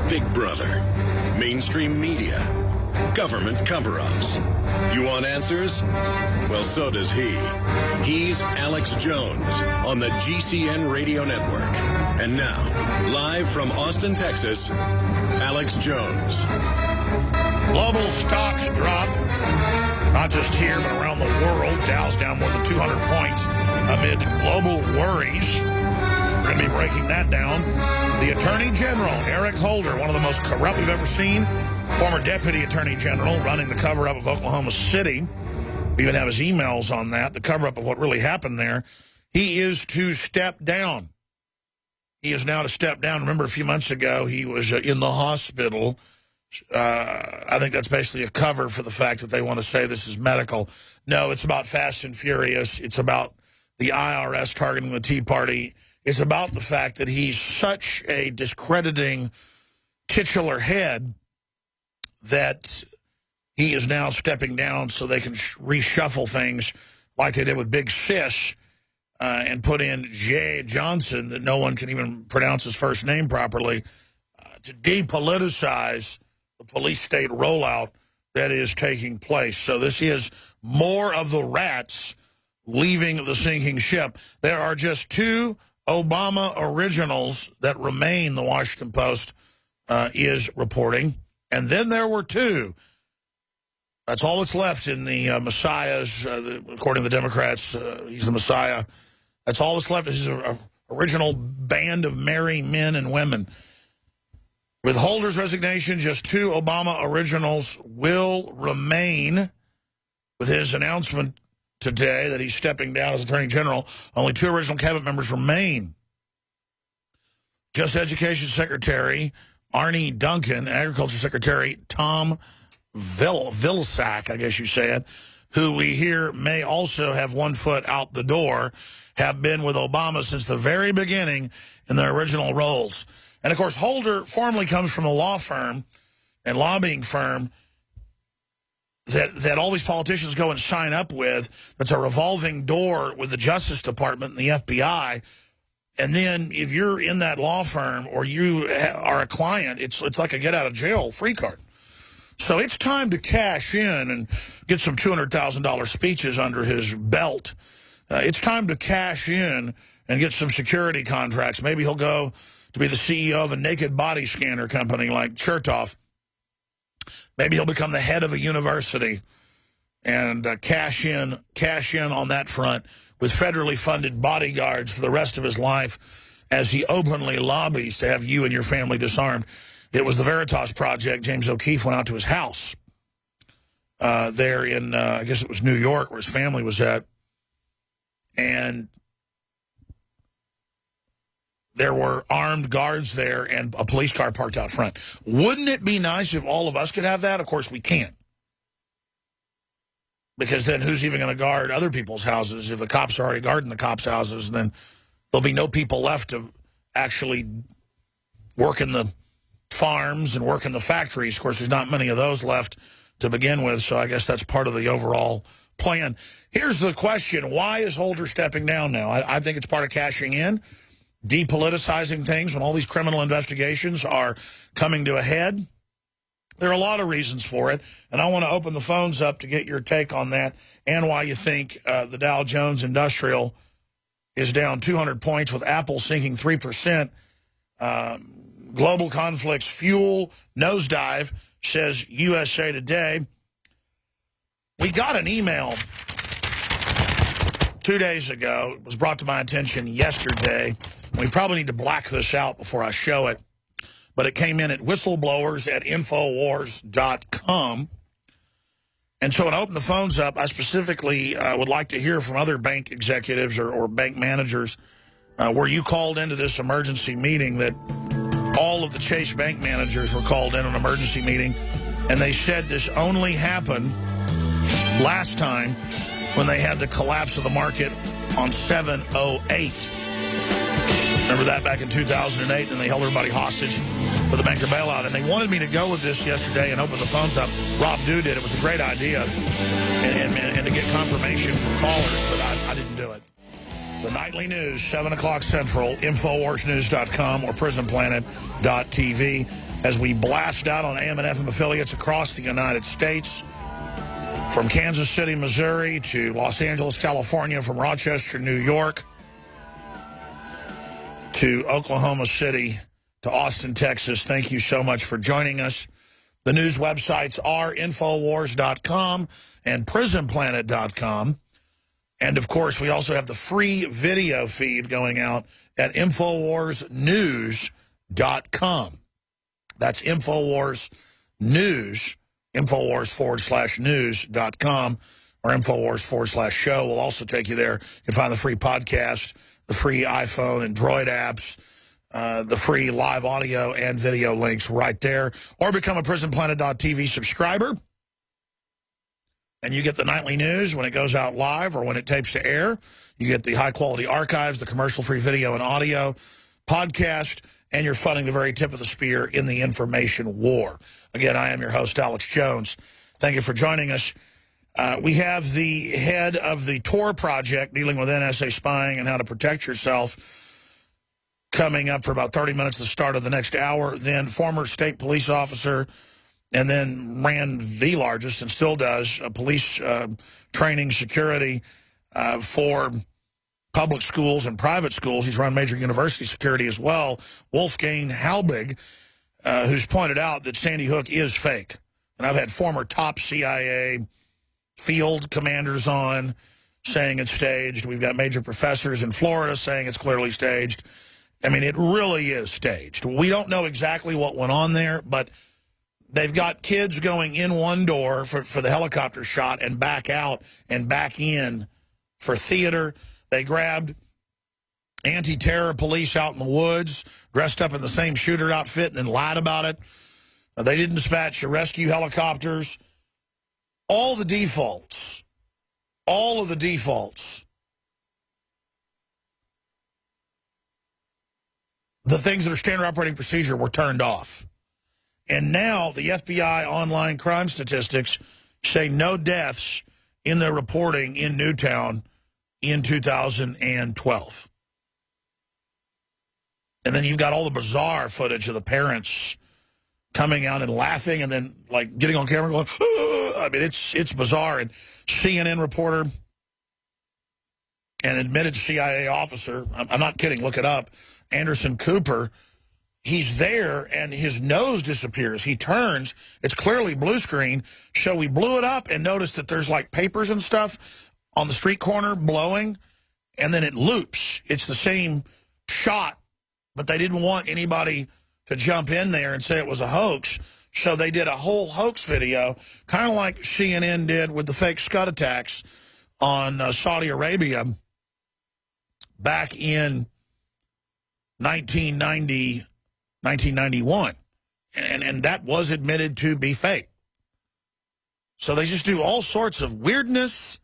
Big Brother, mainstream media, government cover-ups. You want answers? Well, so does he. He's Alex Jones on the GCN Radio Network. And now, live from Austin, Texas, Alex Jones. Global stocks drop, not just here, but around the world. Dow's down more than 200 points amid global worries. We're going to be breaking that down. The Attorney General, Eric Holder, one of the most corrupt we've ever seen, former Deputy Attorney General running the cover-up of Oklahoma City. We even have his emails on that, the cover-up of what really happened there. He is to step down. He is now to step down. Remember, a few months ago, he was in the hospital. I think that's basically a cover for the fact that they want to say this is medical. No, it's about Fast and Furious. It's about the IRS targeting the Tea Party. It's about the fact that he's such a discrediting titular head that he is now stepping down so they can reshuffle things like they did with Big Sis and put in Jay Johnson, that no one can even pronounce his first name properly, to depoliticize the police state rollout that is taking place. So this is more of the rats leaving the sinking ship. There are just two Obama originals that remain, the Washington Post is reporting. And then there were two. That's all that's left in the Messiahs, according to the Democrats. He's the Messiah. That's all that's left. This is an original band of merry men and women. With Holder's resignation, just two Obama originals will remain. With his announcement today that he's stepping down as Attorney General, only two original cabinet members remain. Just Education Secretary Arnie Duncan, Agriculture Secretary Tom Vilsack, I guess you said, who we hear may also have one foot out the door, have been with Obama since the very beginning in their original roles. And, of course, Holder formerly comes from a law firm and lobbying firm that all these politicians go and sign up with. That's a revolving door with the Justice Department and the FBI. And then if you're in that law firm or you are a client, it's like a get-out-of-jail-free card. So it's time to cash in and get some $200,000 speeches under his belt. It's time to cash in and get some security contracts. Maybe he'll go to be the CEO of a naked body scanner company like Chertoff. Maybe he'll become the head of a university and cash in on that front with federally funded bodyguards for the rest of his life as he openly lobbies to have you and your family disarmed. It was the Veritas Project. James O'Keefe went out to his house there in, I guess it was New York, where his family was at. And there were armed guards there and a police car parked out front. Wouldn't it be nice if all of us could have that? Of course, we can't. Because then who's even going to guard other people's houses? If the cops are already guarding the cops' houses, then there'll be no people left to actually work in the farms and work in the factories. Of course, there's not many of those left to begin with, so I guess that's part of the overall plan. Here's the question. Why is Holder stepping down now? I think it's part of cashing in, depoliticizing things when all these criminal investigations are coming to a head. There are a lot of reasons for it, and I want to open the phones up to get your take on that and why you think the Dow Jones Industrial is down 200 points with Apple sinking 3%. Global conflicts fuel nosedive, says USA Today. We got an email 2 days ago. It was brought to my attention yesterday. We probably need to black this out before I show it. But it came in at whistleblowers@infowars.com. And so when I open the phones up, I specifically would like to hear from other bank executives or bank managers. Were you called into this emergency meeting that all of the Chase bank managers were called in an emergency meeting? And they said this only happened last time when they had the collapse of the market on 7/08. Remember that back in 2008? And they held everybody hostage for the banker bailout. And they wanted me to go with this yesterday and open the phones up. Rob Dew did. It was a great idea. And to get confirmation from callers, but I didn't do it. The nightly news, 7 o'clock Central, InfoWarsNews.com or PrisonPlanet.tv. as we blast out on AM and FM affiliates across the United States, from Kansas City, Missouri, to Los Angeles, California, from Rochester, New York, to Oklahoma City, to Austin, Texas. Thank you so much for joining us. The news websites are Infowars.com and PrisonPlanet.com. And, of course, we also have the free video feed going out at InfoWarsNews.com. That's Infowars News, Infowars/news.com, or Infowars/show. We'll also take you there. You can find the free podcast, the free iPhone and Droid apps, the free live audio and video links right there. Or become a PrisonPlanet.tv subscriber, and you get the nightly news when it goes out live or when it tapes to air. You get the high-quality archives, the commercial-free video and audio, podcast, and you're funding the very tip of the spear in the information war. Again, I am your host, Alex Jones. Thank you for joining us. We have the head of the Tor project dealing with NSA spying and how to protect yourself coming up for about 30 minutes at the start of the next hour. Then former state police officer, and then ran the largest and still does police training security for public schools and private schools. He's run major university security as well. Wolfgang Halbig, who's pointed out that Sandy Hook is fake. And I've had former top CIA field commanders on saying it's staged. We've got major professors in Florida saying it's clearly staged. I mean, it really is staged. We don't know exactly what went on there, but they've got kids going in one door for the helicopter shot and back out and back in for theater. They grabbed anti-terror police out in the woods, dressed up in the same shooter outfit, and then lied about it. They didn't dispatch rescue helicopters. All the defaults. All of the defaults. The things that are standard operating procedure were turned off. And now the FBI online crime statistics say no deaths in their reporting in Newtown in 2012. And then you've got all the bizarre footage of the parents coming out and laughing and then, like, getting on camera going, I mean, it's bizarre. And CNN reporter, an admitted CIA officer, I'm not kidding, look it up, Anderson Cooper, he's there and his nose disappears. He turns, it's clearly blue screen, so we blew it up and noticed that there's, like, papers and stuff on the street corner blowing, and then it loops. It's the same shot, but they didn't want anybody to jump in there and say it was a hoax, so they did a whole hoax video, kind of like CNN did with the fake Scud attacks on Saudi Arabia back in 1991. And that was admitted to be fake. So they just do all sorts of weirdness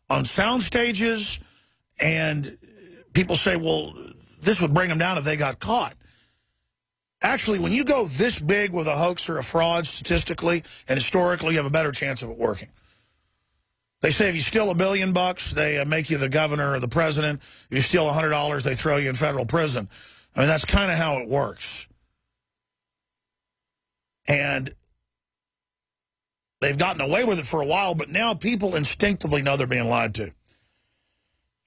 on sound stages, and people say, well, this would bring them down if they got caught. Actually, when you go this big with a hoax or a fraud statistically and historically, you have a better chance of it working. They say if you steal $1 billion, they make you the governor or the president. If you steal $100, they throw you in federal prison. I mean, that's kind of how it works. And they've gotten away with it for a while, but now people instinctively know they're being lied to.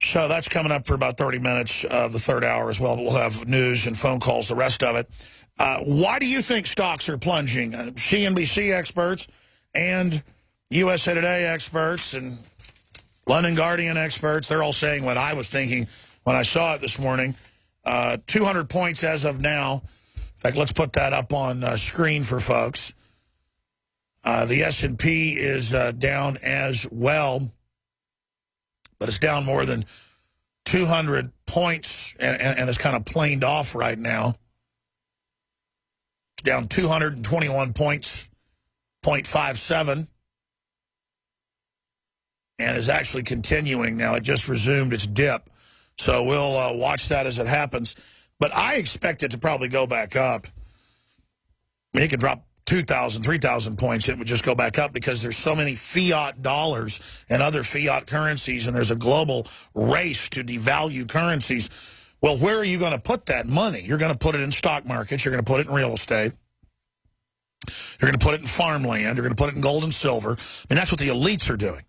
So that's coming up for about 30 minutes of the third hour as well. But we'll have news and phone calls, the rest of it. Why do you think stocks are plunging? CNBC experts and USA Today experts and London Guardian experts, they're all saying what I was thinking when I saw it this morning. 200 points as of now. In fact, let's put that up on screen for folks. The S&P is down as well, but it's down more than 200 points and it's kind of planed off right now. It's down 221 points, 0.57, and is actually continuing now. It just resumed its dip. So we'll watch that as it happens. But I expect it to probably go back up. I mean, it could drop 2,000, 3,000 points. It would just go back up because there's so many fiat dollars and other fiat currencies, and there's a global race to devalue currencies. Well, where are you going to put that money? You're going to put it in stock markets. You're going to put it in real estate. You're going to put it in farmland. You're going to put it in gold and silver. And that's what the elites are doing.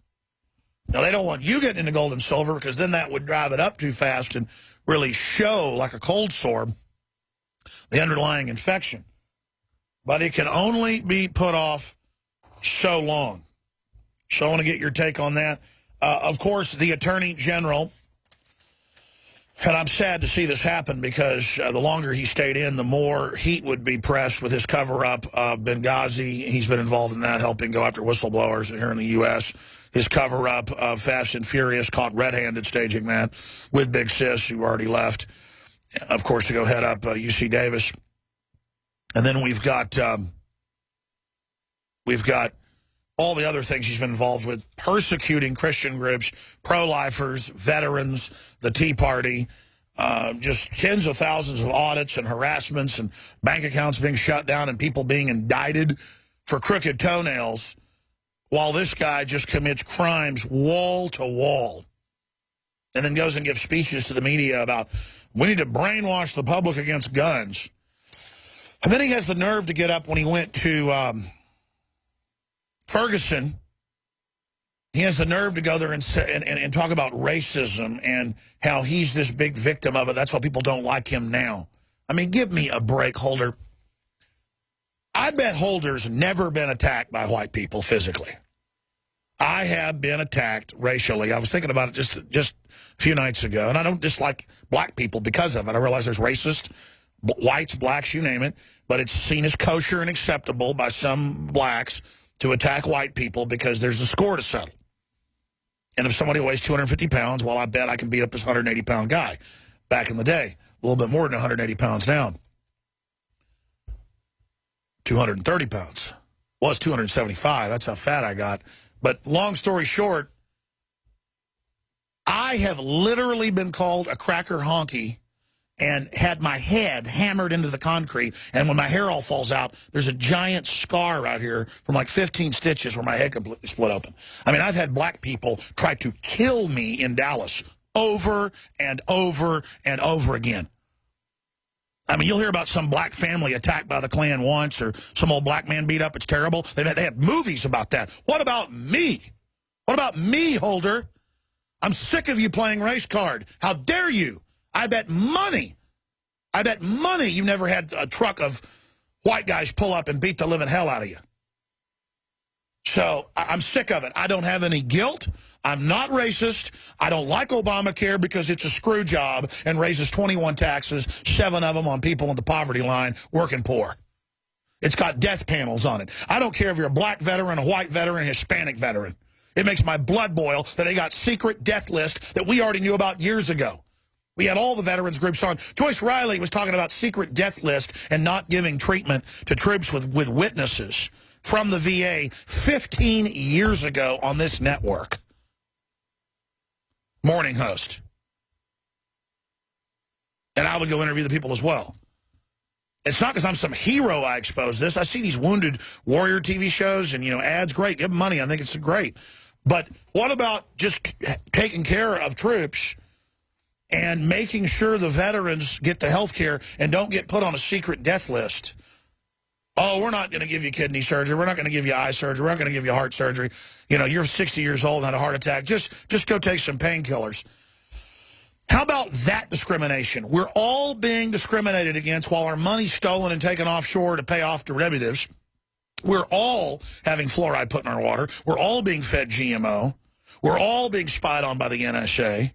Now, they don't want you getting into gold and silver because then that would drive it up too fast and really show, like a cold sore, the underlying infection. But it can only be put off so long. So I want to get your take on that. Of course, the Attorney General, and I'm sad to see this happen because the longer he stayed in, the more heat would be pressed with his cover-up of Benghazi. He's been involved in that, helping go after whistleblowers here in the U.S. His cover-up of Fast and Furious, caught red-handed staging that with Big Sis, who already left, of course, to go head up UC Davis. And then we've got all the other things he's been involved with, persecuting Christian groups, pro-lifers, veterans, the Tea Party, just tens of thousands of audits and harassments and bank accounts being shut down and people being indicted for crooked toenails, while this guy just commits crimes wall to wall and then goes and gives speeches to the media about we need to brainwash the public against guns. And then he has the nerve to get up when he went to Ferguson. He has the nerve to go there and talk about racism and how he's this big victim of it. That's why people don't like him now. I mean, give me a break, Holder. I bet Holder's never been attacked by white people physically. I have been attacked racially. I was thinking about it just a few nights ago, and I don't dislike black people because of it. I realize there's racist whites, blacks, you name it, but it's seen as kosher and acceptable by some blacks to attack white people because there's a score to settle. And if somebody weighs 250 pounds, well, I bet I can beat up this 180-pound guy back in the day. A little bit more than 180 pounds now. 230 pounds. Was 275. That's how fat I got. But long story short, I have literally been called a cracker honky and had my head hammered into the concrete. And when my hair all falls out, there's a giant scar right here from like 15 stitches where my head completely split open. I mean, I've had black people try to kill me in Dallas over and over and over again. I mean, you'll hear about some black family attacked by the Klan once or some old black man beat up. It's terrible. They have movies about that. What about me? What about me, Holder? I'm sick of you playing race card. How dare you? I bet money you never had a truck of white guys pull up and beat the living hell out of you. So I'm sick of it. I don't have any guilt. I'm not racist. I don't like Obamacare because it's a screw job and raises 21 taxes, 7 of them on people on the poverty line, working poor. It's got death panels on it. I don't care if you're a black veteran, a white veteran, a Hispanic veteran. It makes my blood boil that they got secret death lists that we already knew about years ago. We had all the veterans groups on. Joyce Riley was talking about secret death list and not giving treatment to troops with witnesses from the VA 15 years ago on this network. Morning host. And I would go interview the people as well. It's not because I'm some hero I expose this. I see these Wounded Warrior TV shows and, ads. Great. Give them money. I think it's great. But what about just taking care of troops and making sure the veterans get the health care and don't get put on a secret death list? Oh, we're not going to give you kidney surgery. We're not going to give you eye surgery. We're not going to give you heart surgery. You're 60 years old and had a heart attack. Just go take some painkillers. How about that discrimination? We're all being discriminated against while our money's stolen and taken offshore to pay off derivatives. We're all having fluoride put in our water. We're all being fed GMO. We're all being spied on by the NSA.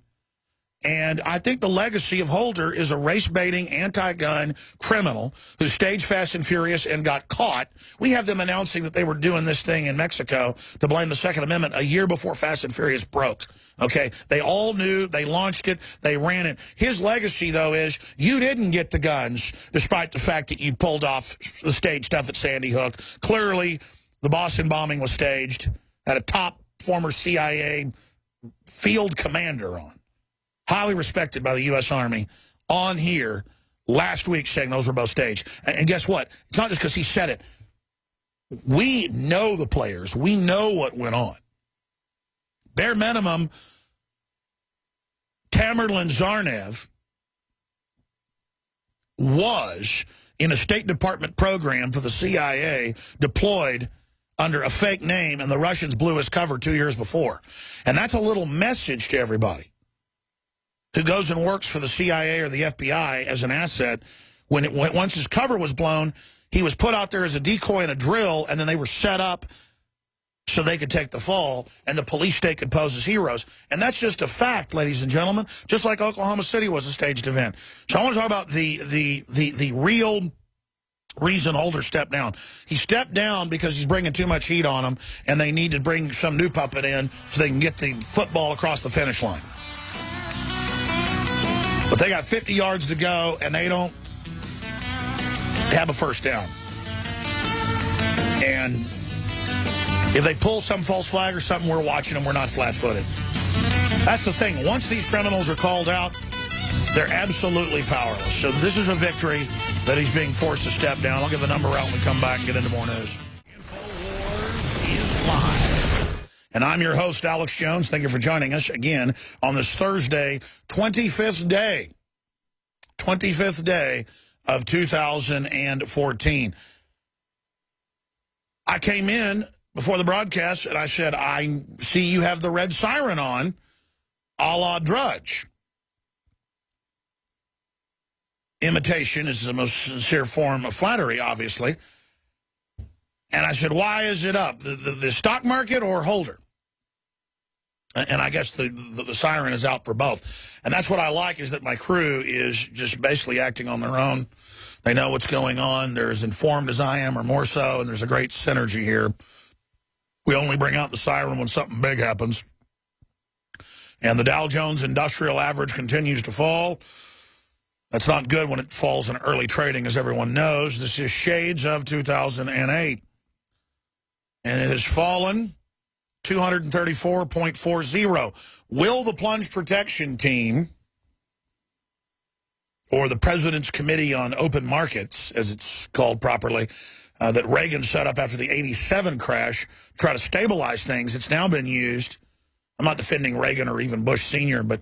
And I think the legacy of Holder is a race-baiting, anti-gun criminal who staged Fast and Furious and got caught. We have them announcing that they were doing this thing in Mexico to blame the Second Amendment a year before Fast and Furious broke. Okay? They all knew. They launched it. They ran it. His legacy, though, is you didn't get the guns despite the fact that you pulled off the stage stuff at Sandy Hook. Clearly, the Boston bombing was staged. Had a top former CIA field commander on. Highly respected by the U.S. Army, on here last week saying those were both staged. And guess what? It's not just because he said it. We know the players. We know what went on. Bare minimum, Tamerlan Zarnev was in a State Department program for the CIA deployed under a fake name, and the Russians blew his cover 2 years before. And that's a little message to everybody who goes and works for the CIA or the FBI as an asset. Once his cover was blown, he was put out there as a decoy and a drill, and then they were set up so they could take the fall, and the police state could pose as heroes. And that's just a fact, ladies and gentlemen, just like Oklahoma City was a staged event. So I want to talk about the real reason Holder stepped down. He stepped down because he's bringing too much heat on him, and they need to bring some new puppet in so they can get the football across the finish line. But they got 50 yards to go, and they don't have a first down. And if they pull some false flag or something, we're watching them. We're not flat-footed. That's the thing. Once these criminals are called out, they're absolutely powerless. So this is a victory that he's being forced to step down. I'll give the number out when we come back and get into more news. InfoWars is live. And I'm your host, Alex Jones. Thank you for joining us again on this Thursday, 25th day of 2014. I came in before the broadcast, and I said, I see you have the red siren on, a la Drudge. Imitation is the most sincere form of flattery, obviously. And I said, why is it up? The stock market or Holder? And I guess the siren is out for both. And that's what I like, is that my crew is just basically acting on their own. They know what's going on. They're as informed as I am, or more so, and there's a great synergy here. We only bring out the siren when something big happens. And the Dow Jones Industrial Average continues to fall. That's not good when it falls in early trading, as everyone knows. This is shades of 2008. And it has fallen 234.40. Will the Plunge Protection Team, or the President's Committee on Open Markets, as it's called properly, that Reagan set up after the '87 crash, try to stabilize things? It's now been used. I'm not defending Reagan or even Bush Sr., but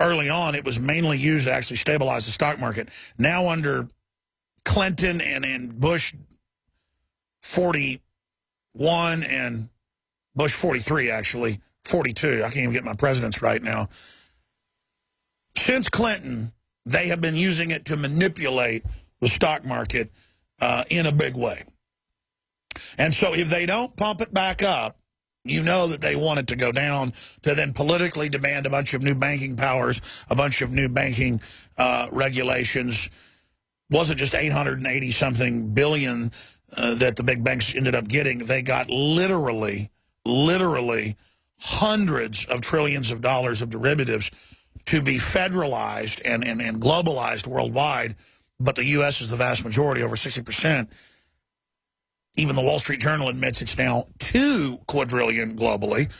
early on it was mainly used to actually stabilize the stock market. Now under Clinton and Bush 41 and Bush 43, actually, 42. I can't even get my presidents right now. Since Clinton, they have been using it to manipulate the stock market in a big way. And so if they don't pump it back up, you know that they want it to go down to then politically demand a bunch of new banking powers, a bunch of new banking regulations. Wasn't just 880-something billion that the big banks ended up getting. They got literally hundreds of trillions of dollars of derivatives to be federalized and globalized worldwide. But the U.S. is the vast majority, over 60%. Even the Wall Street Journal admits it's now 2 quadrillion globally.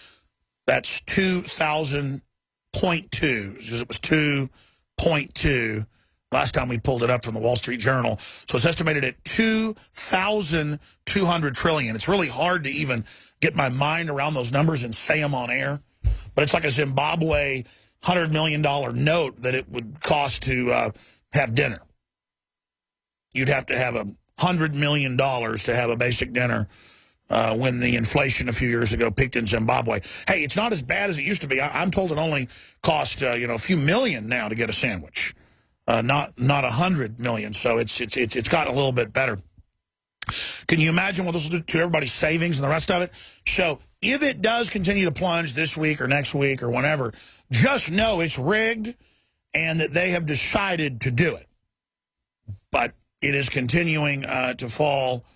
That's 2,000.2, because it was 2.2 last time we pulled it up from the Wall Street Journal. So it's estimated at 2,200 trillion. It's really hard to even get my mind around those numbers and say them on air. But it's like a Zimbabwe $100 million note that it would cost to have dinner. You'd have to have $100 million to have a basic dinner when the inflation a few years ago peaked in Zimbabwe. Hey, it's not as bad as it used to be. I'm told it only cost a few million now to get a sandwich, not 100 million. So it's gotten a little bit better. Can you imagine what this will do to everybody's savings and the rest of it? So if it does continue to plunge this week or next week or whenever, just know it's rigged and that they have decided to do it. But it is continuing to fall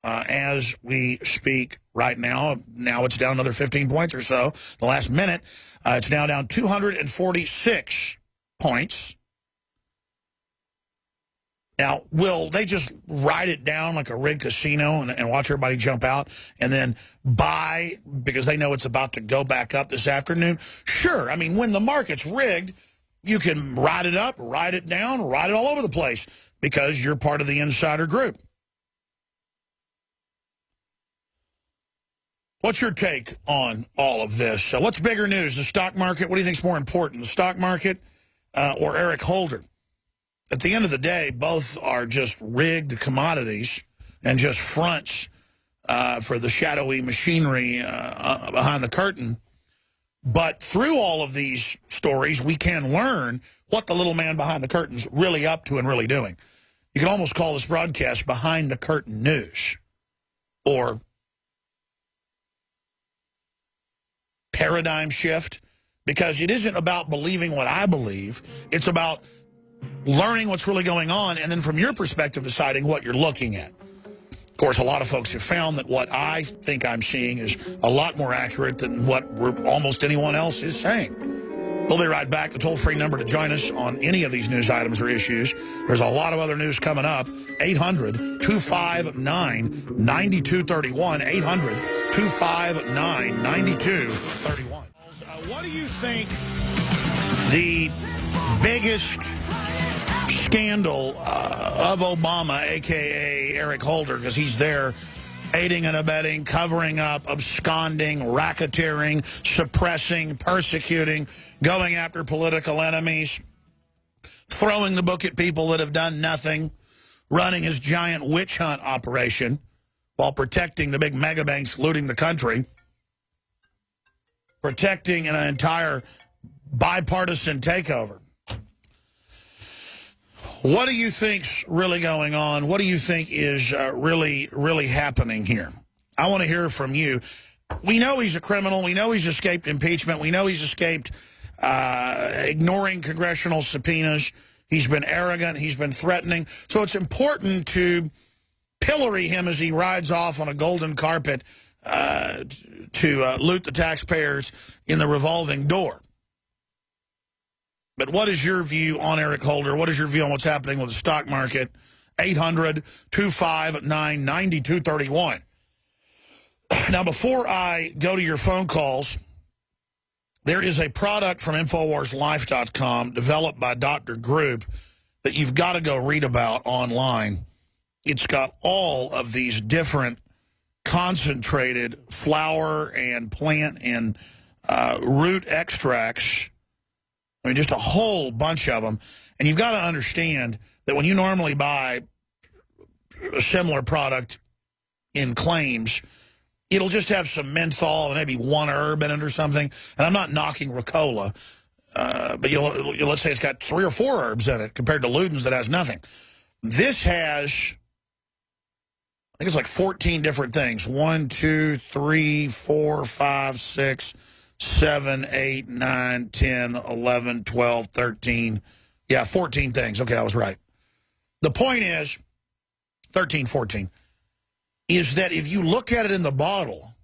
as we speak right now. Now it's down another 15 points or so. The last minute, it's now down 246 points. Now, will they just ride it down like a rigged casino and watch everybody jump out and then buy because they know it's about to go back up this afternoon? Sure. I mean, when the market's rigged, you can ride it up, ride it down, ride it all over the place because you're part of the insider group. What's your take on all of this? So what's bigger news, the stock market? What do you think is more important, the stock market or Eric Holder? at the end of the day, both are just rigged commodities and just fronts for the shadowy machinery behind the curtain. But through all of these stories, we can learn what the little man behind the curtain's really up to and really doing. You can almost call this broadcast Behind the Curtain News or Paradigm Shift, because it isn't about believing what I believe. It's about learning what's really going on and then from your perspective deciding what you're looking at. Of course, a lot of folks have found that what I think I'm seeing is a lot more accurate than what almost anyone else is saying. We'll be right back. The toll-free number to join us on any of these news items or issues. There's a lot of other news coming up. 800-259-9231. 800-259-9231. What do you think the biggest scandal of Obama, a.k.a. Eric Holder, because he's there aiding and abetting, covering up, absconding, racketeering, suppressing, persecuting, going after political enemies, throwing the book at people that have done nothing, running his giant witch hunt operation while protecting the big mega banks looting the country, protecting an entire bipartisan takeover. What do you think's really going on? What do you think is really happening here? I want to hear from you. We know he's a criminal. We know he's escaped impeachment. We know he's escaped ignoring congressional subpoenas. He's been arrogant. He's been threatening. So it's important to pillory him as he rides off on a golden carpet to loot the taxpayers in the revolving door. But what is your view on Eric Holder? What is your view on what's happening with the stock market? 800-259-9231. Now, before I go to your phone calls, there is a product from InfoWarsLife.com developed by Dr. Group that you've got to go read about online. It's got all of these different concentrated flower and plant and root extracts. I mean, just a whole bunch of them. And you've got to understand that when you normally buy a similar product in claims, it'll just have some menthol and maybe one herb in it or something. And I'm not knocking Ricola, but let's say it's got 3 or 4 herbs in it compared to Luden's that has nothing. This has, I think it's like 14 different things. 1, 2, 3, 4, 5, 6, 7, 8, 9, 10, 11, 12, 13. Yeah, 14 things. Okay, I was right. The point is, 13, 14, is that if you look at it in the bottle,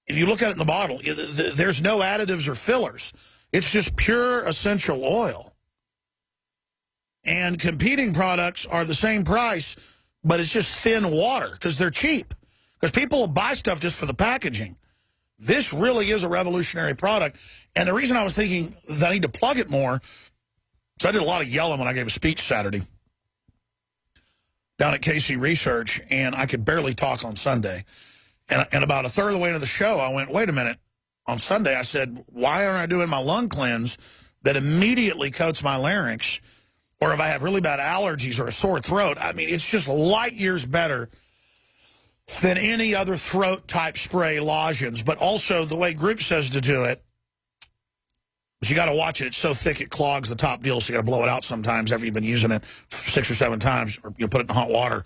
there's no additives or fillers. It's just pure essential oil. And competing products are the same price, but it's just thin water because they're cheap. Because people will buy stuff just for the packaging. This really is a revolutionary product. And the reason I was thinking that I need to plug it more, so I did a lot of yelling when I gave a speech Saturday down at KC Research, and I could barely talk on Sunday. And about a third of the way into the show, I went, wait a minute. On Sunday, I said, why aren't I doing my lung cleanse that immediately coats my larynx? Or if I have really bad allergies or a sore throat, I mean, it's just light years better than any other throat-type spray lozenges. But also, the way Group says to do it, is you got to watch it. It's so thick it clogs the top deal, so you got to blow it out sometimes after you've been using it 6 or 7 times, or you put it in hot water,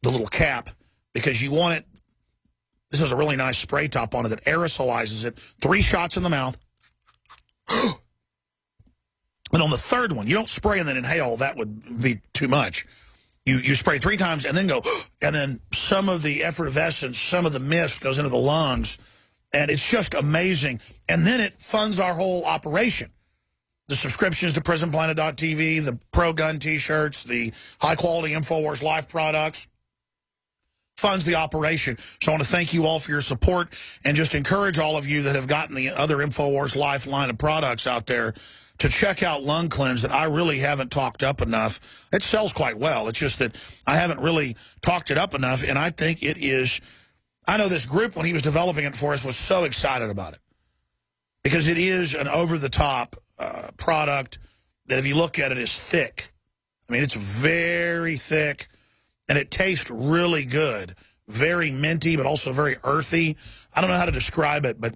the little cap, because you want it. This has a really nice spray top on it that aerosolizes it. 3 shots in the mouth. And on the third one, you don't spray and then inhale. That would be too much. You spray 3 times and then go, and then some of the effervescence, some of the mist goes into the lungs, and it's just amazing. And then it funds our whole operation. The subscriptions to PrisonPlanet.tv, the pro-gun T-shirts, the high-quality InfoWars Life products, funds the operation. So I want to thank you all for your support and just encourage all of you that have gotten the other InfoWars Life line of products out there to check out Lung Cleanse that I really haven't talked up enough. It sells quite well. It's just that I haven't really talked it up enough, and I think it is. I know this Group, when he was developing it for us, was so excited about it because it is an over-the-top product that if you look at it is thick. I mean, it's very thick, and it tastes really good. Very minty, but also very earthy. I don't know how to describe it, but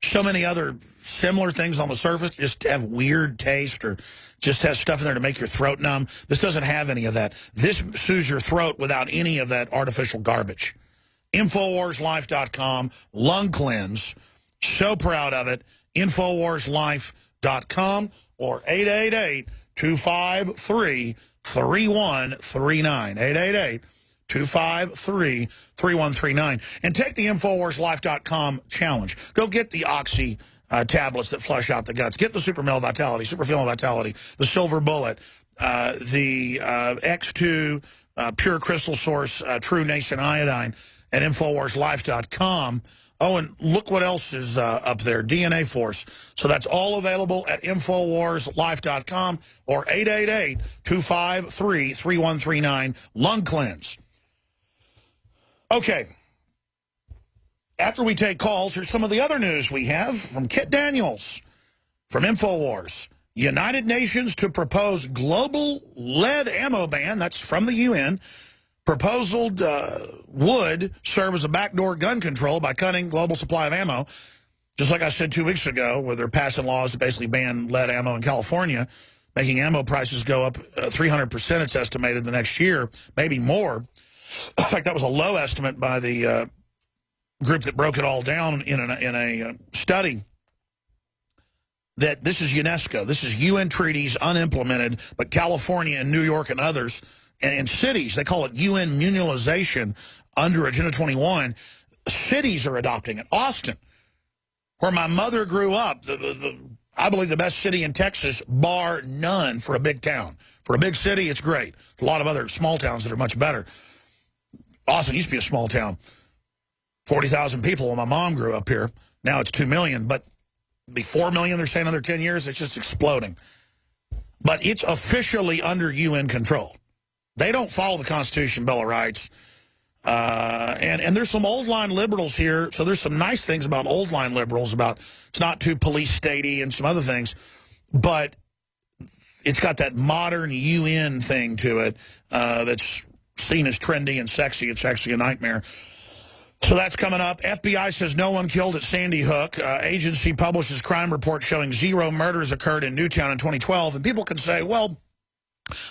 so many other similar things on the surface just have weird taste or just has stuff in there to make your throat numb. This doesn't have any of that. This soothes your throat without any of that artificial garbage. InfoWarsLife.com, lung cleanse. So proud of it. InfoWarsLife.com or 888-253-3139. 888-253-3139. And take the InfoWarsLife.com challenge. Go get the Oxy tablets that flush out the guts. Get the Super Male Vitality, Super Female Vitality, the Silver Bullet, the X2 Pure Crystal Source True Nascent Iodine at InfoWarsLife.com. Oh, and look what else is up there, DNA Force. So that's all available at InfoWarsLife.com or 888-253-3139, Lung Cleanse. Okay. After we take calls, here's some of the other news we have from Kit Daniels from InfoWars. United Nations to propose global lead ammo ban. That's from the UN. Proposal would serve as a backdoor gun control by cutting global supply of ammo. Just like I said 2 weeks ago, where they're passing laws to basically ban lead ammo in California, making ammo prices go up 300%, it's estimated, the next year, maybe more. In fact, that was a low estimate by the group that broke it all down in a study. That this is UNESCO. This is UN treaties unimplemented, but California and New York and others, and cities, they call it UN munization under Agenda 21. Cities are adopting it. Austin, where my mother grew up, I believe the best city in Texas, bar none, for a big town. For a big city, it's great. A lot of other small towns that are much better. Austin used to be a small town. 40,000 people when my mom grew up here. Now it's 2 million, but it'll be 4 million, they're saying, another 10 years. It's just exploding. But it's officially under UN control. They don't follow the Constitution, Bill of Rights. And there's some old-line liberals here, so there's some nice things about old-line liberals, about it's not too police-statey and some other things, but it's got that modern UN thing to it that's seen as trendy and sexy. It's actually a nightmare. So that's coming up. FBI says no one killed at Sandy Hook. Agency publishes crime report showing 0 murders occurred in Newtown in 2012. And people can say, well,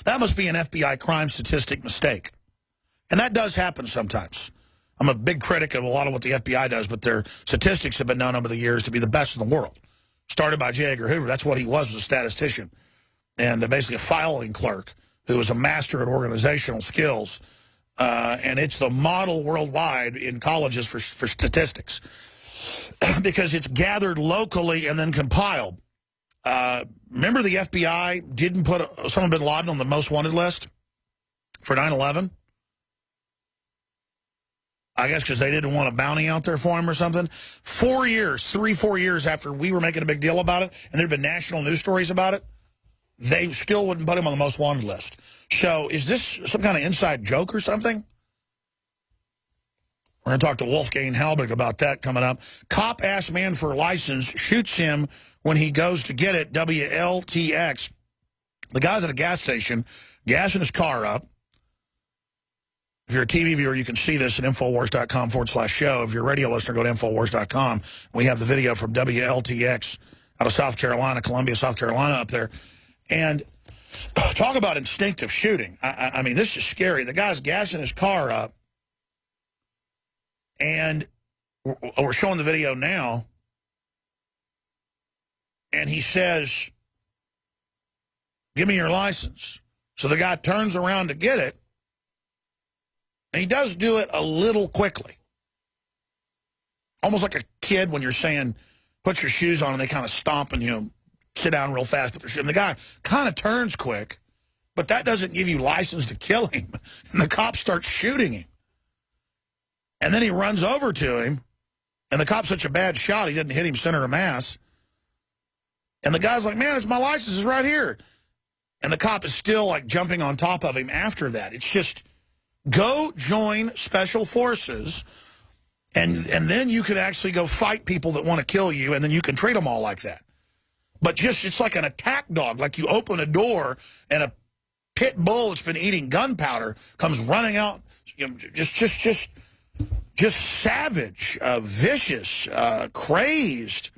that must be an FBI crime statistic mistake. And that does happen sometimes. I'm a big critic of a lot of what the FBI does, but their statistics have been known over the years to be the best in the world. Started by J. Edgar Hoover. That's what he was a statistician. And basically a filing clerk who was a master at organizational skills. And it's the model worldwide in colleges for statistics because it's gathered locally and then compiled. Remember the FBI didn't put Osama bin Laden on the most wanted list for 9/11? I guess because they didn't want a bounty out there for him or something. 4 years, 4 years after we were making a big deal about it, and there had been national news stories about it, they still wouldn't put him on the most wanted list. So is this some kind of inside joke or something? We're going to talk to Wolfgang Halbig about that coming up. Cop asks man for a license, shoots him when he goes to get it, WLTX. The guy's at a gas station, gassing his car up. If you're a TV viewer, you can see this at Infowars.com/show. If you're a radio listener, go to Infowars.com. We have the video from WLTX out of South Carolina, Columbia, South Carolina up there. And talk about instinctive shooting. I mean, this is scary. The guy's gassing his car up. And we're showing the video now. And he says, give me your license. So the guy turns around to get it. And he does do it a little quickly. Almost like a kid when you're saying, put your shoes on, and they kind of stomp and, you know, sit down real fast. Put their shoes. And the guy kind of turns quick, but that doesn't give you license to kill him. And the cop starts shooting him. And then he runs over to him, and the cop's such a bad shot, he didn't hit him center of mass. And the guy's like, man, it's my license is right here. And the cop is still, like, jumping on top of him after that. It's just, go join special forces, and then you can actually go fight people that want to kill you, and then you can treat them all like that. But just, it's like an attack dog. Like you open a door and a pit bull that's been eating gunpowder comes running out, you know, just savage, vicious, crazed.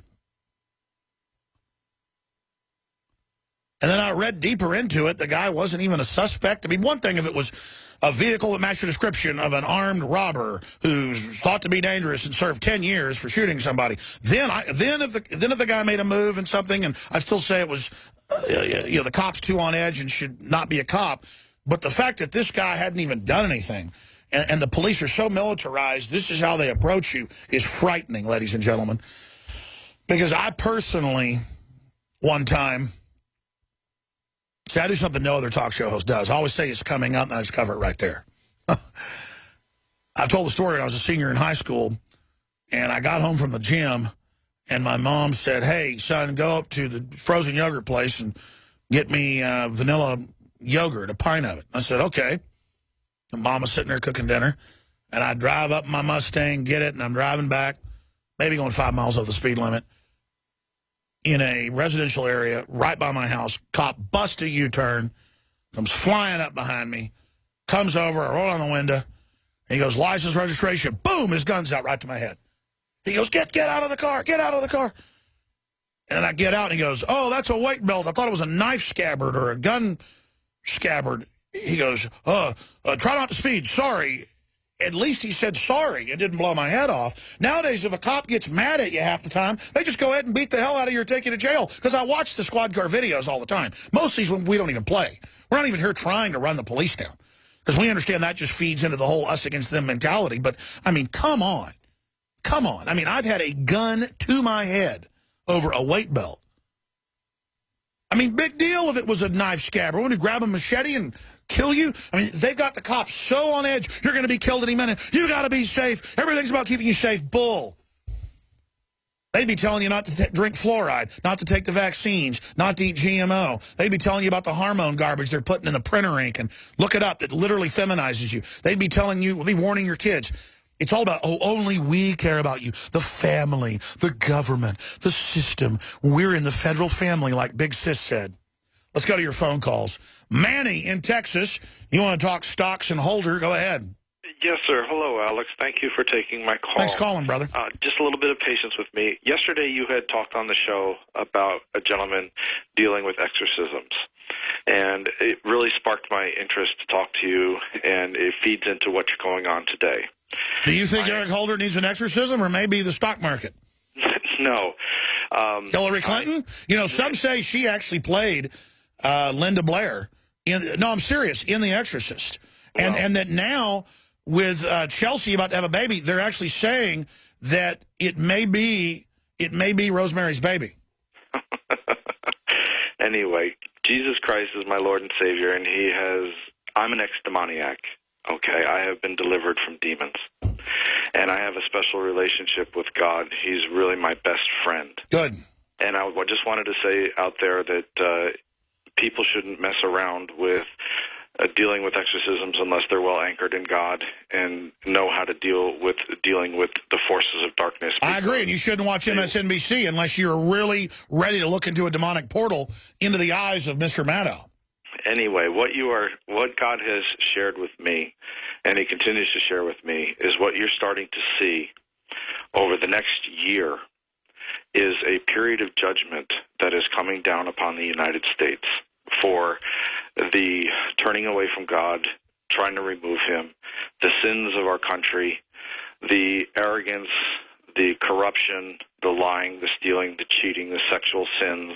And then I read deeper into it. The guy wasn't even a suspect. I mean, one thing if it was a vehicle that matched the description of an armed robber who's thought to be dangerous and served 10 years for shooting somebody, then if the guy made a move and something, and I'd still say it was, you know, the cop's too on edge and should not be a cop. But the fact that this guy hadn't even done anything, and the police are so militarized, this is how they approach you, is frightening, ladies and gentlemen. Because I personally, one time, see, I do something no other talk show host does. I always say it's coming up, and I just cover it right there. I've told the story when I was a senior in high school, and I got home from the gym, and my mom said, hey, son, go up to the frozen yogurt place and get me vanilla yogurt, a pint of it. I said, okay. And Mom was sitting there cooking dinner, and I drive up my Mustang, get it, and I'm driving back, maybe going 5 miles over the speed limit, in a residential area right by my house. Cop busts a U-turn, comes flying up behind me, comes over, I roll on the window, and he goes, license, registration. Boom, his gun's out right to my head. He goes, get out of the car, get out of the car. And I get out, and he goes, oh, that's a weight belt. I thought it was a knife scabbard or a gun scabbard. He goes, try not to speed, sorry. At least he said sorry. It didn't blow my head off. Nowadays, if a cop gets mad at you half the time, they just go ahead and beat the hell out of you or take you to jail. Because I watch the squad car videos all the time. Most of these when we don't even play. We're not even here trying to run the police down. Because we understand that just feeds into the whole us against them mentality. But, I mean, come on. Come on. I mean, I've had a gun to my head over a weight belt. I mean, big deal if it was a knife scabbard. When you grab a machete and kill you? I mean, they've got the cops so on edge. You're going to be killed any minute. You got to be safe. Everything's about keeping you safe. Bull. They'd be telling you not to drink fluoride, not to take the vaccines, not to eat GMO. They'd be telling you about the hormone garbage they're putting in the printer ink and look it up. That literally feminizes you. They'd be telling you, be warning your kids. It's all about, oh, only we care about you. The family, the government, the system. We're in the federal family, like Big Sis said. Let's go to your phone calls. Manny in Texas, you want to talk stocks and Holder? Go ahead. Yes, sir. Hello, Alex. Thank you for taking my call. Thanks for calling, brother. Just a little bit of patience with me. Yesterday you had talked on the show about a gentleman dealing with exorcisms. And it really sparked my interest to talk to you, and it feeds into what you're going on today. Do you think Eric Holder needs an exorcism, or maybe the stock market? No. Hillary Clinton? You know, some say she actually played Linda Blair. No, I'm serious, in The Exorcist. And that now, with Chelsea about to have a baby, they're actually saying that it may be Rosemary's baby. Anyway, Jesus Christ is my Lord and Savior, and I'm an ex-demoniac. Okay, I have been delivered from demons, and I have a special relationship with God. He's really my best friend. Good. And I just wanted to say out there that people shouldn't mess around with dealing with exorcisms unless they're well anchored in God and know how to dealing with the forces of darkness. I agree, and you shouldn't watch MSNBC unless you're really ready to look into a demonic portal into the eyes of Mr. Maddow. Anyway, what God has shared with me, and He continues to share with me, is what you're starting to see over the next year is a period of judgment that is coming down upon the United States for the turning away from God, trying to remove Him, the sins of our country, the arrogance, the corruption, the lying, the stealing, the cheating, the sexual sins,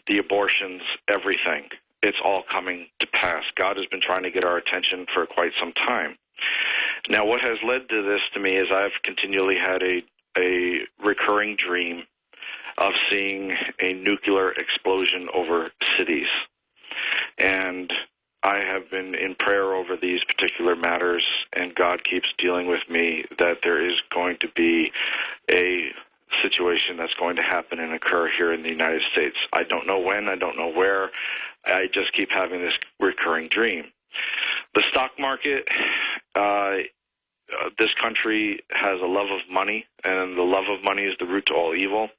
the abortions, everything. It's all coming to pass. God has been trying to get our attention for quite some time. Now, what has led to this to me is I've continually had a recurring dream of seeing a nuclear explosion over cities. And I have been in prayer over these particular matters, and God keeps dealing with me that there is going to be a situation that's going to happen and occur here in the United States. I don't know when, I don't know where. I just keep having this recurring dream. The stock market, this country has a love of money, and the love of money is the root to all evil.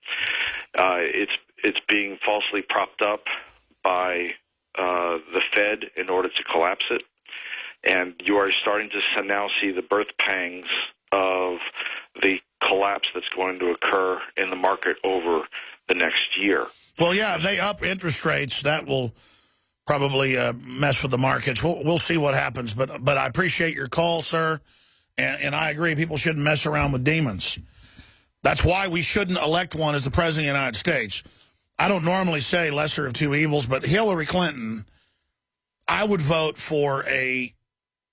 it's being falsely propped up by the Fed in order to collapse it. And you are starting to now see the birth pangs of the collapse that's going to occur in the market over the next year. Well, yeah, if they up interest rates, that will probably mess with the markets. We'll see what happens. But I appreciate your call, sir. And I agree, people shouldn't mess around with demons. That's why we shouldn't elect one as the President of the United States. I don't normally say lesser of two evils, but Hillary Clinton, I would vote for a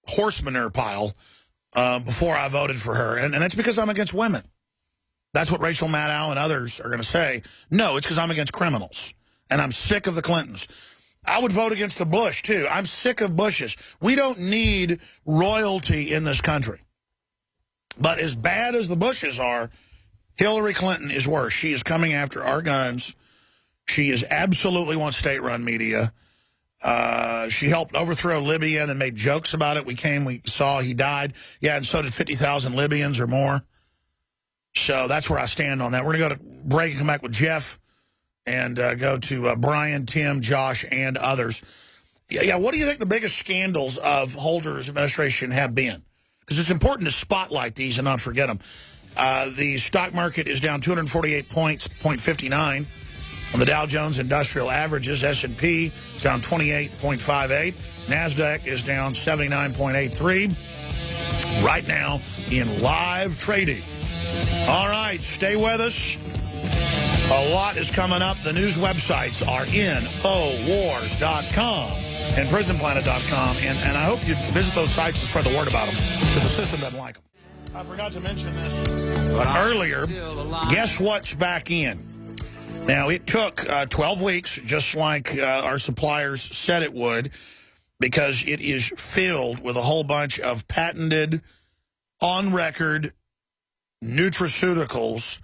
horse manure pile before I voted for her. And that's because I'm against women. That's what Rachel Maddow and others are going to say. No, it's because I'm against criminals. And I'm sick of the Clintons. I would vote against the Bush, too. I'm sick of Bushes. We don't need royalty in this country. But as bad as the Bushes are, Hillary Clinton is worse. She is coming after our guns. She is absolutely wants state-run media. She helped overthrow Libya and then made jokes about it. We saw he died. Yeah, and so did 50,000 Libyans or more. So that's where I stand on that. We're going to go to break and come back with Jeff and go to Brian, Tim, Josh, and others. Yeah, what do you think the biggest scandals of Holder's administration have been? Because it's important to spotlight these and not forget them. The stock market is down 248 points, 0.59. On the Dow Jones Industrial Averages, S&P is down 28.58. NASDAQ is down 79.83. Right now in live trading. All right, stay with us. A lot is coming up. The news websites are Infowars.com and PrisonPlanet.com. And I hope you visit those sites and spread the word about them, because the system doesn't like them. I forgot to mention this earlier. Guess what's back in? Now, it took 12 weeks, just like our suppliers said it would, because it is filled with a whole bunch of patented, on-record nutraceuticals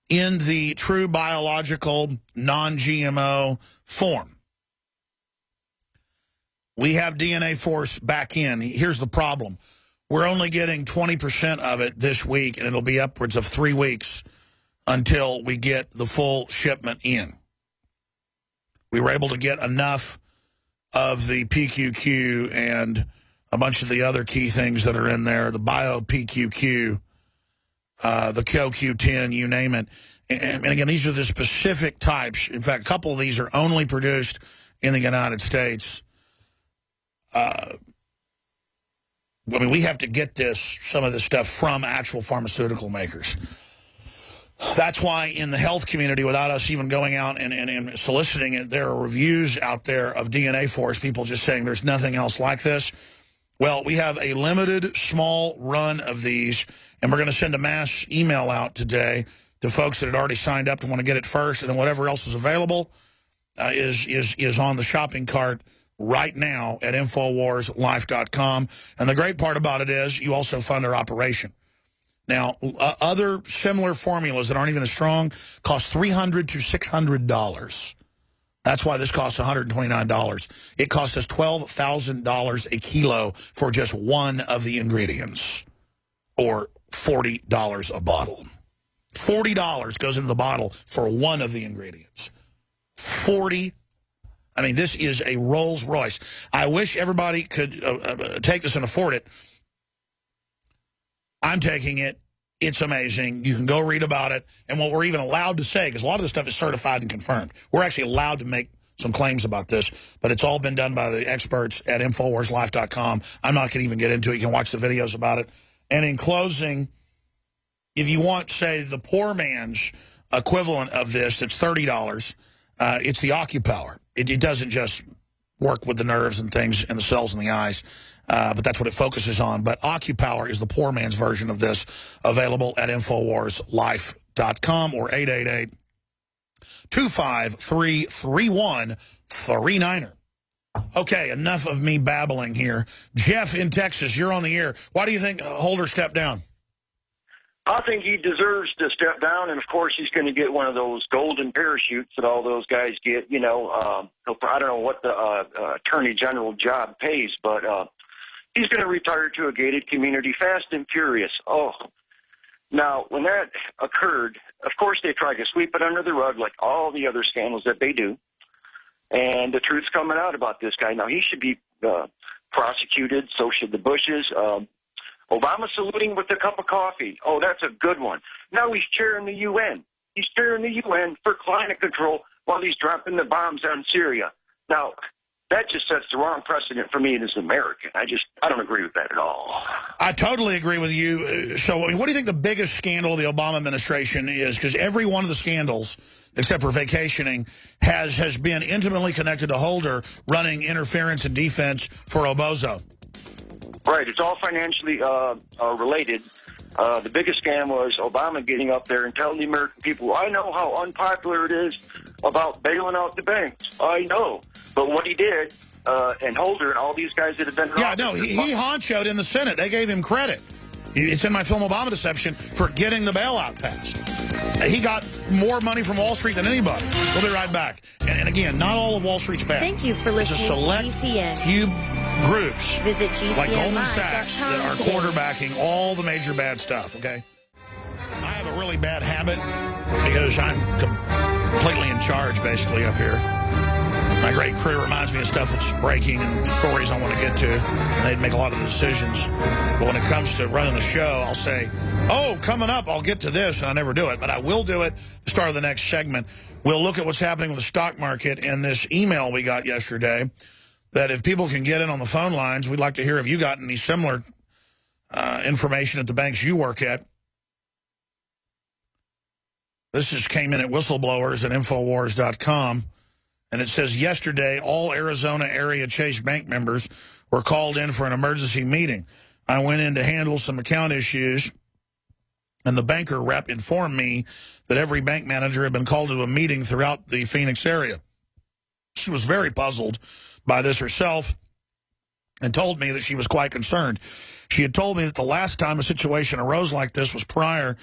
in the true biological, non-GMO form. We have DNA Force back in. Here's the problem. We're only getting 20% of it this week, and it'll be upwards of 3 weeks until we get the full shipment in. We were able to get enough of the PQQ and a bunch of the other key things that are in there, the Bio-PQQ, the CoQ10, you name it. And again, these are the specific types. In fact, a couple of these are only produced in the United States. I mean, we have to get some of this stuff from actual pharmaceutical makers. That's why in the health community, without us even going out and soliciting it, there are reviews out there of DNA Force, people just saying there's nothing else like this. Well, we have a limited, small run of these, and we're going to send a mass email out today to folks that had already signed up to want to get it first, and then whatever else is available is on the shopping cart right now at InfoWarsLife.com. And the great part about it is you also fund our operation. Now, other similar formulas that aren't even as strong cost $300 to $600. That's why this costs $129. It costs us $12,000 a kilo for just one of the ingredients, or $40 a bottle. $40 goes into the bottle for one of the ingredients. 40. I mean, this is a Rolls Royce. I wish everybody could take this and afford it. I'm taking it. It's amazing. You can go read about it. And what we're even allowed to say, because a lot of this stuff is certified and confirmed, we're actually allowed to make some claims about this, but it's all been done by the experts at InfoWarsLife.com. I'm not going to even get into it. You can watch the videos about it. And in closing, if you want, say, the poor man's equivalent of this, that's $30, it's the OcuPower. It doesn't just work with the nerves and things and the cells in the eyes, but that's what it focuses on. But OcuPower is the poor man's version of this, available at InfoWarsLife.com or 888-253-3139. Okay, enough of me babbling here. Jeff in Texas, you're on the air. Why do you think Holder stepped down? I think he deserves to step down, and of course he's going to get one of those golden parachutes that all those guys get. You know, I don't know what the Attorney General job pays, but he's going to retire to a gated community fast and furious. Oh, Now, when that occurred, of course they tried to sweep it under the rug like all the other scandals that they do. And the truth's coming out about this guy. Now, he should be prosecuted. So should the Bushes. Obama saluting with a cup of coffee. Oh, that's a good one. Now he's chairing the UN. He's chairing the UN for climate control while he's dropping the bombs on Syria. Now, that just sets the wrong precedent for me as an American. I don't agree with that at all. I totally agree with you. So, I mean, what do you think the biggest scandal of the Obama administration is? Because every one of the scandals, except for vacationing, has been intimately connected to Holder running interference and defense for Obozo. Right. It's all financially related. The biggest scam was Obama getting up there and telling the American people, I know how unpopular it is about bailing out the banks. I know. But what he did, and Holder and all these guys that have been... Yeah, no, he honchoed in the Senate. They gave him credit. It's in my film Obama Deception for getting the bailout passed. He got more money from Wall Street than anybody. We'll be right back. And again, not all of Wall Street's bad. Thank you for listening to select GCN. Few groups Visit GCN like Goldman Sachs that are quarterbacking all the major bad stuff, okay? I have a really bad habit because I'm completely in charge, basically, up here. My great career reminds me of stuff that's breaking and stories I want to get to, and they'd make a lot of the decisions. But when it comes to running the show, I'll say, oh, coming up, I'll get to this, and I never do it. But I will do it at the start of the next segment. We'll look at what's happening with the stock market and this email we got yesterday that if people can get in on the phone lines, we'd like to hear if you got any similar information at the banks you work at. This just came in at whistleblowers at Infowars.com. And it says, yesterday, all Arizona area Chase Bank members were called in for an emergency meeting. I went in to handle some account issues, and the banker rep informed me that every bank manager had been called to a meeting throughout the Phoenix area. She was very puzzled by this herself and told me that she was quite concerned. She had told me that the last time a situation arose like this was prior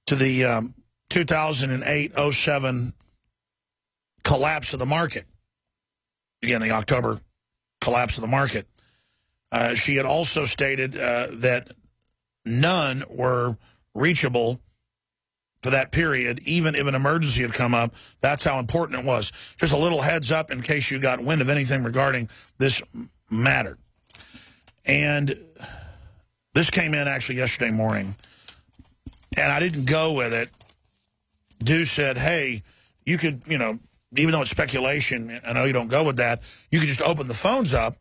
to the 2008-07 collapse of the market. Again, the October collapse of the market. She had also stated that none were reachable for that period, even if an emergency had come up. That's how important it was. Just a little heads up in case you got wind of anything regarding this matter. And this came in actually yesterday morning, and I didn't go with it. Dew said, hey, you could, you know, even though it's speculation, I know you don't go with that, you could just open the phones up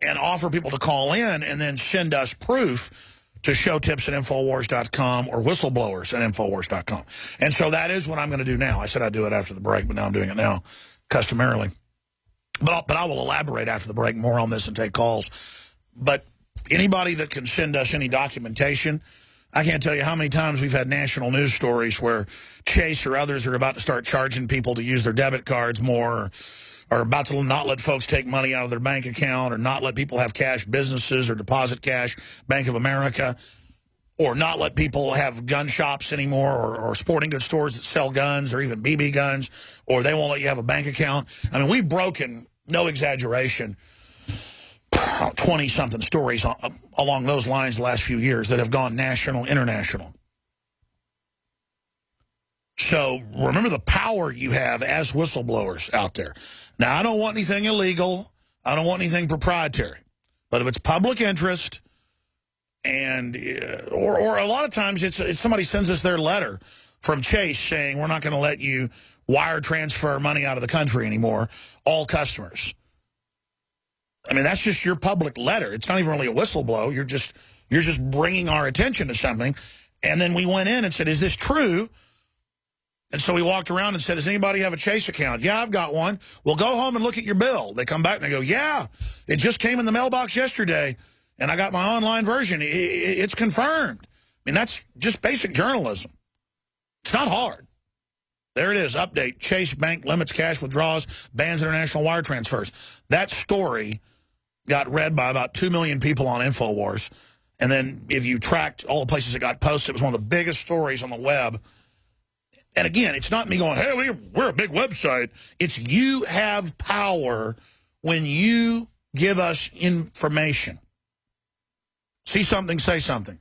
and offer people to call in and then send us proof to showtips at Infowars.com or whistleblowers at Infowars.com. And so that is what I'm going to do now. I said I'd do it after the break, but now I'm doing it now, customarily. But I will elaborate after the break more on this and take calls. But anybody that can send us any documentation, I can't tell you how many times we've had national news stories where Chase or others are about to start charging people to use their debit cards more, or about to not let folks take money out of their bank account, or not let people have cash businesses or deposit cash, Bank of America, or not let people have gun shops anymore, or sporting goods stores that sell guns or even BB guns, or they won't let you have a bank account. I mean, we've broken, no exaggeration, 20-something stories along those lines the last few years that have gone national, international. So remember the power you have as whistleblowers out there. Now, I don't want anything illegal. I don't want anything proprietary. But if it's public interest, and or a lot of times it's somebody sends us their letter from Chase saying, we're not going to let you wire transfer money out of the country anymore, all customers. I mean, that's just your public letter. It's not even really a whistleblow. You're just bringing our attention to something. And then we went in and said, is this true? And so we walked around and said, does anybody have a Chase account? Yeah, I've got one. Well, go home and look at your bill. They come back and they go, yeah, it just came in the mailbox yesterday, and I got my online version. It's confirmed. I mean, that's just basic journalism. It's not hard. There it is. Update. Chase Bank limits cash withdrawals, bans international wire transfers. That story got read by about 2 million people on InfoWars. And then if you tracked all the places it got posted, it was one of the biggest stories on the web. And again, it's not me going, hey, we're a big website. It's you have power when you give us information. See something, say something.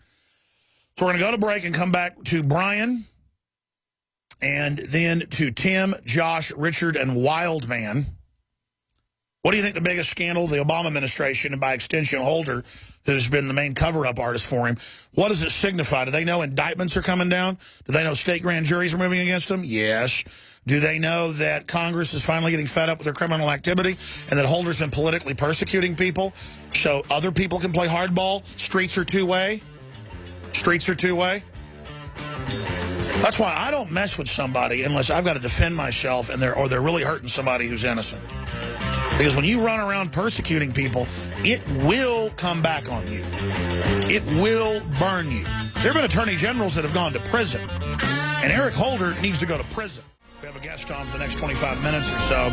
So we're going to go to break and come back to Brian and then to Tim, Josh, Richard, and Wildman. What do you think the biggest scandal of the Obama administration, and by extension Holder, who's been the main cover-up artist for him, what does it signify? Do they know indictments are coming down? Do they know state grand juries are moving against them? Yes. Do they know that Congress is finally getting fed up with their criminal activity and that Holder's been politically persecuting people so other people can play hardball? Streets are two-way. Streets are two-way. That's why I don't mess with somebody unless I've got to defend myself and they're really hurting somebody who's innocent. Because when you run around persecuting people, it will come back on you. It will burn you. There have been attorney generals that have gone to prison. And Eric Holder needs to go to prison. We have a guest on for the next 25 minutes or so.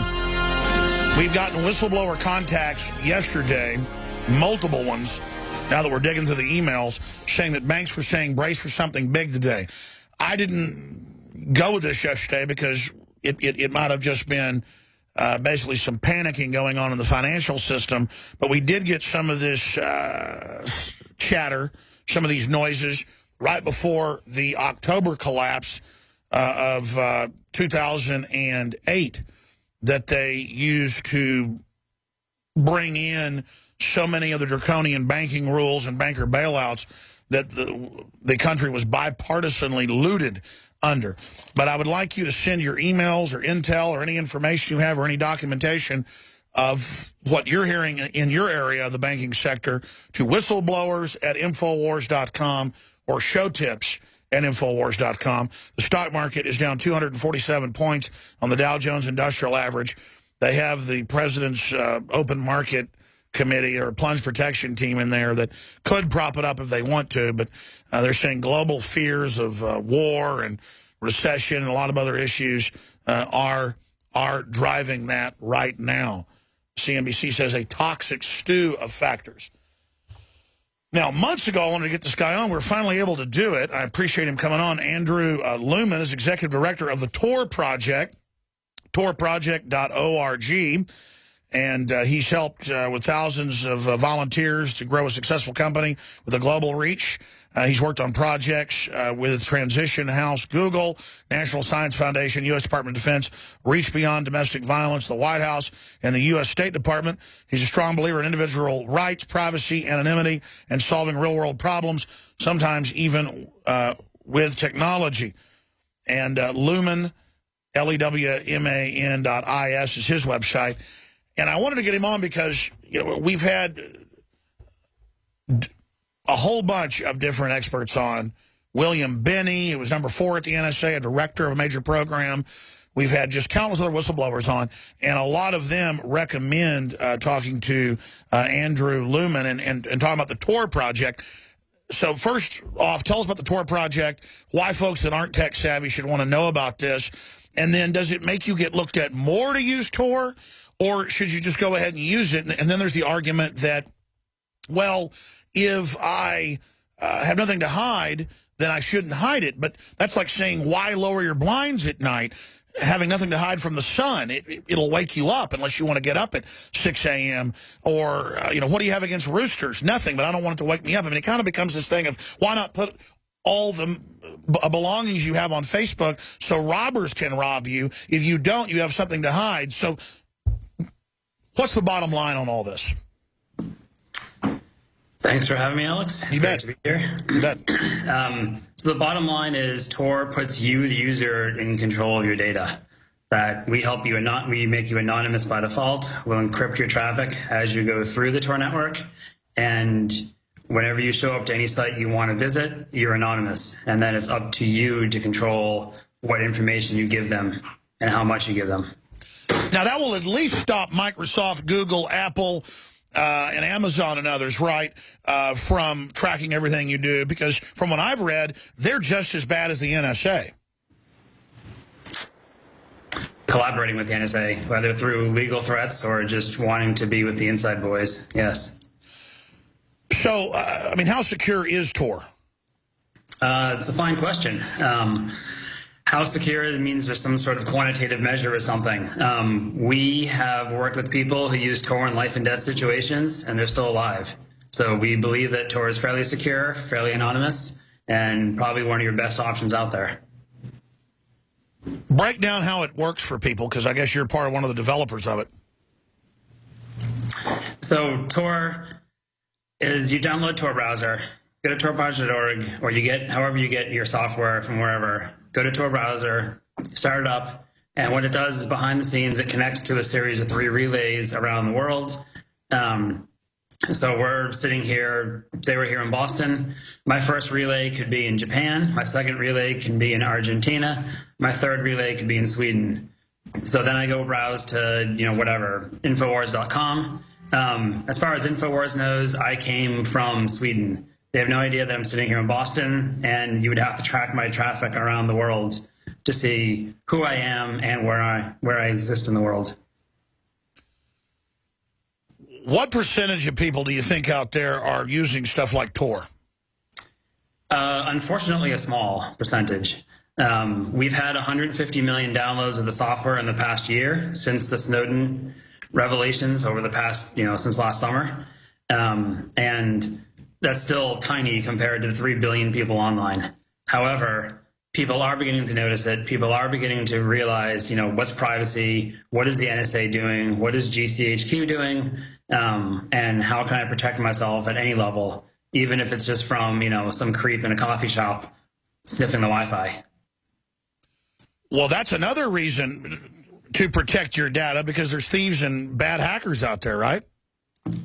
We've gotten whistleblower contacts yesterday, multiple ones, now that we're digging through the emails, saying that banks were saying brace for something big today. I didn't go with this yesterday because it might have just been basically some panicking going on in the financial system. But we did get some of this chatter, some of these noises right before the October collapse of 2008 that they used to bring in so many of the draconian banking rules and banker bailouts that the country was bipartisanly looted under. But I would like you to send your emails or intel or any information you have or any documentation of what you're hearing in your area of the banking sector to whistleblowers@Infowars.com or showtips@Infowars.com. The stock market is down 247 points on the Dow Jones Industrial Average. They have the president's open market committee or plunge protection team in there that could prop it up if they want to, but they're saying global fears of war and recession and a lot of other issues are driving that right now. CNBC says a toxic stew of factors. Now, months ago, I wanted to get this guy on. We were finally able to do it. I appreciate him coming on. Andrew Lewman is executive director of the Tor Project, torproject.org. And he's helped with thousands of volunteers to grow a successful company with a global reach. He's worked on projects with Transition House, Google, National Science Foundation, U.S. Department of Defense, Reach Beyond Domestic Violence, the White House, and the U.S. State Department. He's a strong believer in individual rights, privacy, anonymity, and solving real-world problems, sometimes even with technology. And Lewman, LEWMAN.is is his website. And I wanted to get him on because we've had a whole bunch of different experts on. William Binney, who was number 4 at the NSA, a director of a major program. We've had just countless other whistleblowers on, and a lot of them recommend talking to Andrew Lewman and talking about the Tor Project. So first off, tell us about the Tor Project, why folks that aren't tech savvy should want to know about this, and then does it make you get looked at more to use Tor? Or should you just go ahead and use it? And then there's the argument that, well, if I have nothing to hide, then I shouldn't hide it. But that's like saying, why lower your blinds at night? Having nothing to hide from the sun, it'll wake you up unless you want to get up at 6 a.m. Or, what do you have against roosters? Nothing, but I don't want it to wake me up. I mean, it kind of becomes this thing of, why not put all the belongings you have on Facebook so robbers can rob you? If you don't, you have something to hide. So what's the bottom line on all this? Thanks for having me, Alex. You bet. Great to be here. You bet. So the bottom line is Tor puts you, the user, in control of your data. That we help you, we make you anonymous by default. We'll encrypt your traffic as you go through the Tor network. And whenever you show up to any site you want to visit, you're anonymous. And then it's up to you to control what information you give them and how much you give them. Now, that will at least stop Microsoft, Google, Apple, and Amazon and others, right, from tracking everything you do. Because from what I've read, they're just as bad as the NSA. Collaborating with the NSA, whether through legal threats or just wanting to be with the inside boys, yes. So, I mean, how secure is Tor? It's a fine question. How secure? It means there's some sort of quantitative measure or something. We have worked with people who use Tor in life and death situations, and they're still alive. So we believe that Tor is fairly secure, fairly anonymous, and probably one of your best options out there. Break down how it works for people, because I guess you're part of one of the developers of it. So Tor is, you download Tor browser, go to torbrowser.org, or you get, however you get your software from wherever, go to Tor browser, start it up, and what it does is behind the scenes, it connects to a series of 3 relays around the world. So we're sitting here, say we're here in Boston. My first relay could be in Japan. My second relay can be in Argentina. My third relay could be in Sweden. So then I go browse to, whatever, Infowars.com. As far as Infowars knows, I came from Sweden. They have no idea that I'm sitting here in Boston, and you would have to track my traffic around the world to see who I am and where I exist in the world. What percentage of people do you think out there are using stuff like Tor? Unfortunately, a small percentage. We've had 150 million downloads of the software in the past year since the Snowden revelations over the past, since last summer. And that's still tiny compared to the 3 billion people online. However, people are beginning to notice it. People are beginning to realize, what's privacy, what is the NSA doing, what is GCHQ doing, and how can I protect myself at any level, even if it's just from, some creep in a coffee shop sniffing the Wi-Fi. Well, that's another reason to protect your data, because there's thieves and bad hackers out there, right?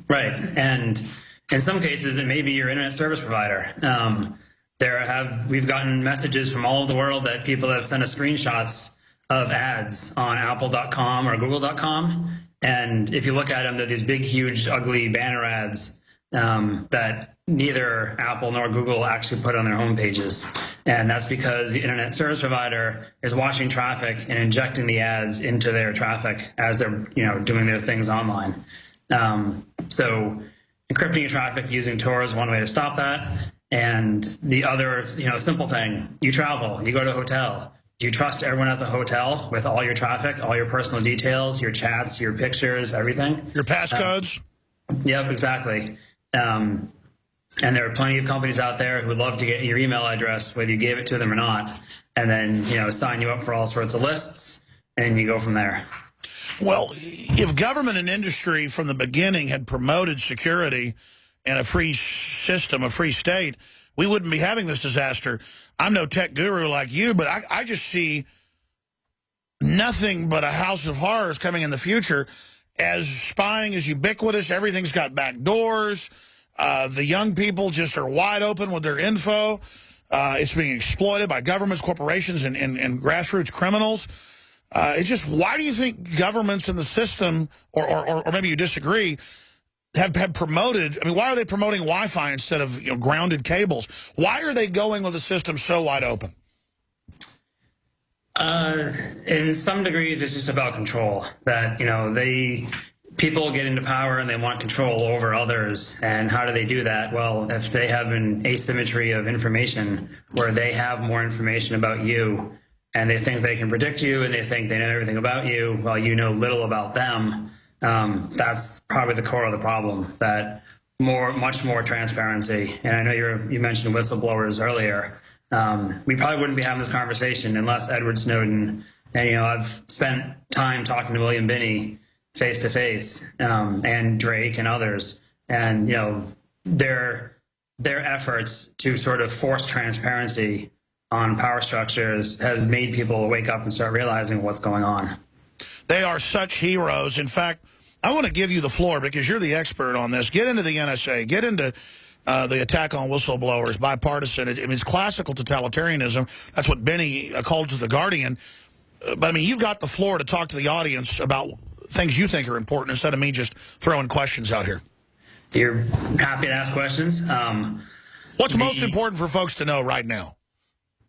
Right. And in some cases, it may be your internet service provider. We've gotten messages from all over the world that people have sent us screenshots of ads on apple.com or google.com. And if you look at them, they're these big, huge, ugly banner ads that neither Apple nor Google actually put on their home pages. And that's because the internet service provider is watching traffic and injecting the ads into their traffic as they're, doing their things online. So encrypting your traffic using Tor is one way to stop that. And the other, simple thing, you travel, you go to a hotel. Do you trust everyone at the hotel with all your traffic, all your personal details, your chats, your pictures, everything? Your passcodes? Yep, exactly. And there are plenty of companies out there who would love to get your email address, whether you gave it to them or not, and then, sign you up for all sorts of lists, and you go from there. Well, if government and industry from the beginning had promoted security and a free system, a free state, we wouldn't be having this disaster. I'm no tech guru like you, but I just see nothing but a house of horrors coming in the future, as spying is ubiquitous. Everything's got back doors. The young people just are wide open with their info. It's being exploited by governments, corporations, and grassroots criminals. It's just, why do you think governments in the system, or maybe you disagree, have promoted, why are they promoting Wi-Fi instead of grounded cables? Why are they going with the system so wide open? In some degrees, it's just about control. That, people get into power and they want control over others. And how do they do that? Well, if they have an asymmetry of information where they have more information about you and they think they can predict you and they think they know everything about you while you know little about them, that's probably the core of the problem, that much more transparency. And I know you mentioned whistleblowers earlier. We probably wouldn't be having this conversation unless Edward Snowden, and I've spent time talking to William Binney face to face, and Drake and others, and their efforts to sort of force transparency on power structures has made people wake up and start realizing what's going on. They are such heroes. In fact, I want to give you the floor because you're the expert on this. Get into the NSA. Get into the attack on whistleblowers, bipartisan. It's classical totalitarianism. That's what Benny called to The Guardian. But, you've got the floor to talk to the audience about things you think are important instead of me just throwing questions out here. You're happy to ask questions. What's most important for folks to know right now?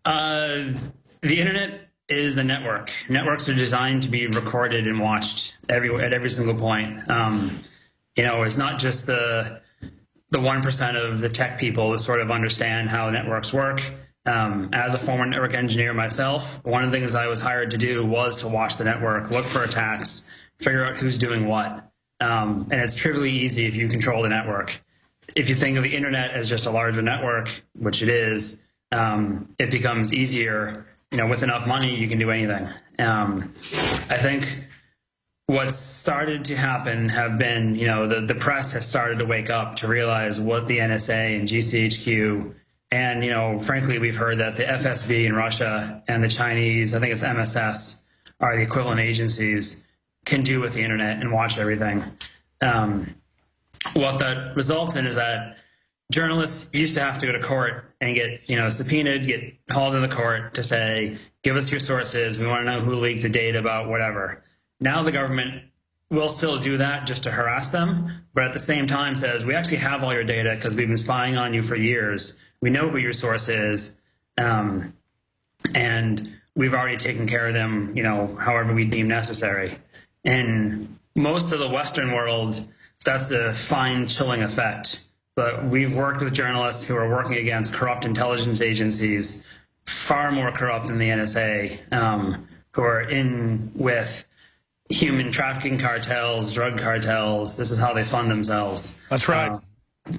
The Internet is a network. Networks are designed to be recorded and watched at every single point. It's not just the 1% of the tech people that sort of understand how networks work. As a former network engineer myself, one of the things I was hired to do was to watch the network, look for attacks, figure out who's doing what. And it's trivially easy if you control the network. If you think of the Internet as just a larger network, which it is, it becomes easier. With enough money, you can do anything. I think what's started to happen have been, the press has started to wake up to realize what the NSA and GCHQ and, frankly, we've heard that the FSB in Russia and the Chinese, I think it's MSS, are the equivalent agencies, can do with the internet and watch everything. What that results in is that journalists used to have to go to court and get, subpoenaed, get hauled into court to say, give us your sources. We want to know who leaked the data about whatever. Now the government will still do that just to harass them, but at the same time says, we actually have all your data because we've been spying on you for years. We know who your source is, and we've already taken care of them, however we deem necessary. In most of the Western world, that's a fine, chilling effect. But we've worked with journalists who are working against corrupt intelligence agencies, far more corrupt than the NSA, who are in with human trafficking cartels, drug cartels. This is how they fund themselves. That's right.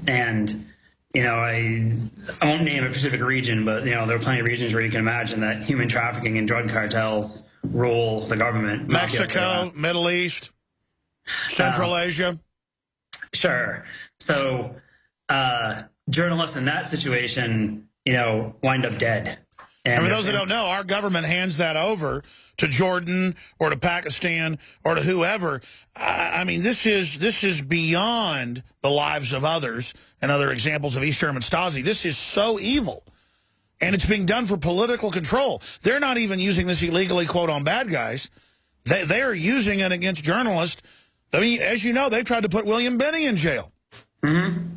And, I won't name a specific region, but, there are plenty of regions where you can imagine that human trafficking and drug cartels rule the government. Mexico, Middle East, Central Asia. Sure. So journalists in that situation, wind up dead. And for those that don't know, our government hands that over to Jordan or to Pakistan or to whoever. I mean, this is beyond the lives of others and other examples of East German Stasi. This is so evil. And it's being done for political control. They're not even using this illegally, quote, on bad guys. They are using it against journalists. I mean, as you know, they've tried to put William Binney in jail. Mm-hmm.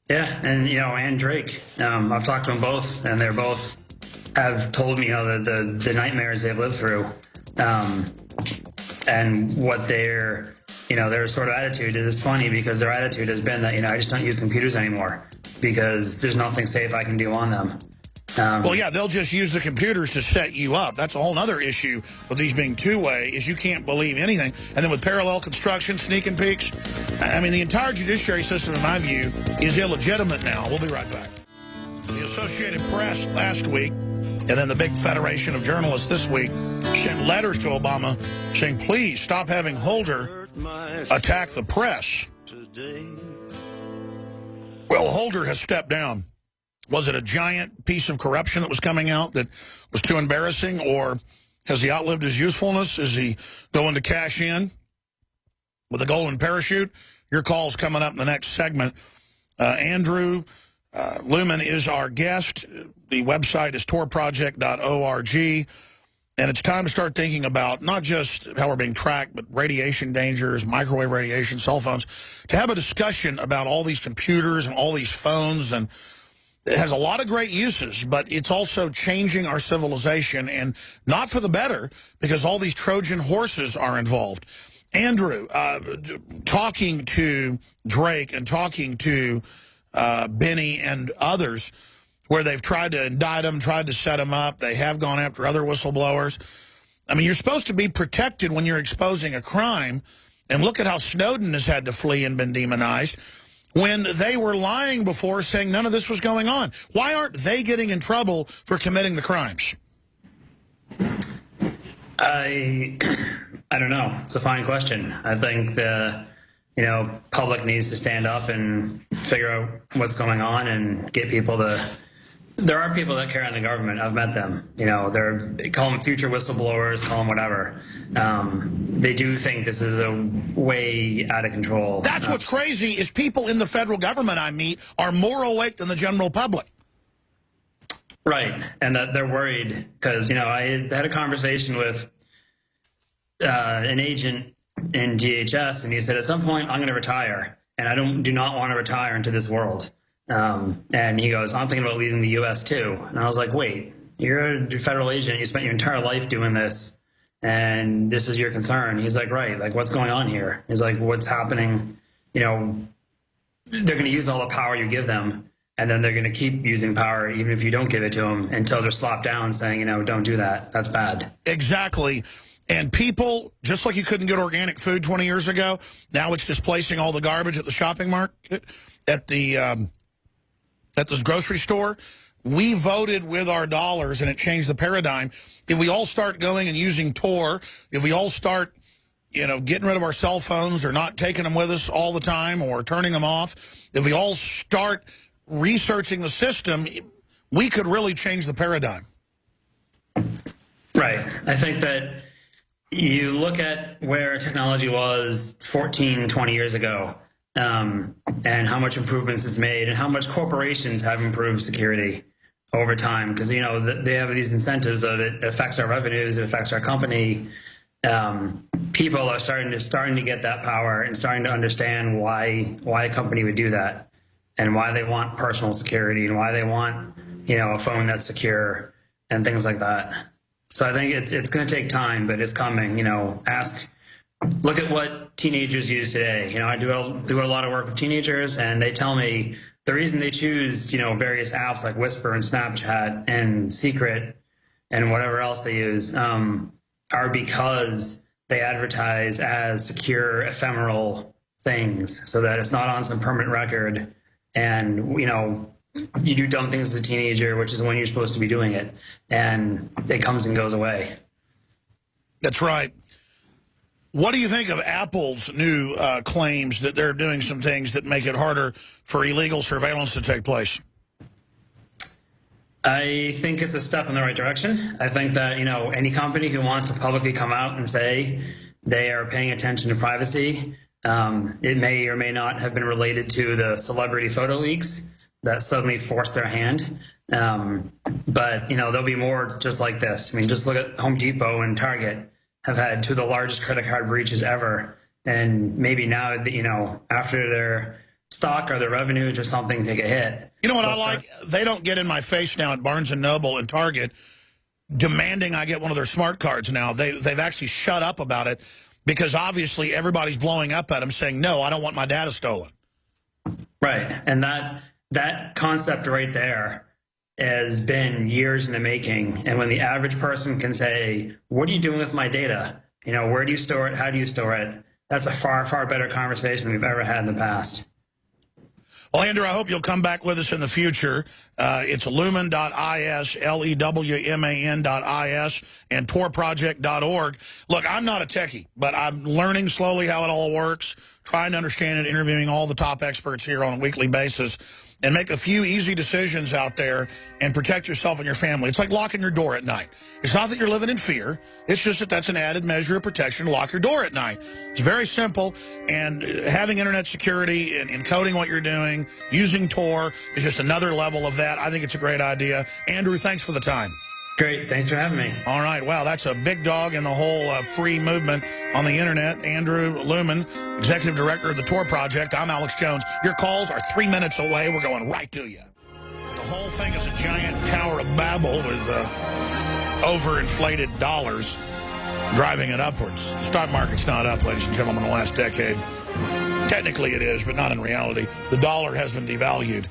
Yeah, and, and Drake. I've talked to them both, and they're both have told me, the nightmares they've lived through, and what their sort of attitude is. Funny because their attitude has been that, I just don't use computers anymore because there's nothing safe I can do on them. Well, yeah, they'll just use the computers to set you up. That's a whole other issue with these being two-way, is you can't believe anything. And then with parallel construction, sneak and peeks, I mean, the entire judiciary system, in my view, is illegitimate now. We'll be right back. The Associated Press last week, and then the big Federation of Journalists this week, sent letters to Obama saying, please stop having Holder attack the press. Well, Holder has stepped down. Was it a giant piece of corruption that was coming out that was too embarrassing, or has he outlived his usefulness? Is he going to cash in with a golden parachute? Your call's coming up in the next segment. Andrew Lewman is our guest. The website is torproject.org. And it's time to start thinking about not just how we're being tracked, but radiation dangers, microwave radiation, cell phones, to have a discussion about all these computers and all these phones. And it has a lot of great uses, but it's also changing our civilization, and not for the better, because all these Trojan horses are involved. Andrew, talking to Drake and talking to Binney and others, where they've tried to indict them, tried to set them up. They have gone after other whistleblowers. I mean, you're supposed to be protected when you're exposing a crime. And look at how Snowden has had to flee and been demonized when they were lying before, saying none of this was going on. Why aren't they getting in trouble for committing the crimes? I don't know. It's a fine question. I think the public needs to stand up and figure out what's going on and get people to. There are people that care in the government. I've met them. They call them future whistleblowers, call them whatever. They do think this is a way out of control. That's what's crazy, is people in the federal government I meet are more awake than the general public. Right, and that they're worried because, I had a conversation with an agent in DHS, and he said, at some point, I'm going to retire, and I do not want to retire into this world. And he goes, I'm thinking about leaving the U.S. too. And I was like, wait, you're a federal agent. You spent your entire life doing this, and this is your concern. He's like, right, like what's going on here? He's like, what's happening? They're going to use all the power you give them, and then they're going to keep using power even if you don't give it to them until they're slapped down saying, don't do that. That's bad. Exactly. And people, just like you couldn't get organic food 20 years ago, now it's displacing all the garbage at the shopping market, at the grocery store. we voted with our dollars, and it changed the paradigm. If we all start going and using Tor, if we all start, you know, getting rid of our cell phones or not taking them with us all the time or turning them off, if we all start researching the system, we could really change the paradigm. Right. I think that you look at where technology was 14, 20 years ago, and how much improvements it's made and how much corporations have improved security over time, because, you know, they have these incentives of it affects our revenues, it affects our company. People are starting to get that power and starting to understand why a company would do that and why they want personal security and why they want, you know, a phone that's secure and things like that. So I think it's going to take time, but it's coming. You know, look at what teenagers use today. You know, I do a lot of work with teenagers, and they tell me the reason they choose, you know, various apps like Whisper and Snapchat and Secret and whatever else they use are because they advertise as secure, ephemeral things, so that it's not on some permanent record. And, you know, you do dumb things as a teenager, which is when you're supposed to be doing it, and it comes and goes away. That's right. What do you think of Apple's new claims that they're doing some things that make it harder for illegal surveillance to take place? I think it's a step in the right direction. I think that, you know, any company who wants to publicly come out and say they are paying attention to privacy, it may or may not have been related to the celebrity photo leaks that suddenly forced their hand. But, you know, there'll be more just like this. I mean, just look at Home Depot and Target have had two of the largest credit card breaches ever. And maybe now, you know, after their stock or their revenues or something take a hit. You know what I like? They don't get in my face now at Barnes & Noble and Target demanding I get one of their smart cards now. They've actually shut up about it because obviously everybody's blowing up at them saying, no, I don't want my data stolen. Right. And that concept right there has been years in the making. And when the average person can say, what are you doing with my data? You know, where do you store it? How do you store it? That's a far, far better conversation than we've ever had in the past. Well, Andrew, I hope you'll come back with us in the future. It's Lewman.is, Lewman.is, and torproject.org. Look, I'm not a techie, but I'm learning slowly how it all works, trying to understand it, interviewing all the top experts here on a weekly basis, and make a few easy decisions out there and protect yourself and your family. It's like locking your door at night. It's not that you're living in fear. It's just that that's an added measure of protection to lock your door at night. It's very simple, and having internet security and encoding what you're doing, using Tor is just another level of that. I think it's a great idea. Andrew, thanks for the time. Great. Thanks for having me. All right. Wow, that's a big dog in the whole free movement on the Internet. Andrew Lewman, Executive Director of the Tor Project. I'm Alex Jones. Your calls are 3 minutes away. We're going right to you. The whole thing is a giant Tower of Babel with overinflated dollars driving it upwards. The stock market's not up, ladies and gentlemen, in the last decade. Technically it is, but not in reality. The dollar has been devalued.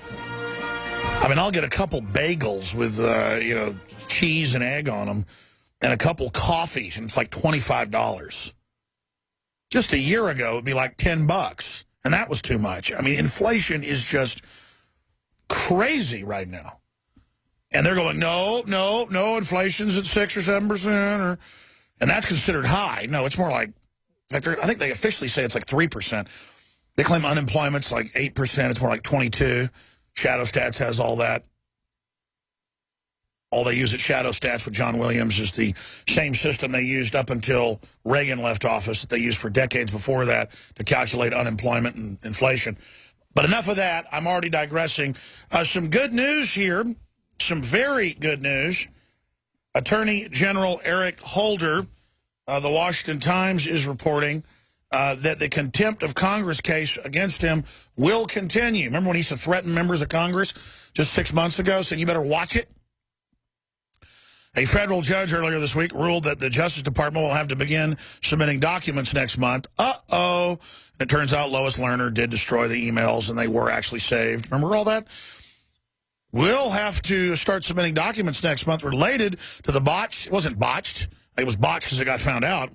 I mean, I'll get a couple bagels with, you know, cheese and egg on them and a couple coffees, and it's like $25. Just a year ago, it'd be like $10, and that was too much. I mean, inflation is just crazy right now. And they're going, no, inflation's at 6 or 7%, and that's considered high. No, it's more like, in fact, I think they officially say it's like 3%. They claim unemployment's like 8%. It's more like 22%. Shadow Stats has all that. All they use at Shadow Stats with John Williams is the same system they used up until Reagan left office, that they used for decades before that to calculate unemployment and inflation. But enough of that. I'm already digressing. Some good news here. Some very good news. Attorney General Eric Holder, the Washington Times is reporting that the contempt of Congress case against him will continue. Remember when he used to threaten members of Congress just 6 months ago, saying you better watch it? A federal judge earlier this week ruled that the Justice Department will have to begin submitting documents next month. Uh-oh. It turns out Lois Lerner did destroy the emails, and they were actually saved. Remember all that? We'll have to start submitting documents next month related to the botched. It wasn't botched. It was botched because it got found out.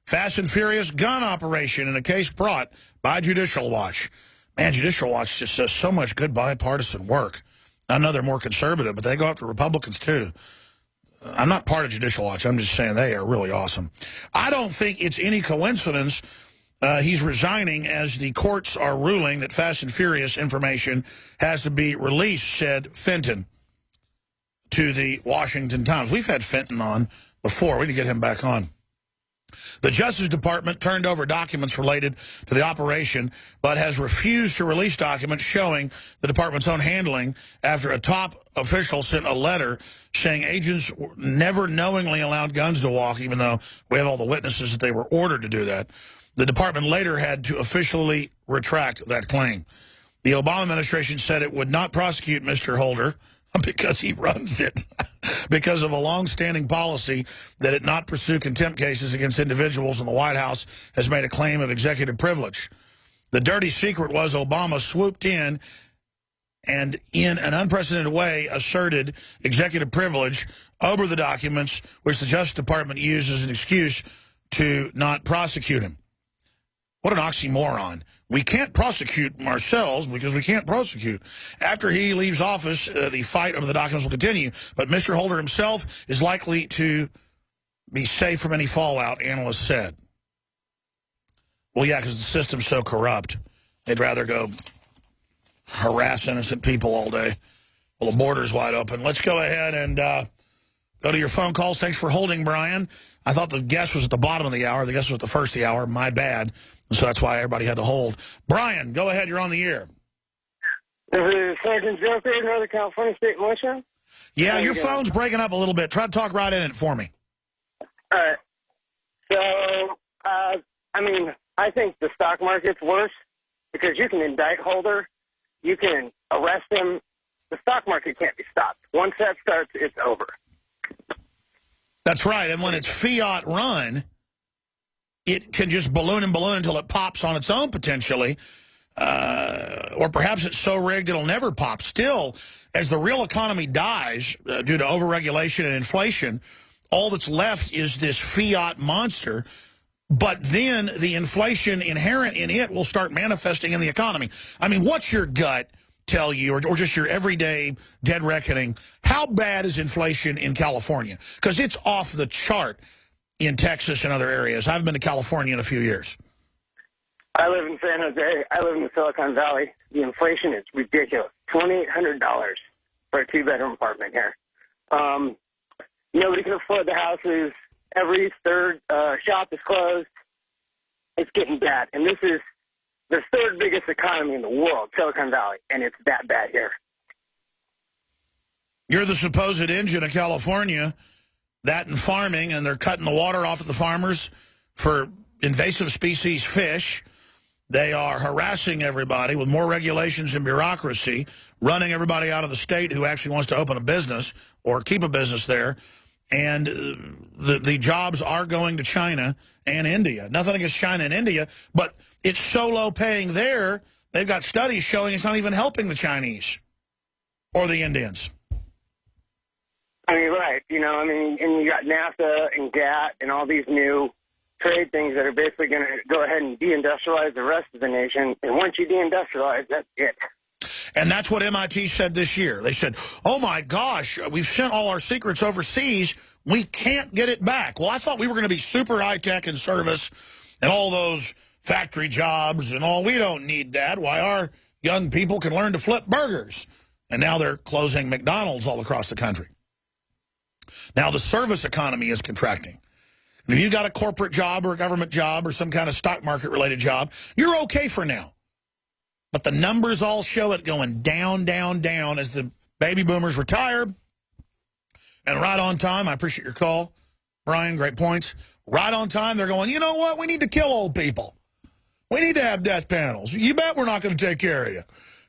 Fast and Furious gun operation in a case brought by Judicial Watch. Man, Judicial Watch just does so much good bipartisan work. I know they're more conservative, but they go after Republicans, too. I'm not part of Judicial Watch. I'm just saying they are really awesome. I don't think it's any coincidence he's resigning as the courts are ruling that Fast and Furious information has to be released, said Fenton to the Washington Times. We've had Fenton on before. We need to get him back on. The Justice Department turned over documents related to the operation, but has refused to release documents showing the department's own handling after a top official sent a letter saying agents never knowingly allowed guns to walk, even though we have all the witnesses that they were ordered to do that. The department later had to officially retract that claim. The Obama administration said it would not prosecute Mr. Holder because he runs it, because of a long-standing policy that it not pursue contempt cases against individuals, and the White House has made a claim of executive privilege. The dirty secret was Obama swooped in and in an unprecedented way asserted executive privilege over the documents, which the Justice Department used as an excuse to not prosecute him. What an oxymoron. We can't prosecute ourselves because we can't prosecute. After he leaves office, the fight over the documents will continue, but Mr. Holder himself is likely to be safe from any fallout, analysts said. Well, yeah, because the system's so corrupt. They'd rather go harass innocent people all day. Well, the border's wide open. Let's go ahead and go to your phone calls. Thanks for holding, Brian. I thought the guest was at the bottom of the hour. The guest was at the first of the hour. My bad. So that's why everybody had to hold. Brian, go ahead. You're on the air. This is Sergeant Joseph, Northern California State Militia. Yeah, your phone's breaking up a little bit. Try to talk right in it for me. All right. So, I mean, I think the stock market's worse because you can indict Holder, you can arrest him. The stock market can't be stopped. Once that starts, it's over. That's right. And when it's fiat run, it can just balloon and balloon until it pops on its own, potentially. Or perhaps it's so rigged it'll never pop. Still, as the real economy dies due to overregulation and inflation, all that's left is this fiat monster. But then the inflation inherent in it will start manifesting in the economy. I mean, what's your gut tell you, or just your everyday dead reckoning? How bad is inflation in California? Because it's off the chart in Texas and other areas. I haven't been to California in a few years. I live in San Jose. I live in the Silicon Valley. The inflation is ridiculous. $2,800 for a two-bedroom apartment here. Nobody can afford the houses. Every third shop is closed. It's getting bad. And this is the third biggest economy in the world, Silicon Valley, and it's that bad here. You're the supposed engine of California, that and farming, and they're cutting the water off of the farmers for invasive species fish. They are harassing everybody with more regulations and bureaucracy, running everybody out of the state who actually wants to open a business or keep a business there. And the jobs are going to China and India. Nothing against China and India, but it's so low paying there, they've got studies showing it's not even helping the Chinese or the Indians. I mean, right. You know, I mean, and you got NAFTA and GATT and all these new trade things that are basically going to go ahead and deindustrialize the rest of the nation. And once you deindustrialize, that's it. And that's what MIT said this year. They said, oh, my gosh, we've sent all our secrets overseas. We can't get it back. Well, I thought we were going to be super high-tech and service and all those factory jobs and all. We don't need that. Why, our young people can learn to flip burgers. And now they're closing McDonald's all across the country. Now the service economy is contracting. And if you've got a corporate job or a government job or some kind of stock market-related job, you're okay for now. But the numbers all show it going down, down, down as the baby boomers retire. And right on time, I appreciate your call, Brian, great points. Right on time, they're going, you know what, we need to kill old people. We need to have death panels. You bet we're not going to take care of you.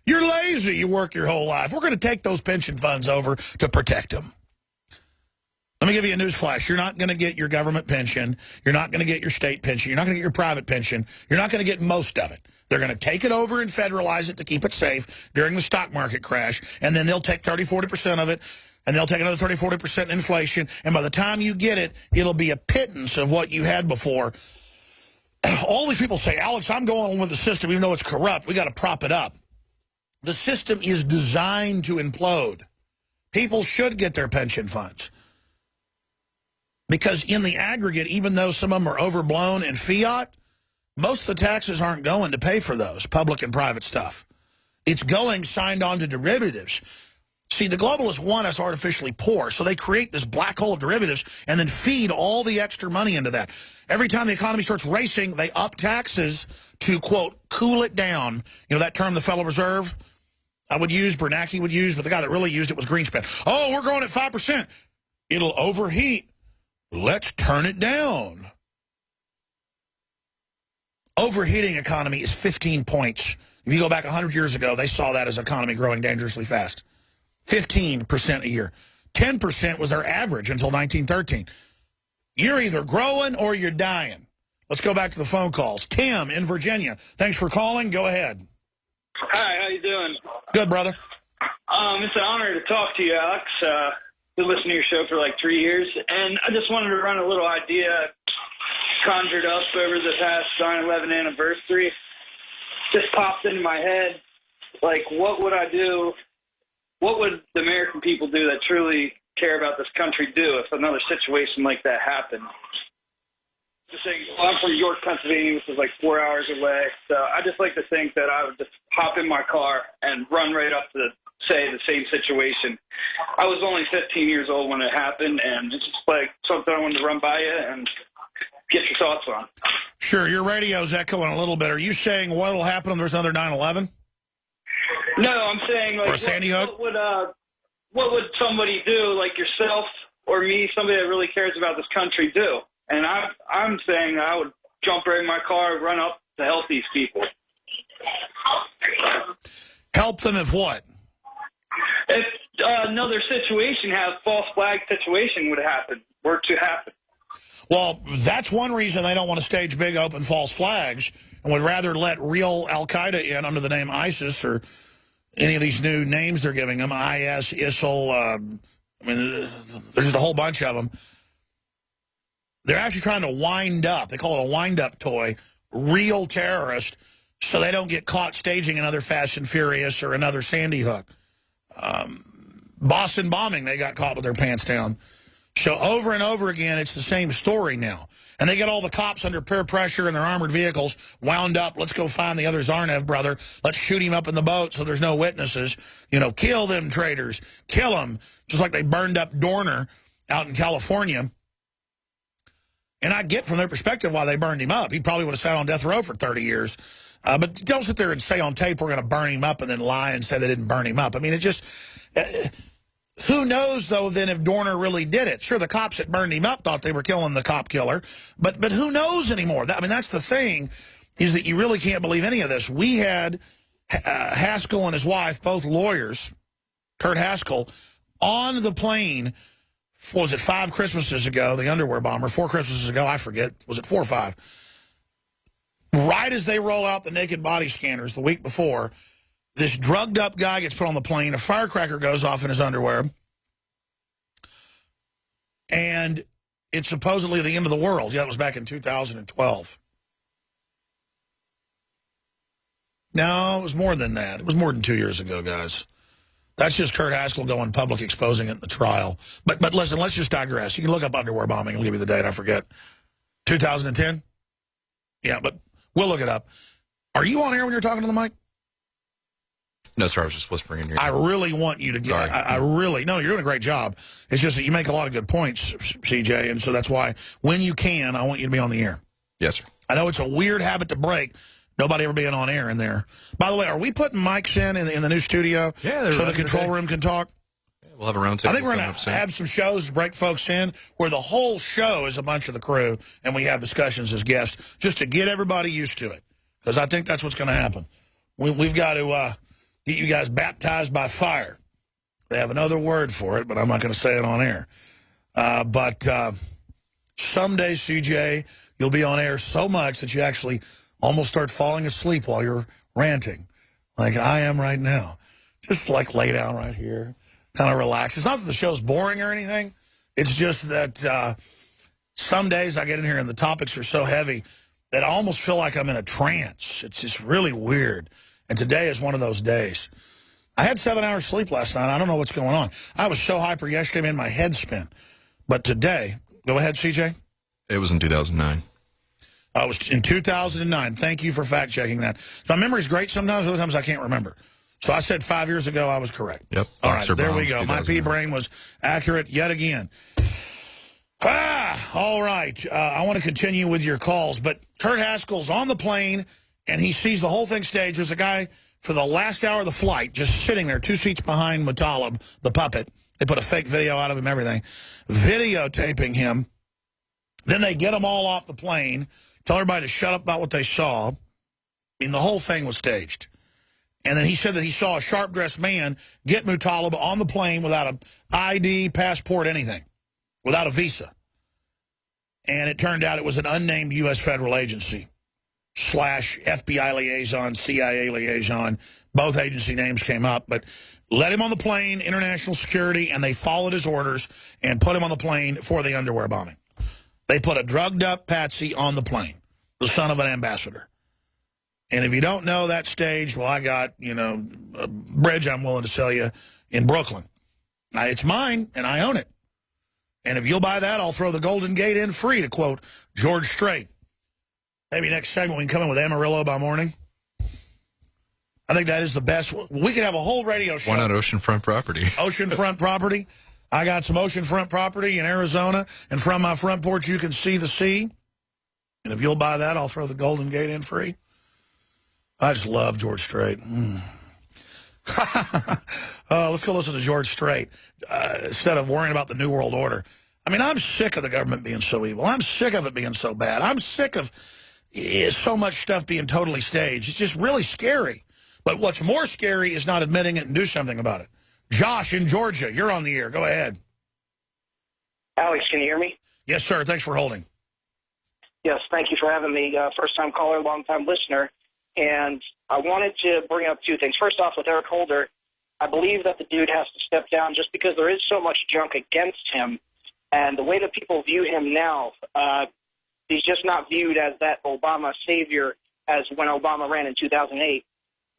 You're lazy, you work your whole life. We're going to take those pension funds over to protect them. Let me give you a news flash. You're not going to get your government pension. You're not going to get your state pension. You're not going to get your private pension. You're not going to get most of it. They're going to take it over and federalize it to keep it safe during the stock market crash, and then they'll take 30-40% of it, and they'll take another 30-40% inflation, and by the time you get it, it'll be a pittance of what you had before. All these people say, Alex, I'm going on with the system even though it's corrupt. We got to prop it up. The system is designed to implode. People should get their pension funds. Because in the aggregate, even though some of them are overblown in fiat, most of the taxes aren't going to pay for those, public and private stuff. It's going signed on to derivatives. See, the globalists want us artificially poor, so they create this black hole of derivatives and then feed all the extra money into that. Every time the economy starts racing, they up taxes to, quote, cool it down. You know that term the Federal Reserve I would use, Bernanke would use, but the guy that really used it was Greenspan. Oh, we're growing at 5%. It'll overheat. Let's turn it down. Overheating economy is 15 points. If you go back 100 years ago, they saw that as an economy growing dangerously fast. 15% a year. 10% was their average until 1913. You're either growing or you're dying. Let's go back to the phone calls. Tim in Virginia. Thanks for calling. Go ahead. Hi, how you doing? Good, brother. It's an honor to talk to you, Alex. Been listening to your show for like 3 years, and I just wanted to run a little idea conjured up over the past 9/11 anniversary. Just popped into my head, like, what would I do? What would the American people do that truly care about this country do if another situation like that happened? Just saying, well, I'm from York, Pennsylvania, which is like 4 hours away. So I just like to think that I would just hop in my car and run right up to, say, the same situation. I was only 15 years old when it happened, and it's just like something I wanted to run by you and get your thoughts on. Sure, your radio's echoing a little bit. Are you saying what will happen if there's another 9/11? No, I'm saying, like, or Sandy Hook? What would somebody do, like yourself or me, somebody that really cares about this country, do? And I'm saying I would jump right in my car, run up to help these people. Help them if what? If another situation, false flag situation were to happen. Well, that's one reason they don't want to stage big open false flags and would rather let real Al-Qaeda in under the name ISIS or any of these new names they're giving them, IS, ISIL, I mean, there's just a whole bunch of them. They're actually trying to wind up, they call it a wind-up toy, real terrorists, so they don't get caught staging another Fast and Furious or another Sandy Hook. Boston bombing, they got caught with their pants down. So over and over again, it's the same story now. And they get all the cops under peer pressure in their armored vehicles, wound up, let's go find the other Zarnev brother, let's shoot him up in the boat so there's no witnesses. You know, kill them traitors, kill them. Just like they burned up Dorner out in California. And I get from their perspective why they burned him up. He probably would have sat on death row for 30 years. But don't sit there and say on tape we're going to burn him up and then lie and say they didn't burn him up. I mean, it just... who knows, though, then if Dorner really did it? Sure, the cops that burned him up thought they were killing the cop killer. But who knows anymore? I mean, that's the thing, is that you really can't believe any of this. We had Haskell and his wife, both lawyers, Kurt Haskell, on the plane... was it 5 Christmases ago, the underwear bomber, 4 Christmases ago, I forget, was it 4 or 5? Right as they roll out the naked body scanners the week before, this drugged up guy gets put on the plane, a firecracker goes off in his underwear, and it's supposedly the end of the world. Yeah, it was back in 2012. No, it was more than that. It was more than 2 years ago, guys. That's just Kurt Haskell going public, exposing it in the trial. But listen, let's just digress. You can look up underwear bombing. I'll give you the date. I forget. 2010? Yeah, but we'll look it up. Are you on air when you're talking to the mic? No, sir. I was just whispering in your ear. I really want you to get... I really... No, you're doing a great job. It's just that you make a lot of good points, CJ, and so that's why, when you can, I want you to be on the air. Yes, sir. I know it's a weird habit to break, nobody ever being on air in there. By the way, are we putting mics in the new studio so the control room can talk? Yeah, we'll have a round table. I think we're going to have some shows to break folks in where the whole show is a bunch of the crew and we have discussions as guests just to get everybody used to it, because I think that's what's going to happen. We've got to get you guys baptized by fire. They have another word for it, but I'm not going to say it on air. But someday, CJ, you'll be on air so much that you actually almost start falling asleep while you're ranting, like I am right now. Just like lay down right here, kind of relax. It's not that the show's boring or anything. It's just that some days I get in here and the topics are so heavy that I almost feel like I'm in a trance. It's just really weird. And today is one of those days. I had 7 hours sleep last night. I don't know what's going on. I was so hyper yesterday, man, my head spin. But today, go ahead, CJ. It was in 2009. It was in 2009. Thank you for fact-checking that. So my memory's great sometimes, other times I can't remember. So I said 5 years ago I was correct. Yep. All right, there we go. My pea-brain was accurate yet again. All right. I want to continue with your calls, but Kurt Haskell's on the plane, and he sees the whole thing staged. There's a guy for the last hour of the flight just sitting there, 2 seats behind Muttalib, the puppet. They put a fake video out of him, everything. Videotaping him. Then they get them all off the plane, tell everybody to shut up about what they saw. I mean, the whole thing was staged. And then he said that he saw a sharp-dressed man get Muttalib on the plane without an ID, passport, anything, without a visa. And it turned out it was an unnamed U.S. federal agency / FBI liaison, CIA liaison. Both agency names came up, but let him on the plane, international security, and they followed his orders and put him on the plane for the underwear bombing. They put a drugged-up patsy on the plane, the son of an ambassador. And if you don't know that stage, well, I got, a bridge I'm willing to sell you in Brooklyn. It's mine, and I own it. And if you'll buy that, I'll throw the Golden Gate in free, to quote George Strait. Maybe next segment we can come in with Amarillo by morning. I think that is the best. We could have a whole radio show. Why not oceanfront property? Oceanfront property. I got some oceanfront property in Arizona, and from my front porch you can see the sea. And if you'll buy that, I'll throw the Golden Gate in free. I just love George Strait. Let's go listen to George Strait instead of worrying about the New World Order. I mean, I'm sick of the government being so evil. I'm sick of it being so bad. I'm sick of so much stuff being totally staged. It's just really scary. But what's more scary is not admitting it and do something about it. Josh in Georgia, you're on the air. Go ahead. Alex, can you hear me? Yes, sir. Thanks for holding. Yes, thank you for having me. First-time caller, long-time listener. And I wanted to bring up 2 things. First off, with Eric Holder, I believe that the dude has to step down just because there is so much junk against him. And the way that people view him now, he's just not viewed as that Obama savior as when Obama ran in 2008.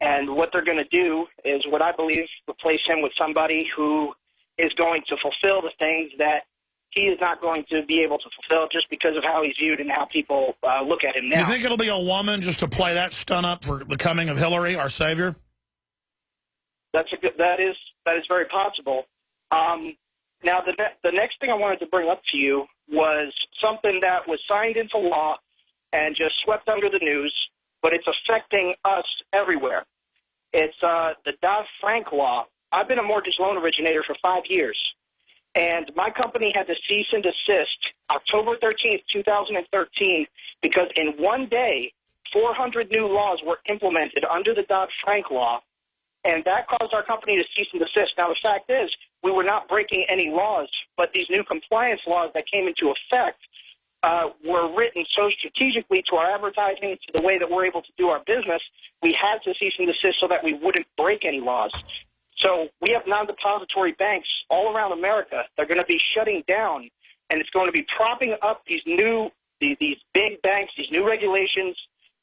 And what they're going to do is, what I believe, replace him with somebody who is going to fulfill the things that he is not going to be able to fulfill just because of how he's viewed and how people look at him now. You think it'll be a woman just to play that stunt up for the coming of Hillary, our savior? That is very possible. Now, the next thing I wanted to bring up to you was something that was signed into law and just swept under the news, but it's affecting us everywhere. It's the Dodd-Frank law. I've been a mortgage loan originator for 5 years. And my company had to cease and desist October 13th, 2013, because in one day, 400 new laws were implemented under the Dodd-Frank law, and that caused our company to cease and desist. Now, the fact is, we were not breaking any laws, but these new compliance laws that came into effect were written so strategically to our advertising, to the way that we're able to do our business, we had to cease and desist so that we wouldn't break any laws. So we have non-depository banks all around America. They're going to be shutting down, and it's going to be propping up these big banks, these new regulations,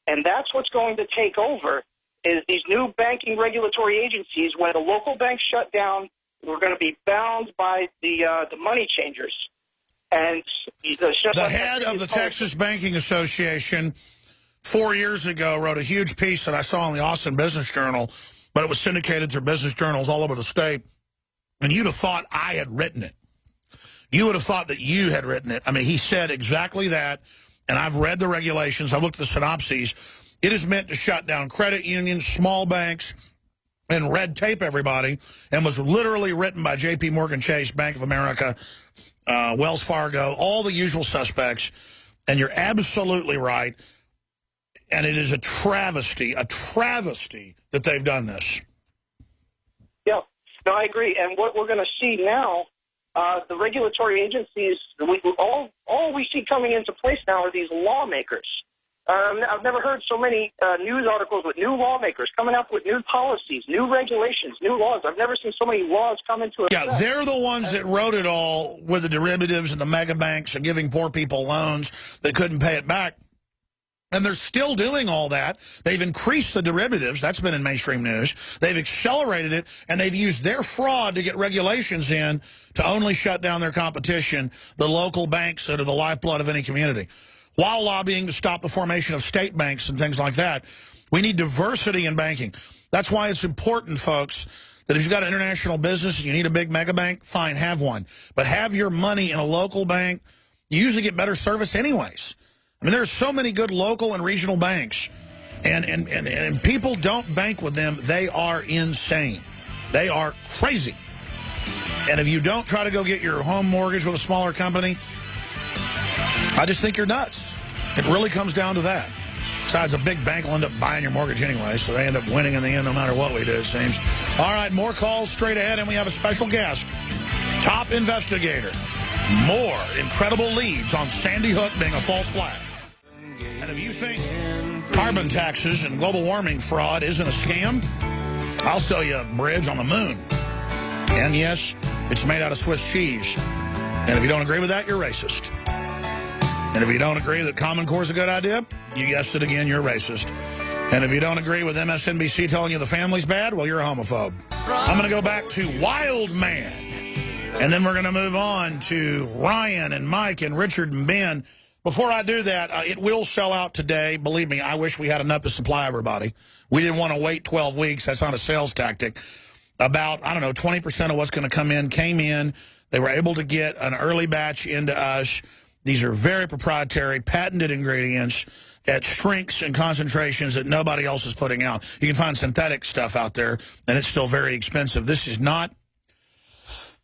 and that's what's going to take over is these new banking regulatory agencies. When the local banks shut down, we're going to be bound by the money changers. And the head of the Texas Banking Association 4 years ago wrote a huge piece that I saw in the Austin Business Journal, but it was syndicated through business journals all over the state. And you'd have thought I had written it. You would have thought that you had written it. I mean, he said exactly that, and I've read the regulations. I've looked at the synopses. It is meant to shut down credit unions, small banks, and red tape everybody, and was literally written by J.P. Morgan Chase, Bank of America, Wells Fargo, all the usual suspects. And you're absolutely right. And it is a travesty that they've done this. Yeah, no, I agree. And what we're going to see now, the regulatory agencies, all we see coming into place now are these lawmakers. I've never heard so many news articles with new lawmakers coming up with new policies, new regulations, new laws. I've never seen so many laws come into effect. Yeah, they're the ones that wrote it all with the derivatives and the mega banks and giving poor people loans that couldn't pay it back. And they're still doing all that. They've increased the derivatives. That's been in mainstream news. They've accelerated it, and they've used their fraud to get regulations in to only shut down their competition, the local banks that are the lifeblood of any community, while lobbying to stop the formation of state banks and things like that. We need diversity in banking. That's why it's important, folks, that if you've got an international business and you need a big mega bank, fine, have one. But have your money in a local bank. You usually get better service anyways. I mean, there are so many good local and regional banks, and people don't bank with them. They are insane. They are crazy. And if you don't try to go get your home mortgage with a smaller company, I just think you're nuts. It really comes down to that. Besides, a big bank will end up buying your mortgage anyway, so they end up winning in the end no matter what we do, it seems. All right, more calls straight ahead, and we have a special guest, top investigator. More incredible leads on Sandy Hook being a false flag. And if you think carbon taxes and global warming fraud isn't a scam, I'll sell you a bridge on the moon. And yes, it's made out of Swiss cheese. And if you don't agree with that, you're racist. And if you don't agree that Common Core is a good idea, you guessed it again, you're racist. And if you don't agree with MSNBC telling you the family's bad, well, you're a homophobe. I'm going to go back to Wild Man. And then we're going to move on to Ryan and Mike and Richard and Ben. Before I do that, it will sell out today. Believe me, I wish we had enough to supply everybody. We didn't want to wait 12 weeks. That's not a sales tactic. About, I don't know, 20% of what's going to come in came in. They were able to get an early batch into us. These are very proprietary, patented ingredients at strengths and concentrations that nobody else is putting out. You can find synthetic stuff out there, and it's still very expensive. This is not.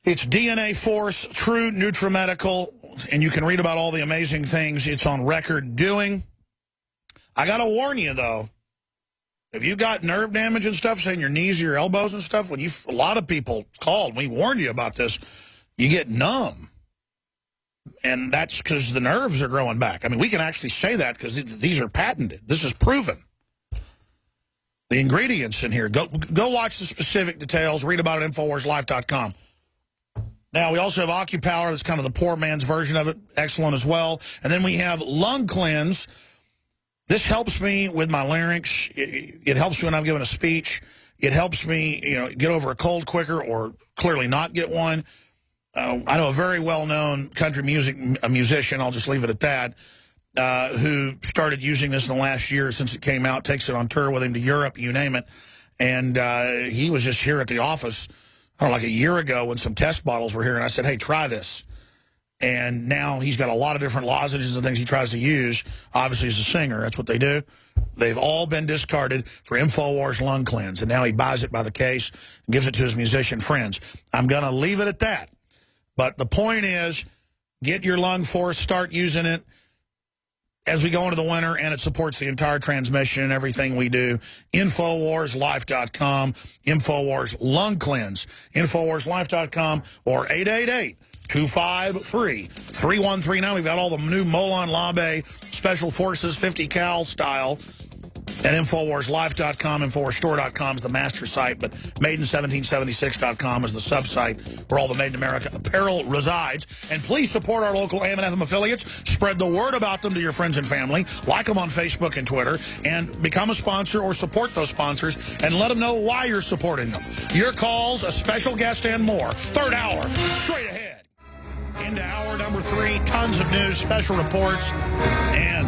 It's DNA Force, true NutriMedical, and you can read about all the amazing things it's on record doing. I got to warn you, though, if you got nerve damage and stuff, saying your knees or your elbows and stuff, when a lot of people called, we warned you about this, you get numb. And that's because the nerves are growing back. I mean, we can actually say that because these are patented. This is proven. The ingredients in here. Go watch the specific details. Read about it at InfoWarsLife.com. Now, we also have OcuPower. That's kind of the poor man's version of it. Excellent as well. And then we have Lung Cleanse. This helps me with my larynx. It helps me when I'm giving a speech. It helps me, get over a cold quicker or clearly not get one. I know a very well-known country musician, I'll just leave it at that, who started using this in the last year since it came out, takes it on tour with him to Europe, you name it. And he was just here at the office, like a year ago when some test bottles were here, and I said, hey, try this. And now he's got a lot of different lozenges and things he tries to use. Obviously, as a singer, that's what they do. They've all been discarded for InfoWars Lung Cleanse, and now he buys it by the case and gives it to his musician friends. I'm going to leave it at that. But the point is, get your lung force, start using it as we go into the winter, and it supports the entire transmission and everything we do. InfoWarsLife.com, InfoWars Lung Cleanse, InfoWarsLife.com, or 888-253-3139. We've got all the new Molon Labe Special Forces 50 cal style. At InfoWarsLife.com, InfoWarsStore.com is the master site, but Made-in-1776.com is the sub-site where all the Made in America apparel resides. And please support our local AM and FM affiliates. Spread the word about them to your friends and family. Like them on Facebook and Twitter. And become a sponsor or support those sponsors. And let them know why you're supporting them. Your calls, a special guest, and more. Third hour, straight ahead. Into hour number 3, tons of news, special reports, and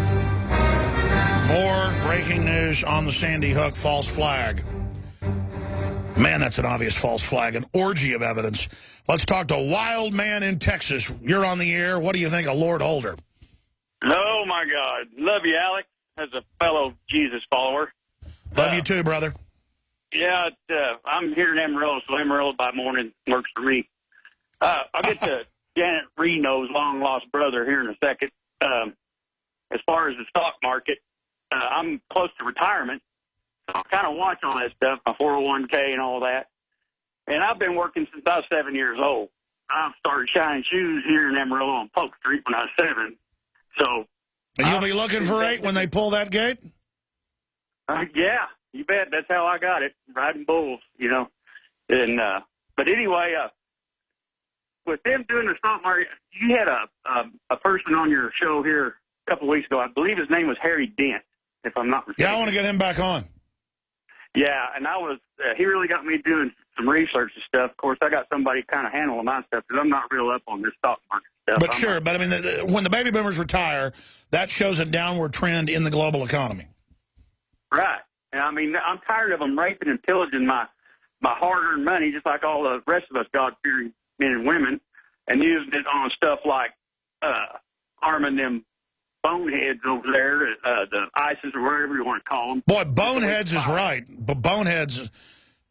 more breaking news on the Sandy Hook false flag. Man, that's an obvious false flag, an orgy of evidence. Let's talk to Wild Man in Texas. You're on the air. What do you think of Lord Holder? Oh, my God. Love you, Alex, as a fellow Jesus follower. Love you too, brother. Yeah, I'm here in Amarillo, so Amarillo by morning works for me. I'll get to Janet Reno's long-lost brother here in a second. As far as the stock market, I'm close to retirement, so I kind of watch all that stuff, my 401k and all that. And I've been working since I was 7 years old. I started shining shoes here in Amarillo on Polk Street when I was 7. So, and you'll be looking for 8 when they pull that gate? Yeah, you bet. That's how I got it, riding bulls, And but anyway, with them doing the stock market, you had a person on your show here a couple of weeks ago. I believe his name was Harry Dent. if I'm not mistaken. Yeah, I want to get him back on. Yeah, and he really got me doing some research and stuff. Of course, I got somebody kind of handling my stuff because I'm not real up on this stock market stuff. But sure, but I mean, when the baby boomers retire, that shows a downward trend in the global economy. Right. And I mean, I'm tired of them raping and pillaging my hard-earned money, just like all the rest of us God-fearing men and women, and using it on stuff like arming them boneheads over there, the ISIS or whatever you want to call them. Boy, boneheads is right. But boneheads,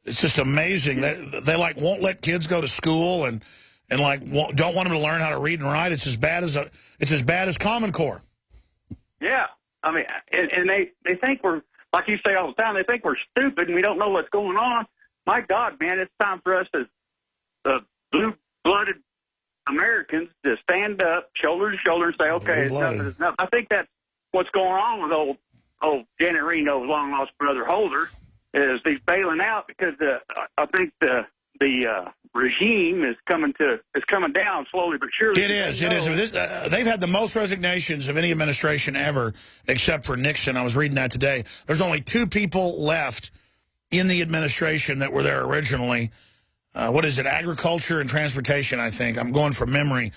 it's just amazing. They like won't let kids go to school and like don't want them to learn how to read and write. It's as bad as Common Core. Yeah, I mean, and they think we're, like you say all the time, they think we're stupid and we don't know what's going on. My God, man, it's time for us as the blue-blooded Americans to stand up, shoulder to shoulder, and say, okay, it's enough. I think that's what's going on with old Janet Reno's long-lost brother Holder, is he's bailing out because I think the regime is coming down slowly but surely. It is. They've had the most resignations of any administration ever, except for Nixon. I was reading that today. There's only 2 people left in the administration that were there originally. What is it? Agriculture and transportation, I think. I'm going from memory.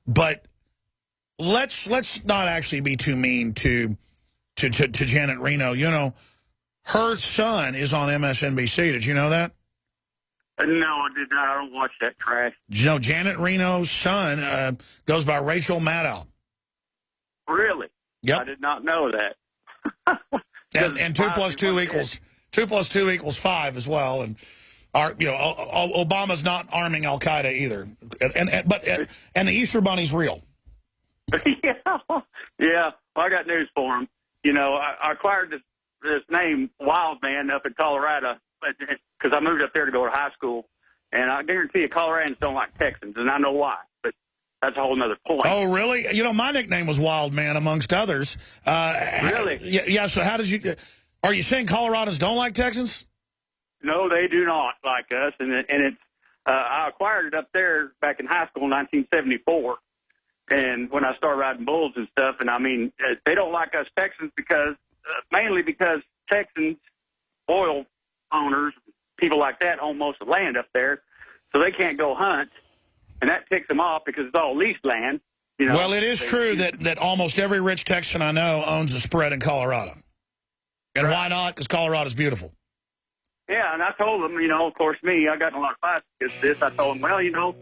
But let's not actually be too mean to Janet Reno. You know, her son is on MSNBC. Did you know that? No, I did not. I don't watch that trash. You know, Janet Reno's son goes by Rachel Maddow. Really? Yep. I did not know that. and 2 plus 2 equals 5 as well. And Obama's not arming Al Qaeda either. And the Easter Bunny's real. Yeah. Well, I got news for him. You know, I acquired this name Wild Man up in Colorado because I moved up there to go to high school, and I guarantee you Coloradans don't like Texans, and I know why, but that's a whole other point. Oh, really? You know, my nickname was Wild Man, amongst others. Really? Yeah, so are you saying Coloradans don't like Texans? No, they do not like us, and it's I acquired it up there back in high school in 1974, and when I started riding bulls and stuff, and I mean, they don't like us Texans because, mainly because Texans, oil owners, people like that own most of the land up there, so they can't go hunt, and that ticks them off because it's all leased land. You know, well, it is true that almost every rich Texan I know owns a spread in Colorado. And right. Why not? Because Colorado's beautiful. Yeah, and I told them, you know, of course, I got in a lot of fights against this. I told them, well, you know,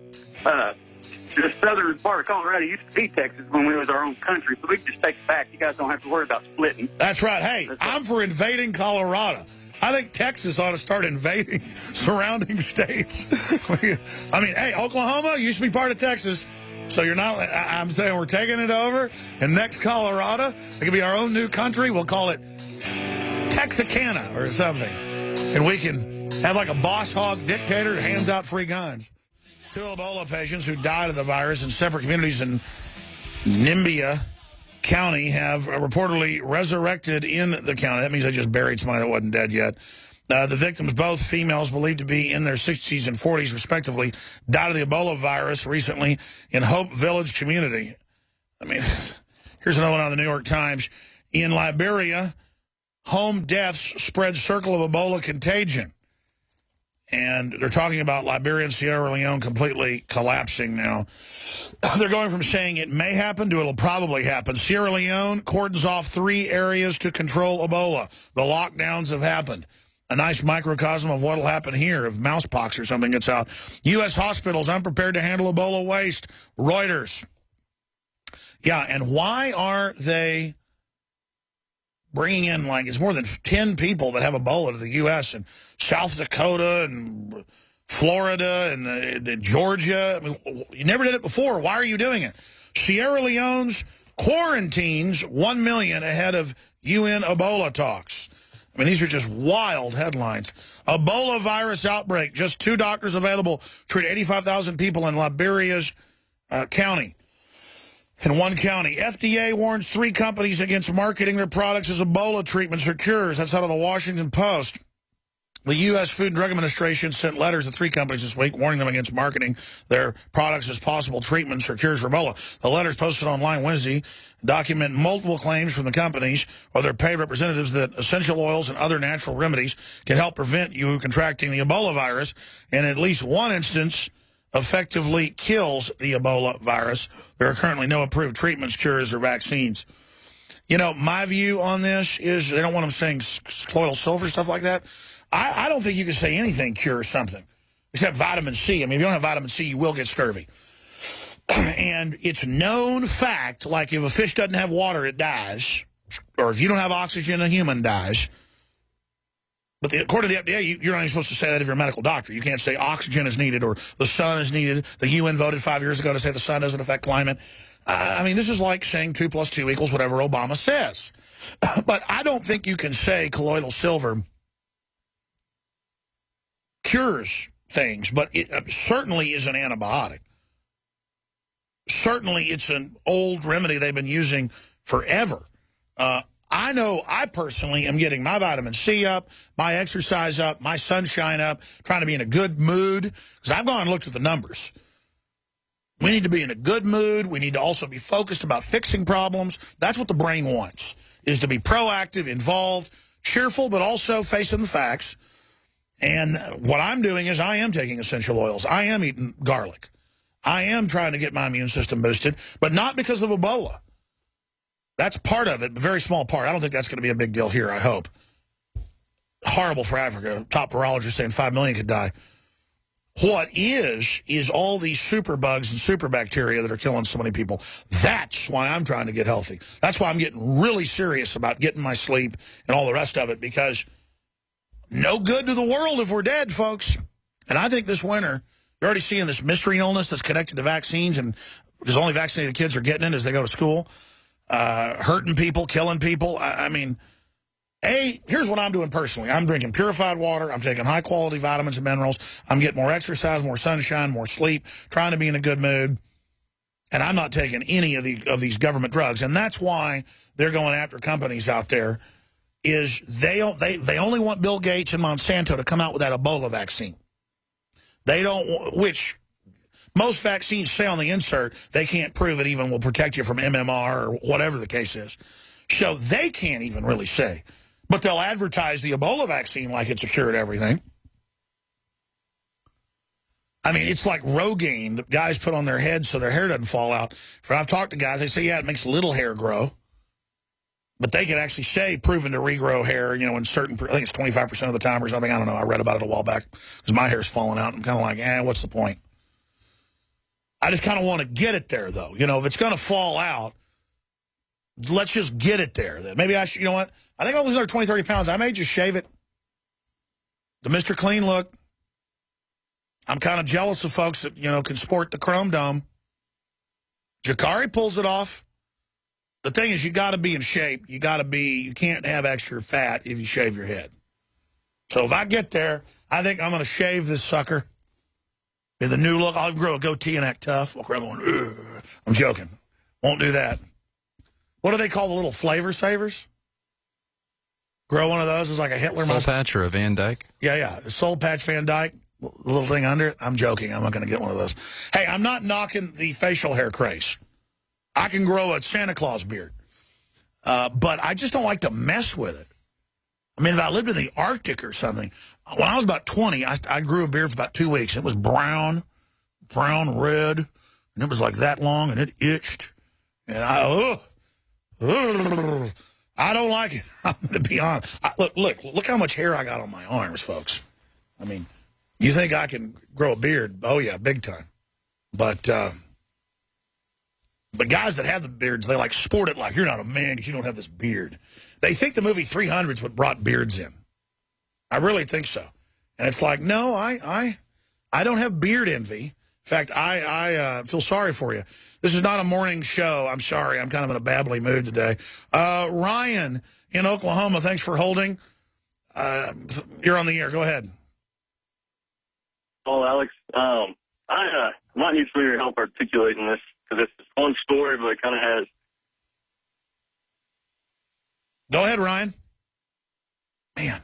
the southern part of Colorado used to be Texas when we was our own country, so we can just take it back. You guys don't have to worry about splitting. That's right. Hey, I'm for invading Colorado. I think Texas ought to start invading surrounding states. I mean, hey, Oklahoma used to be part of Texas, so you're not. I'm saying we're taking it over, and next Colorado, it could be our own new country. We'll call it Texarkana or something, and we can have like a boss hog dictator that hands out free guns. 2 Ebola patients who died of the virus in separate communities in Nimbia County have reportedly resurrected in the county. That means they just buried somebody that wasn't dead yet. The victims, both females believed to be in their 60s and 40s, respectively, died of the Ebola virus recently in Hope Village community. I mean, here's another one on the New York Times. In Liberia, home deaths spread circle of Ebola contagion. And they're talking about Liberia and Sierra Leone completely collapsing now. They're going from saying it may happen to it'll probably happen. Sierra Leone cordons off 3 areas to control Ebola. The lockdowns have happened. A nice microcosm of what will happen here if mousepox or something gets out. U.S. hospitals unprepared to handle Ebola waste. Reuters. Yeah, and why are they bringing in, like, it's more than 10 people that have Ebola to the U.S. and South Dakota and Florida and Georgia. I mean, you never did it before. Why are you doing it? Sierra Leone's quarantines 1 million ahead of UN Ebola talks. I mean, these are just wild headlines. Ebola virus outbreak. Just 2 doctors available. Treat 85,000 people in Liberia's county. In 1 county, FDA warns 3 companies against marketing their products as Ebola treatments or cures. That's out of the Washington Post. The U.S. Food and Drug Administration sent letters to 3 companies this week warning them against marketing their products as possible treatments or cures for Ebola. The letters posted online Wednesday document multiple claims from the companies or their paid representatives that essential oils and other natural remedies can help prevent you contracting the Ebola virus, and at least one instance effectively kills the Ebola virus. There are currently no approved treatments, cures, or vaccines. You know, my view on this is they don't want them saying colloidal silver, stuff like that. I don't think you can say anything cures something, except vitamin C. I mean, if you don't have vitamin C, you will get scurvy. And it's known fact, like if a fish doesn't have water, it dies. Or if you don't have oxygen, a human dies. But according to the FDA, you're not even supposed to say that if you're a medical doctor. You can't say oxygen is needed or the sun is needed. The UN voted 5 years ago to say the sun doesn't affect climate. I mean, this is like saying 2 + 2 = whatever Obama says. But I don't think you can say colloidal silver cures things, but it certainly is an antibiotic. Certainly it's an old remedy they've been using forever. I know I personally am getting my vitamin C up, my exercise up, my sunshine up, trying to be in a good mood, because I've gone and looked at the numbers. We need to be in a good mood. We need to also be focused about fixing problems. That's what the brain wants, is to be proactive, involved, cheerful, but also facing the facts. And what I'm doing is I am taking essential oils. I am eating garlic. I am trying to get my immune system boosted, but not because of Ebola. That's part of it, a very small part. I don't think that's going to be a big deal here, I hope. Horrible for Africa. Top virologist saying 5 million could die. What is all these super bugs and super bacteria that are killing so many people. That's why I'm trying to get healthy. That's why I'm getting really serious about getting my sleep and all the rest of it, because no good to the world if we're dead, folks. And I think this winter, you're already seeing this mystery illness that's connected to vaccines, and because only vaccinated kids are getting it as they go to school, hurting people, killing people. I mean, here's what I'm doing personally. I'm drinking purified water. I'm taking high-quality vitamins and minerals. I'm getting more exercise, more sunshine, more sleep, trying to be in a good mood. And I'm not taking any of these government drugs. And that's why they're going after companies out there, is they only want Bill Gates and Monsanto to come out with that Ebola vaccine. They don't, which most vaccines say on the insert, they can't prove it even will protect you from MMR or whatever the case is. So they can't even really say. But they'll advertise the Ebola vaccine like it's a cure to everything. I mean, it's like Rogaine that guys put on their heads so their hair doesn't fall out. I've talked to guys, they say, yeah, it makes little hair grow. But they can actually say proven to regrow hair, you know, in certain, I think it's 25% of the time or something. I don't know. I read about it a while back because my hair's falling out. I'm kind of like, what's the point? I just kind of want to get it there, though. You know, if it's going to fall out, let's just get it there. Then maybe I should, you know what? I think I'll lose another 20, 30 pounds. I may just shave it. The Mr. Clean look. I'm kind of jealous of folks that, you know, can sport the chrome dome. Jakari pulls it off. The thing is, you got to be in shape. You can't have extra fat if you shave your head. So if I get there, I think I'm going to shave this sucker. In the new look, I'll grow a goatee and act tough. Walk around going, ugh. I'm joking. Won't do that. What do they call the little flavor savers? Grow one of those as like a Hitler Soul Patch or a Van Dyke? Yeah. A Soul Patch Van Dyke, the little thing under it. I'm joking. I'm not going to get one of those. Hey, I'm not knocking the facial hair craze. I can grow a Santa Claus beard. But I just don't like to mess with it. I mean, if I lived in the Arctic or something, when I was about 20, I grew a beard for about 2 weeks. It was brown, red, and it was like that long, and it itched. And I don't like it, to be honest. Look how much hair I got on my arms, folks. I mean, you think I can grow a beard? Oh, yeah, big time. But guys that have the beards, they like sport it like you're not a man because you don't have this beard. They think the movie 300's what brought beards in. I really think so. And it's like, no, I don't have beard envy. In fact, I feel sorry for you. This is not a morning show. I'm sorry. I'm kind of in a babbly mood today. Ryan in Oklahoma, thanks for holding. You're on the air. Go ahead. Oh, Alex, I might need some of your help articulating this, because it's a long story, but it kind of has. Go ahead, Ryan. Man.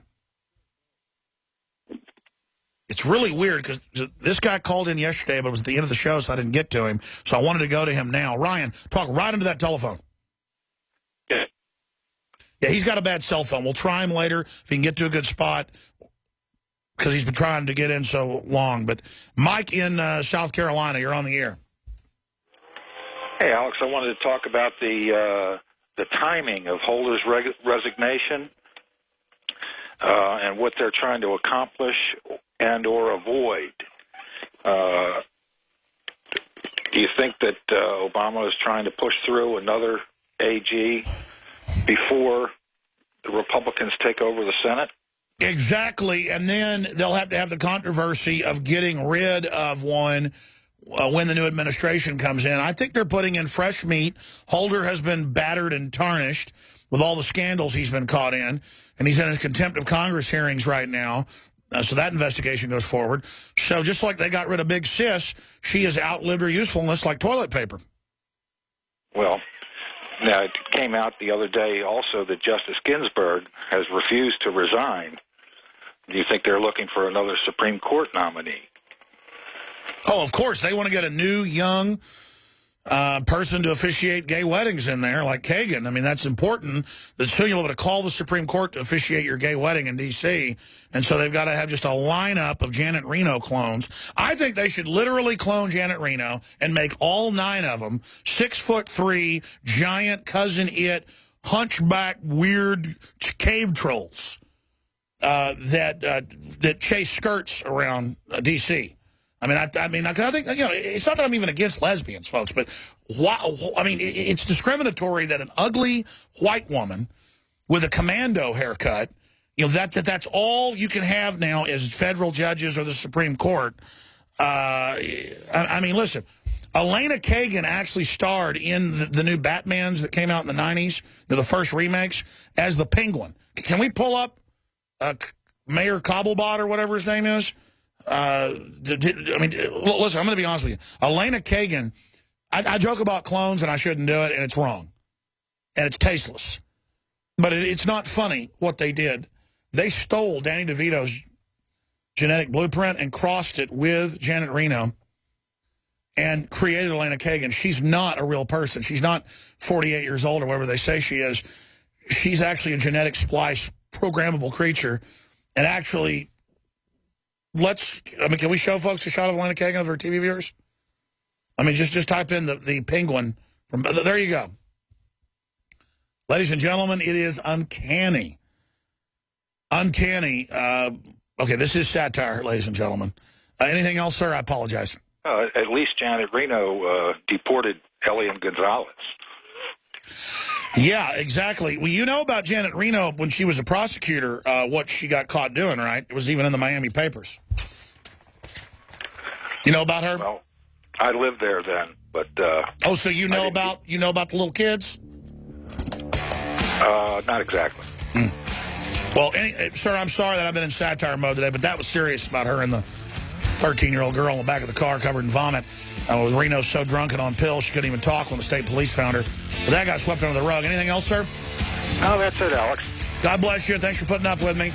It's really weird because this guy called in yesterday, but it was at the end of the show, so I didn't get to him. So I wanted to go to him now. Ryan, talk right into that telephone. Yeah. Yeah, he's got a bad cell phone. We'll try him later if he can get to a good spot because he's been trying to get in so long. But Mike in South Carolina, you're on the air. Hey, Alex, I wanted to talk about the timing of Holder's resignation and what they're trying to accomplish and or avoid. Do you think that Obama is trying to push through another AG before the Republicans take over the Senate? Exactly, and then they'll have to have the controversy of getting rid of one when the new administration comes in. I think they're putting in fresh meat. Holder has been battered and tarnished with all the scandals he's been caught in, and he's in his contempt of Congress hearings right now. So that investigation goes forward. So just like they got rid of Big Sis, she has outlived her usefulness like toilet paper. Well, now it came out the other day also that Justice Ginsburg has refused to resign. Do you think they're looking for another Supreme Court nominee? Oh, of course. They want to get a new, young person to officiate gay weddings in there, like Kagan. I mean, that's important. That soon you'll be able to call the Supreme Court to officiate your gay wedding in D.C., and so they've got to have just a lineup of Janet Reno clones. I think they should literally clone Janet Reno and make all 9 of them 6'3", giant cousin it, hunchback, weird cave trolls that chase skirts around D.C. I think, it's not that I'm even against lesbians, folks, but it's discriminatory that an ugly white woman with a commando haircut, that's all you can have now is federal judges or the Supreme Court. Listen, Elena Kagan actually starred in the new Batmans that came out in the 90s, the first remakes, as the Penguin. Can we pull up Mayor Cobblebot or whatever his name is? Listen, I'm going to be honest with you. Elena Kagan, I joke about clones and I shouldn't do it, and it's wrong. And it's tasteless. But it's not funny what they did. They stole Danny DeVito's genetic blueprint and crossed it with Janet Reno and created Elena Kagan. She's not a real person. She's not 48 years old or whatever they say she is. She's actually a genetic splice programmable creature. And actually... can we show folks a shot of Elena Kagan of her TV viewers? Just type in the Penguin. There you go. Ladies and gentlemen, it is uncanny. Uncanny. Okay, this is satire, ladies and gentlemen. Anything else, sir? I apologize. At least Janet Reno deported Elian Gonzalez. Yeah, exactly. Well, you know about Janet Reno when she was a prosecutor, what she got caught doing, right? It was even in the Miami papers. You know about her? Well, I lived there then, but... so you know about the little kids? Not exactly. Well, sir, I'm sorry that I've been in satire mode today, but that was serious about her and the 13-year-old girl in the back of the car covered in vomit. Reno so drunk and on pills she couldn't even talk when the state police found her. But that got swept under the rug. Anything else, sir? No, that's it, Alex. God bless you, and thanks for putting up with me.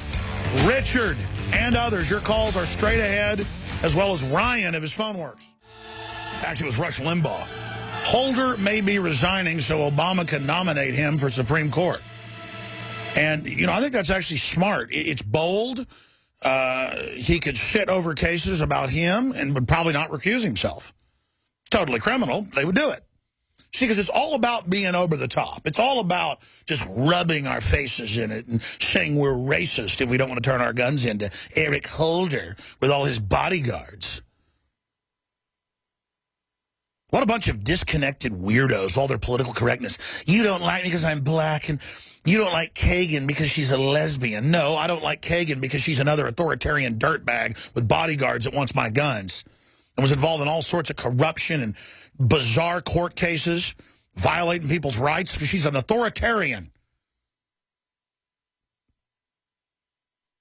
Richard and others, your calls are straight ahead, as well as Ryan if his phone works. Actually, it was Rush Limbaugh. Holder may be resigning so Obama can nominate him for Supreme Court. And, I think that's actually smart. It's bold. He could sit over cases about him and would probably not recuse himself. Totally criminal. They would do it. See, because it's all about being over the top. It's all about just rubbing our faces in it and saying we're racist if we don't want to turn our guns into Eric Holder with all his bodyguards. What a bunch of disconnected weirdos, all their political correctness. You don't like me because I'm black, and you don't like Kagan because she's a lesbian. No, I don't like Kagan because she's another authoritarian dirtbag with bodyguards that wants my guns and was involved in all sorts of corruption and bizarre court cases, violating people's rights because she's an authoritarian.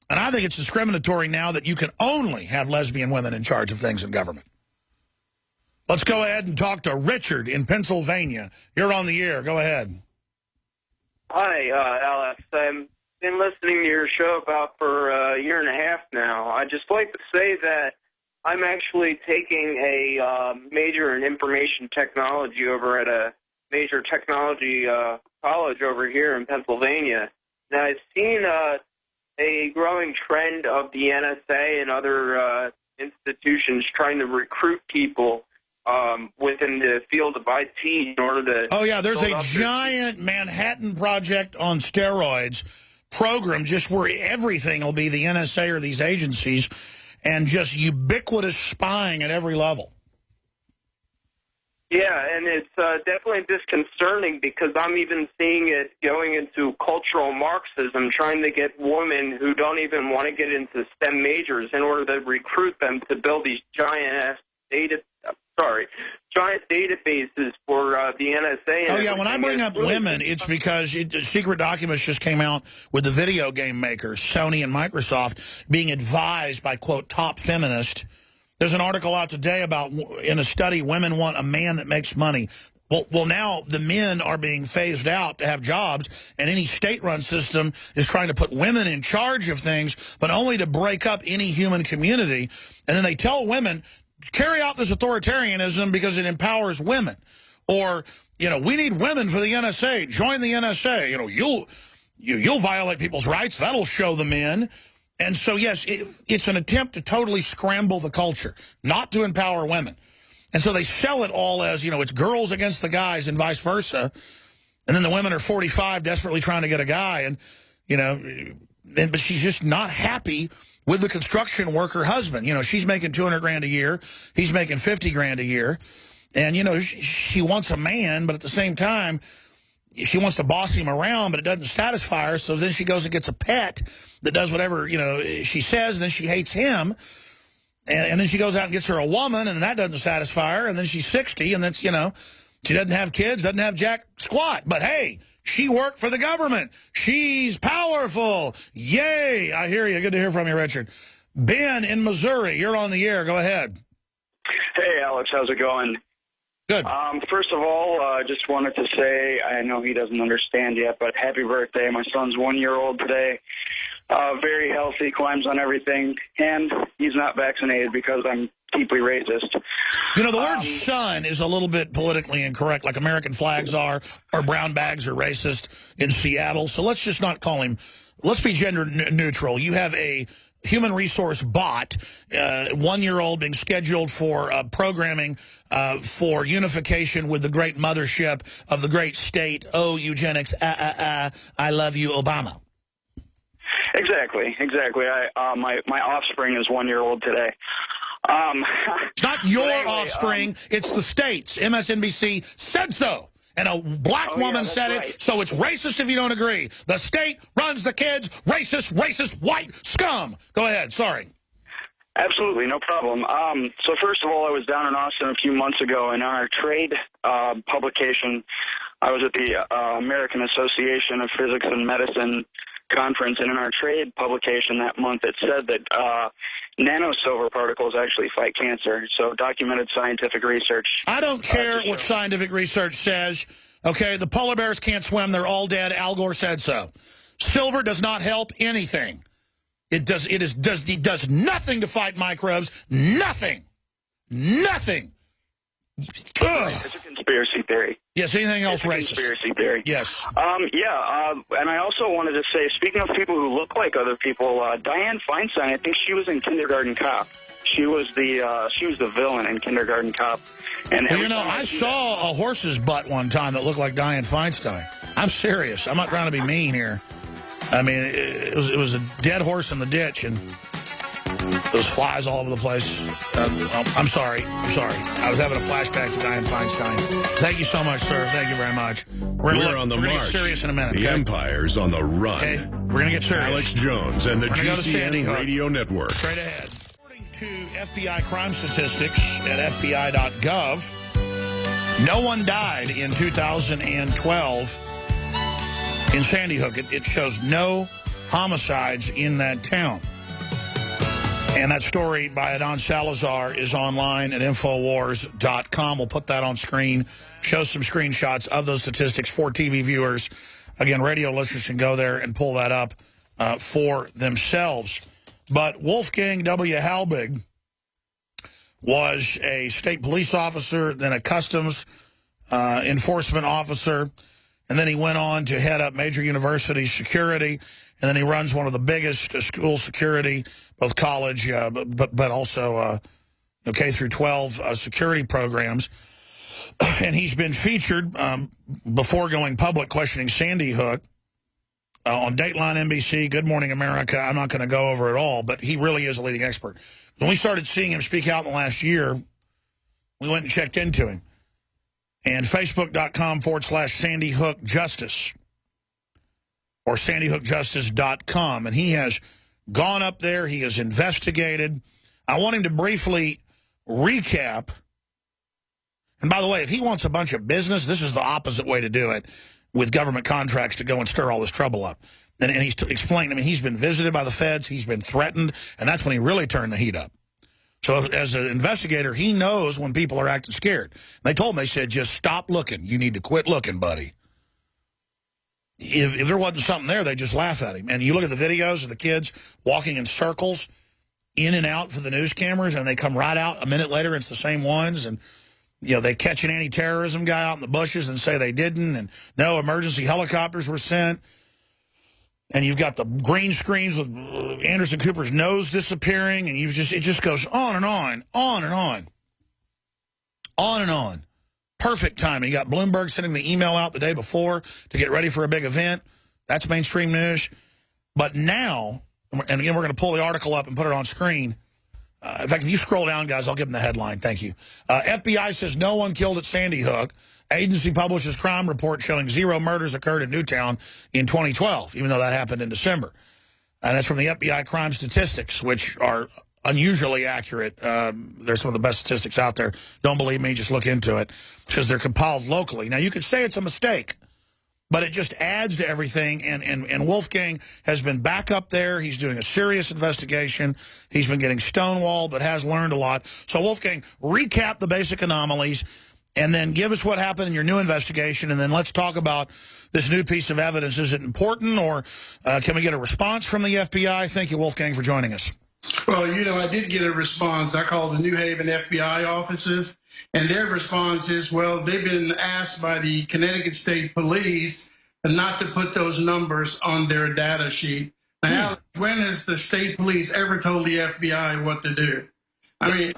And I think it's discriminatory now that you can only have lesbian women in charge of things in government. Let's go ahead and talk to Richard in Pennsylvania. You're on the air. Go ahead. Hi, Alex. been listening to your show about for a year and a half now. I'd just like to say that I'm actually taking a major in information technology over at a major technology college over here in Pennsylvania. Now, I've seen a growing trend of the NSA and other institutions trying to recruit people within the field of IT in order to... Oh, yeah, there's a giant Manhattan Project on steroids program just where everything will be the NSA or these agencies and just ubiquitous spying at every level. Yeah, and it's definitely disconcerting because I'm even seeing it going into cultural Marxism, trying to get women who don't even want to get into STEM majors in order to recruit them to build these giant databases for the NSA. Oh, yeah, when I bring up women, it's because secret documents just came out with the video game makers, Sony and Microsoft, being advised by, quote, top feminists. There's an article out today about, in a study, women want a man that makes money. Well, now the men are being phased out to have jobs, and any state-run system is trying to put women in charge of things, but only to break up any human community. And then they tell women, carry out this authoritarianism because it empowers women. Or, you know, we need women for the NSA. Join the NSA. You know, you'll violate people's rights. That'll show the men. And so, yes, it's an attempt to totally scramble the culture, not to empower women. And so they sell it all as, you know, it's girls against the guys and vice versa. And then the women are 45 desperately trying to get a guy. And, you know, but she's just not happy with the construction worker husband. You know, she's making $200 a year. He's making $50 a year. And, you know, she wants a man, but at the same time, she wants to boss him around, but it doesn't satisfy her. So then she goes and gets a pet that does whatever, you know, she says, and then she hates him. And then she goes out and gets her a woman, and that doesn't satisfy her. And then she's 60, and that's, you know, she doesn't have kids, doesn't have jack squat. But, hey, she worked for the government. She's powerful. Yay. I hear you. Good to hear from you, Richard. Ben in Missouri, you're on the air. Go ahead. Hey, Alex. How's it going? Good. First of all, just wanted to say, I know he doesn't understand yet, but happy birthday. My son's 1 year old today. Very healthy, climbs on everything, and he's not vaccinated because I'm deeply racist. You know, the word son is a little bit politically incorrect, like American flags are, or brown bags are racist in Seattle. So let's just not call him, let's be gender neutral. You have a human resource bot, 1 year old being scheduled for programming for unification with the great mothership of the great state. Oh, eugenics, I love you, Obama. Exactly. My offspring is 1 year old today. It's not your offspring, it's the state's. MSNBC said so. And a black woman said it, so it's racist if you don't agree. The state runs the kids, racist, white scum. Go ahead, sorry. Absolutely, no problem. So first of all, I was down in Austin a few months ago, and on our trade publication, I was at the American Association of Physics and Medicine conference, and in our trade publication that month, it said that nanosilver particles actually fight cancer. So documented scientific research. I don't care what scientific research says. Okay, the polar bears can't swim. They're all dead. Al Gore said so. Silver does not help anything. It does nothing to fight microbes. Nothing. It's a conspiracy theory. Yes, anything else racist? Conspiracy theory. Yes. And I also wanted to say, speaking of people who look like other people, Dianne Feinstein, I think she was in Kindergarten Cop. She was the villain in Kindergarten Cop. And well, you know, I saw a horse's butt one time that looked like Dianne Feinstein. I'm serious. I'm not trying to be mean here. I mean, it was a dead horse in the ditch, and there was flies all over the place. I'm sorry. I was having a flashback to Dianne Feinstein. Thank you so much, sir. Thank you very much. We're on the march. Get serious in a minute. The Empire's on the run. Okay, we're going to get serious. Alex Jones and the GCN Radio Network. Straight ahead. According to FBI crime statistics at FBI.gov, no one died in 2012 in Sandy Hook. It shows no homicides in that town. And that story by Adon Salazar is online at Infowars.com. We'll put that on screen, show some screenshots of those statistics for TV viewers. Again, radio listeners can go there and pull that up for themselves. But Wolfgang W. Halbig was a state police officer, then a customs enforcement officer, and then he went on to head up major university security, and then he runs one of the biggest school security, both college, but also K through 12 security programs. And he's been featured before going public questioning Sandy Hook on Dateline NBC, Good Morning America. I'm not going to go over it all, but he really is a leading expert. When we started seeing him speak out in the last year, we went and checked into him. And Facebook.com/Sandy Hook Justice or SandyHookJustice.com. And he has gone up there. He has investigated. I want him to briefly recap. And by the way, if he wants a bunch of business, this is the opposite way to do it with government contracts to go and stir all this trouble up. And he's explained, I mean, he's been visited by the feds, he's been threatened, and that's when he really turned the heat up. So as an investigator, he knows when people are acting scared. They told him, they said, just stop looking. You need to quit looking, buddy. If there wasn't something there, they just laugh at him. And you look at the videos of the kids walking in circles in and out for the news cameras, and they come right out a minute later, it's the same ones, and you know, they catch an anti-terrorism guy out in the bushes and say they didn't, and no, emergency helicopters were sent. And you've got the green screens with Anderson Cooper's nose disappearing, and it just goes on and on, on and on. On and on. Perfect timing. You got Bloomberg sending the email out the day before to get ready for a big event. That's mainstream news. But now, and again, we're going to pull the article up and put it on screen. In fact, if you scroll down, guys, I'll give them the headline. Thank you. FBI says no one killed at Sandy Hook. Agency publishes crime report showing 0 murders occurred in Newtown in 2012, even though that happened in December. And that's from the FBI crime statistics, which are unusually accurate. They're some of the best statistics out there. Don't believe me, just look into it, because they're compiled locally. Now, you could say it's a mistake, but it just adds to everything, and Wolfgang has been back up there. He's doing a serious investigation. He's been getting stonewalled, but has learned a lot. So, Wolfgang, recap the basic anomalies, and then give us what happened in your new investigation, and then let's talk about this new piece of evidence. Is it important, or can we get a response from the FBI? Thank you, Wolfgang, for joining us. Well, you know, I did get a response. I called the New Haven FBI offices, and their response is, well, they've been asked by the Connecticut State Police not to put those numbers on their data sheet. Now, when has the state police ever told the FBI what to do? I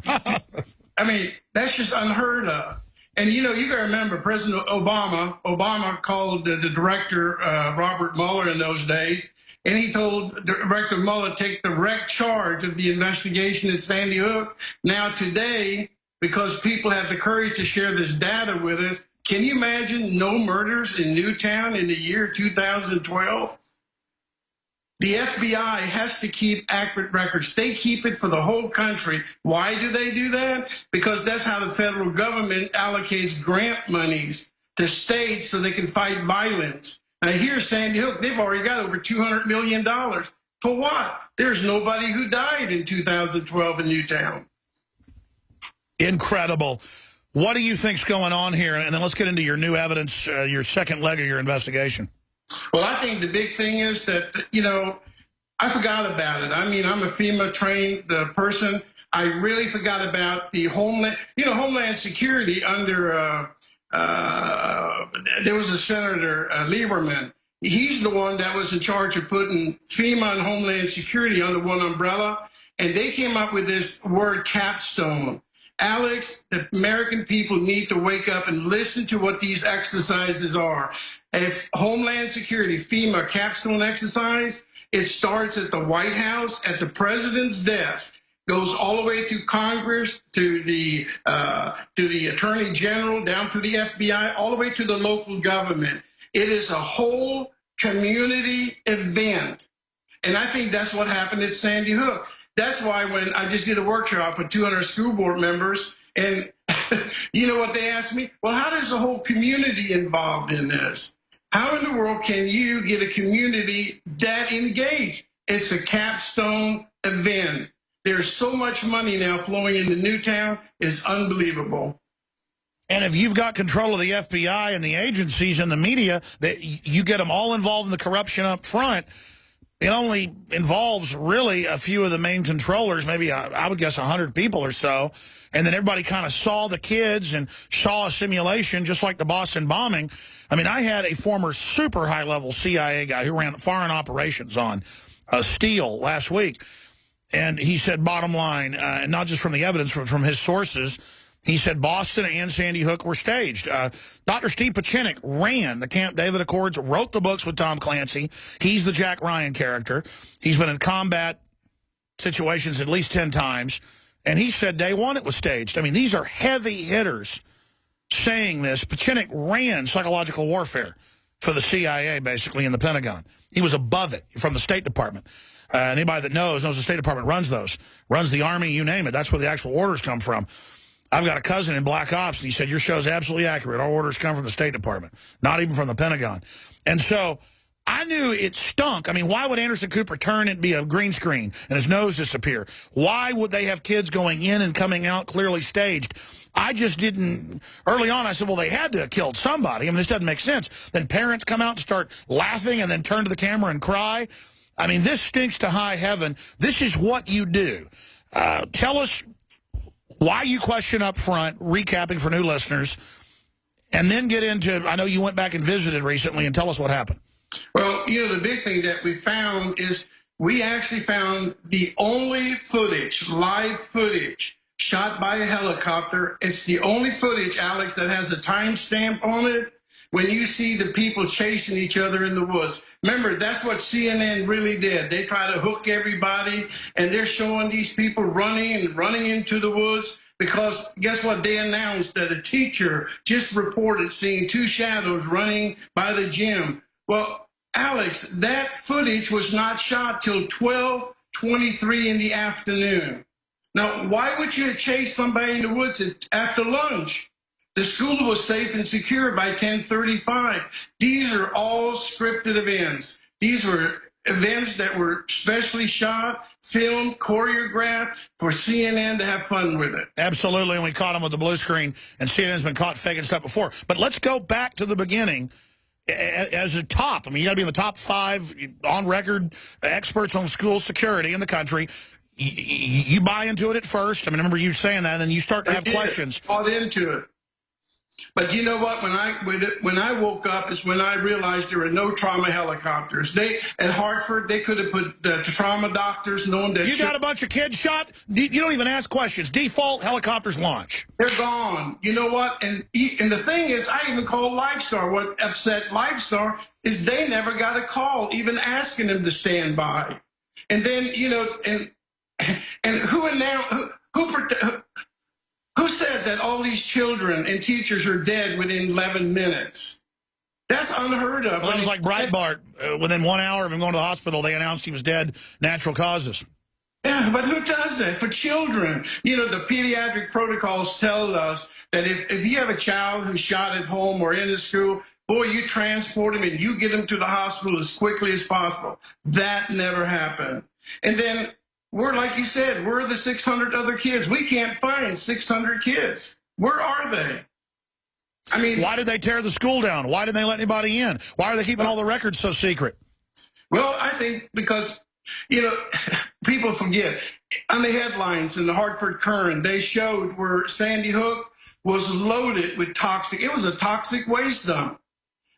mean, that's just unheard of. And, you know, you got to remember President Obama called the director, Robert Mueller, in those days, and he told Director Mueller to take direct charge of the investigation at Sandy Hook. Now, today, because people have the courage to share this data with us, can you imagine no murders in Newtown in the year 2012? The FBI has to keep accurate records. They keep it for the whole country. Why do they do that? Because that's how the federal government allocates grant monies to states so they can fight violence. Now, here, Sandy Hook, they've already got over $200 million. For what? There's nobody who died in 2012 in Newtown. Incredible. What do you think's going on here? And then let's get into your new evidence, your second leg of your investigation. Well, I think the big thing is that, you know, I forgot about it. I mean, I'm a FEMA-trained person. I really forgot about the Homeland Security under, there was a Senator, Lewman. He's the one that was in charge of putting FEMA and Homeland Security under one umbrella, and they came up with this word capstone. Alex, the American people need to wake up and listen to what these exercises are. If Homeland Security, FEMA capstone exercise, it starts at the White House, at the president's desk, goes all the way through Congress, to the Attorney General, down through the FBI, all the way to the local government. It is a whole community event. And I think that's what happened at Sandy Hook. That's why when I just did a workshop for 200 school board members, and you know what they asked me? Well, how does the whole community involved in this? How in the world can you get a community that engaged? It's a capstone event. There's so much money now flowing into Newtown. It's unbelievable. And if you've got control of the FBI and the agencies and the media, that you get them all involved in the corruption up front, it only involves really a few of the main controllers, maybe I would guess 100 people or so. And then everybody kind of saw the kids and saw a simulation, just like the Boston bombing. I mean, I had a former super high-level CIA guy who ran foreign operations on Steele last week. And he said, bottom line, and not just from the evidence, but from his sources, he said Boston and Sandy Hook were staged. Dr. Steve Pachinik ran the Camp David Accords, wrote the books with Tom Clancy. He's the Jack Ryan character. He's been in combat situations at least 10 times. And he said day one it was staged. I mean, these are heavy hitters saying this. Pachinik ran psychological warfare for the CIA, basically, in the Pentagon. He was above it from the State Department. Anybody that knows the State Department runs those. Runs the Army, you name it. That's where the actual orders come from. I've got a cousin in Black Ops, and he said, your show's absolutely accurate. Our orders come from the State Department, not even from the Pentagon. And so I knew it stunk. I mean, why would Anderson Cooper turn and be a green screen and his nose disappear? Why would they have kids going in and coming out clearly staged? I just didn't. Early on, I said, well, they had to have killed somebody. I mean, this doesn't make sense. Then parents come out and start laughing and then turn to the camera and cry. I mean, this stinks to high heaven. This is what you do. Tell us why you question up front, recapping for new listeners, and then get into, I know you went back and visited recently, and tell us what happened. Well, you know, the big thing that we found is we actually found the only footage, live footage, shot by a helicopter. It's the only footage, Alex, that has a timestamp on it when you see the people chasing each other in the woods. Remember, that's what CNN really did. They try to hook everybody, and they're showing these people running and running into the woods because guess what? They announced that a teacher just reported seeing two shadows running by the gym. Well, Alex, that footage was not shot till 12:23 in the afternoon. Now, why would you chase somebody in the woods after lunch? The school was safe and secure by 10:35. These are all scripted events. These were events that were specially shot, filmed, choreographed for CNN to have fun with it. Absolutely, and we caught them with the blue screen, and CNN's been caught faking stuff before. But let's go back to the beginning. As a top, I mean, you got to be in the top 5 on record experts on school security in the country. You buy into it at first. I mean, I remember you saying that, and then you start to have questions. Bought into it. But you know what? When I woke up is when I realized there were no trauma helicopters. At Hartford, they could have put trauma doctors knowing that. You got a bunch of kids shot? You don't even ask questions. Default helicopters launch. They're gone. You know what? And the thing is, I even called Lifestar. What upset Lifestar is they never got a call, even asking them to stand by. And then, you know, and who announced who said that all these children and teachers are dead within 11 minutes? That's unheard of. Well, it was like Breitbart. Within 1 hour of him going to the hospital, they announced he was dead, natural causes. Yeah, but who does that for children? You know, the pediatric protocols tell us that if you have a child who's shot at home or in the school, boy, you transport him and you get him to the hospital as quickly as possible. That never happened. And then we're, like you said, we're the 600 other kids. We can't find 600 kids. Where are they? I mean, why did they tear the school down? Why didn't they let anybody in? Why are they keeping all the records so secret? Well, I think because, you know, people forget. On the headlines in the Hartford Courant, they showed where Sandy Hook was loaded with toxic. It was a toxic waste dump.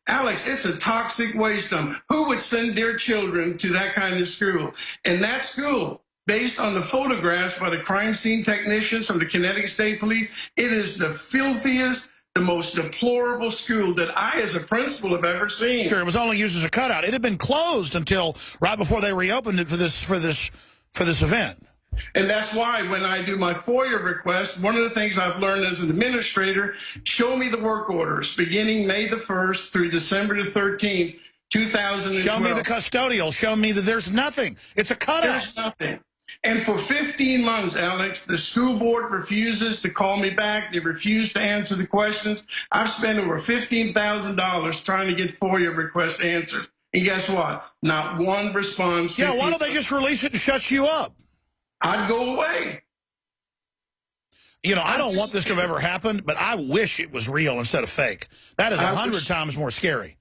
Alex, it's a toxic waste dump. Who would send their children to that kind of school? And that school, based on the photographs by the crime scene technicians from the Connecticut State Police, it is the filthiest, the most deplorable school that I, as a principal, have ever seen. Sure, it was only used as a cutout. It had been closed until right before they reopened it for this event. And that's why when I do my FOIA request, one of the things I've learned as an administrator, show me the work orders beginning May the 1st through December the 13th, 2012. Show me the custodial. Show me that there's nothing. It's a cutout. There's nothing. And for 15 months, Alex, the school board refuses to call me back. They refuse to answer the questions. I've spent over $15,000 trying to get FOIA request answers. And guess what? Not one response. Yeah, why don't they just release it and shut you up? I'd go away. You know, I don't want this to have ever happened, but I wish it was real instead of fake. That is 100 times more scary.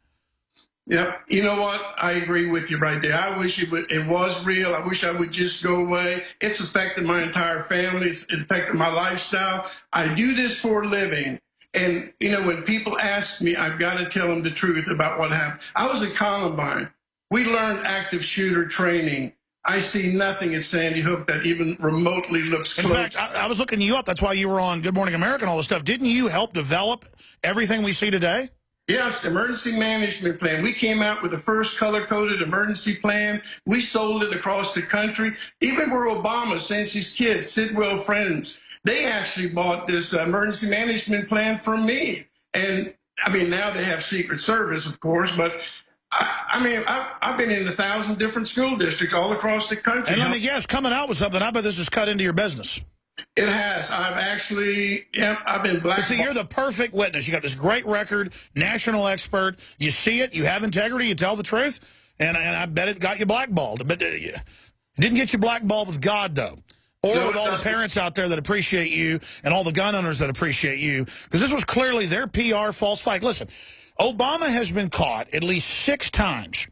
Yeah, you know what? I agree with you right there. I wish it was real. I wish I would just go away. It's affected my entire family. It's affected my lifestyle. I do this for a living. And, you know, when people ask me, I've got to tell them the truth about what happened. I was at Columbine. We learned active shooter training. I see nothing at Sandy Hook that even remotely looks close. In fact, I was looking you up. That's why you were on Good Morning America and all this stuff. Didn't you help develop everything we see today? Yes, emergency management plan. We came out with the first color-coded emergency plan. We sold it across the country. Even where Obama sends his kids, Sidwell Friends, they actually bought this emergency management plan from me. And, I mean, now they have Secret Service, of course, but I've been in 1,000 different school districts all across the country. And let me guess, coming out with something, I bet this has cut into your business. It has. I've been blackballed. See, you're the perfect witness. You got this great record, national expert. You see it, you have integrity, you tell the truth, and I bet it got you blackballed. But it didn't get you blackballed with God, though. Or with all the parents out there that appreciate you and all the gun owners that appreciate you. Because this was clearly their PR false flag. Listen, Obama has been caught at least 6 times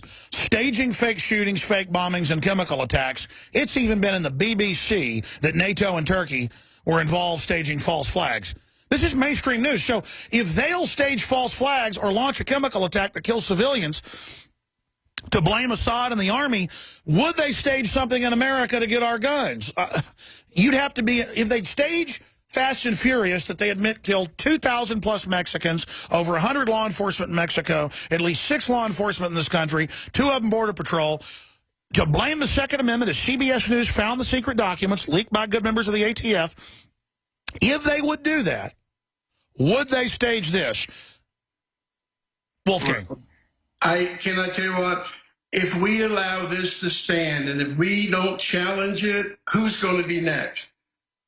staging fake shootings, fake bombings, and chemical attacks. It's even been in the BBC that NATO and Turkey were involved staging false flags. This is mainstream news. So if they'll stage false flags or launch a chemical attack that kills civilians to blame Assad and the army, would they stage something in America to get our guns? You'd have to be, if they'd stage Fast and Furious that they admit killed 2,000 plus Mexicans, over 100 law enforcement in Mexico, at least 6 law enforcement in this country, 2 of them Border Patrol, to blame the Second Amendment as CBS News found the secret documents leaked by good members of the ATF. If they would do that, would they stage this? Wolfgang. Can I tell you what? If we allow this to stand and if we don't challenge it, who's going to be next?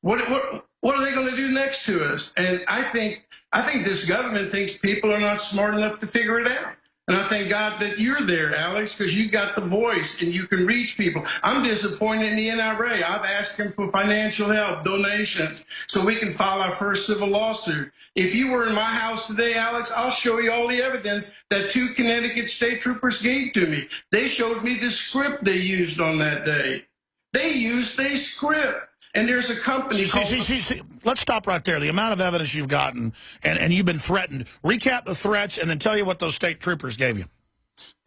What are they going to do next to us? And I think this government thinks people are not smart enough to figure it out. And I thank God that you're there, Alex, because you got the voice and you can reach people. I'm disappointed in the NRA. I've asked them for financial help, donations, so we can file our first civil lawsuit. If you were in my house today, Alex, I'll show you all the evidence that 2 Connecticut state troopers gave to me. They showed me the script they used on that day. They used a script. And there's a company called... Let's stop right there. The amount of evidence you've gotten, and you've been threatened. Recap the threats and then tell you what those state troopers gave you.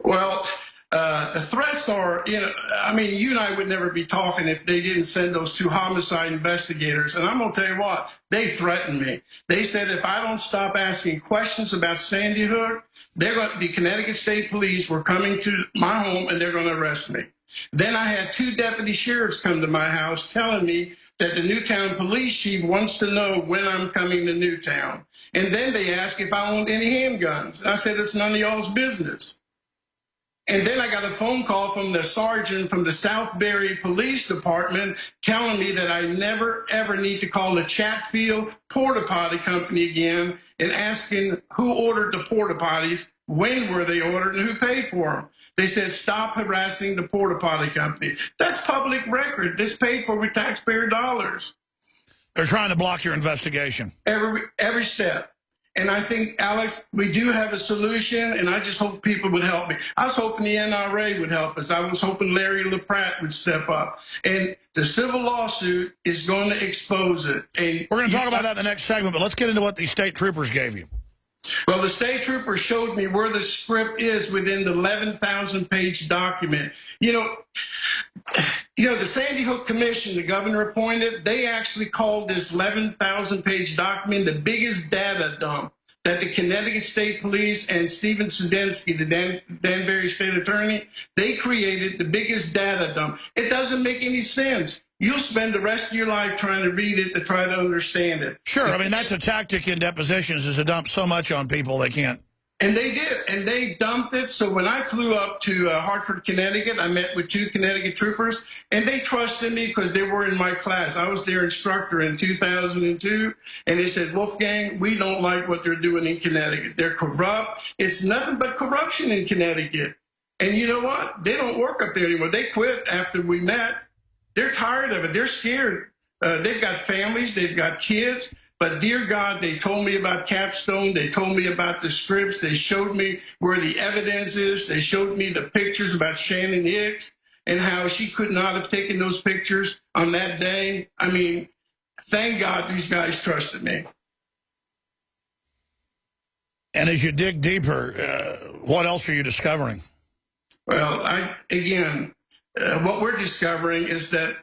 Well, the threats are, you and I would never be talking if they didn't send those 2 homicide investigators. And I'm going to tell you what, they threatened me. They said if I don't stop asking questions about Sandy Hook, the Connecticut State Police were coming to my home and they're going to arrest me. Then I had 2 deputy sheriffs come to my house telling me that the Newtown police chief wants to know when I'm coming to Newtown. And then they asked if I owned any handguns. I said, it's none of y'all's business. And then I got a phone call from the sergeant from the Southbury Police Department telling me that I never, ever need to call the Chatfield Porta Potty Company again and asking who ordered the porta potties, when were they ordered, and who paid for them. They said, stop harassing the porta potty company. That's public record. This paid for with taxpayer dollars. They're trying to block your investigation. Every step. And I think, Alex, we do have a solution, and I just hope people would help me. I was hoping the NRA would help us. I was hoping Larry LaPratt would step up. And the civil lawsuit is going to expose it. And we're going to talk about that in the next segment, but let's get into what these state troopers gave you. Well, the state trooper showed me where the script is within the 11,000-page document. You know, the Sandy Hook Commission, the governor appointed, they actually called this 11,000-page document the biggest data dump that the Connecticut State Police and Stephen Sudensky, the Danbury State Attorney, they created the biggest data dump. It doesn't make any sense. You'll spend the rest of your life trying to read it to try to understand it. Sure. I mean, that's a tactic in depositions, is to dump so much on people they can't. And they did. And they dumped it. So when I flew up to Hartford, Connecticut, I met with 2 Connecticut troopers, and they trusted me because they were in my class. I was their instructor in 2002. And they said, Wolfgang, we don't like what they're doing in Connecticut. They're corrupt. It's nothing but corruption in Connecticut. And you know what? They don't work up there anymore. They quit after we met. They're tired of it. They're scared. They've got families, they've got kids. But dear God, they told me about Capstone. They told me about the scripts. They showed me where the evidence is. They showed me the pictures about Shannon Hicks and how she could not have taken those pictures on that day. I mean, thank God these guys trusted me. And as you dig deeper, what else are you discovering? Well, what we're discovering is that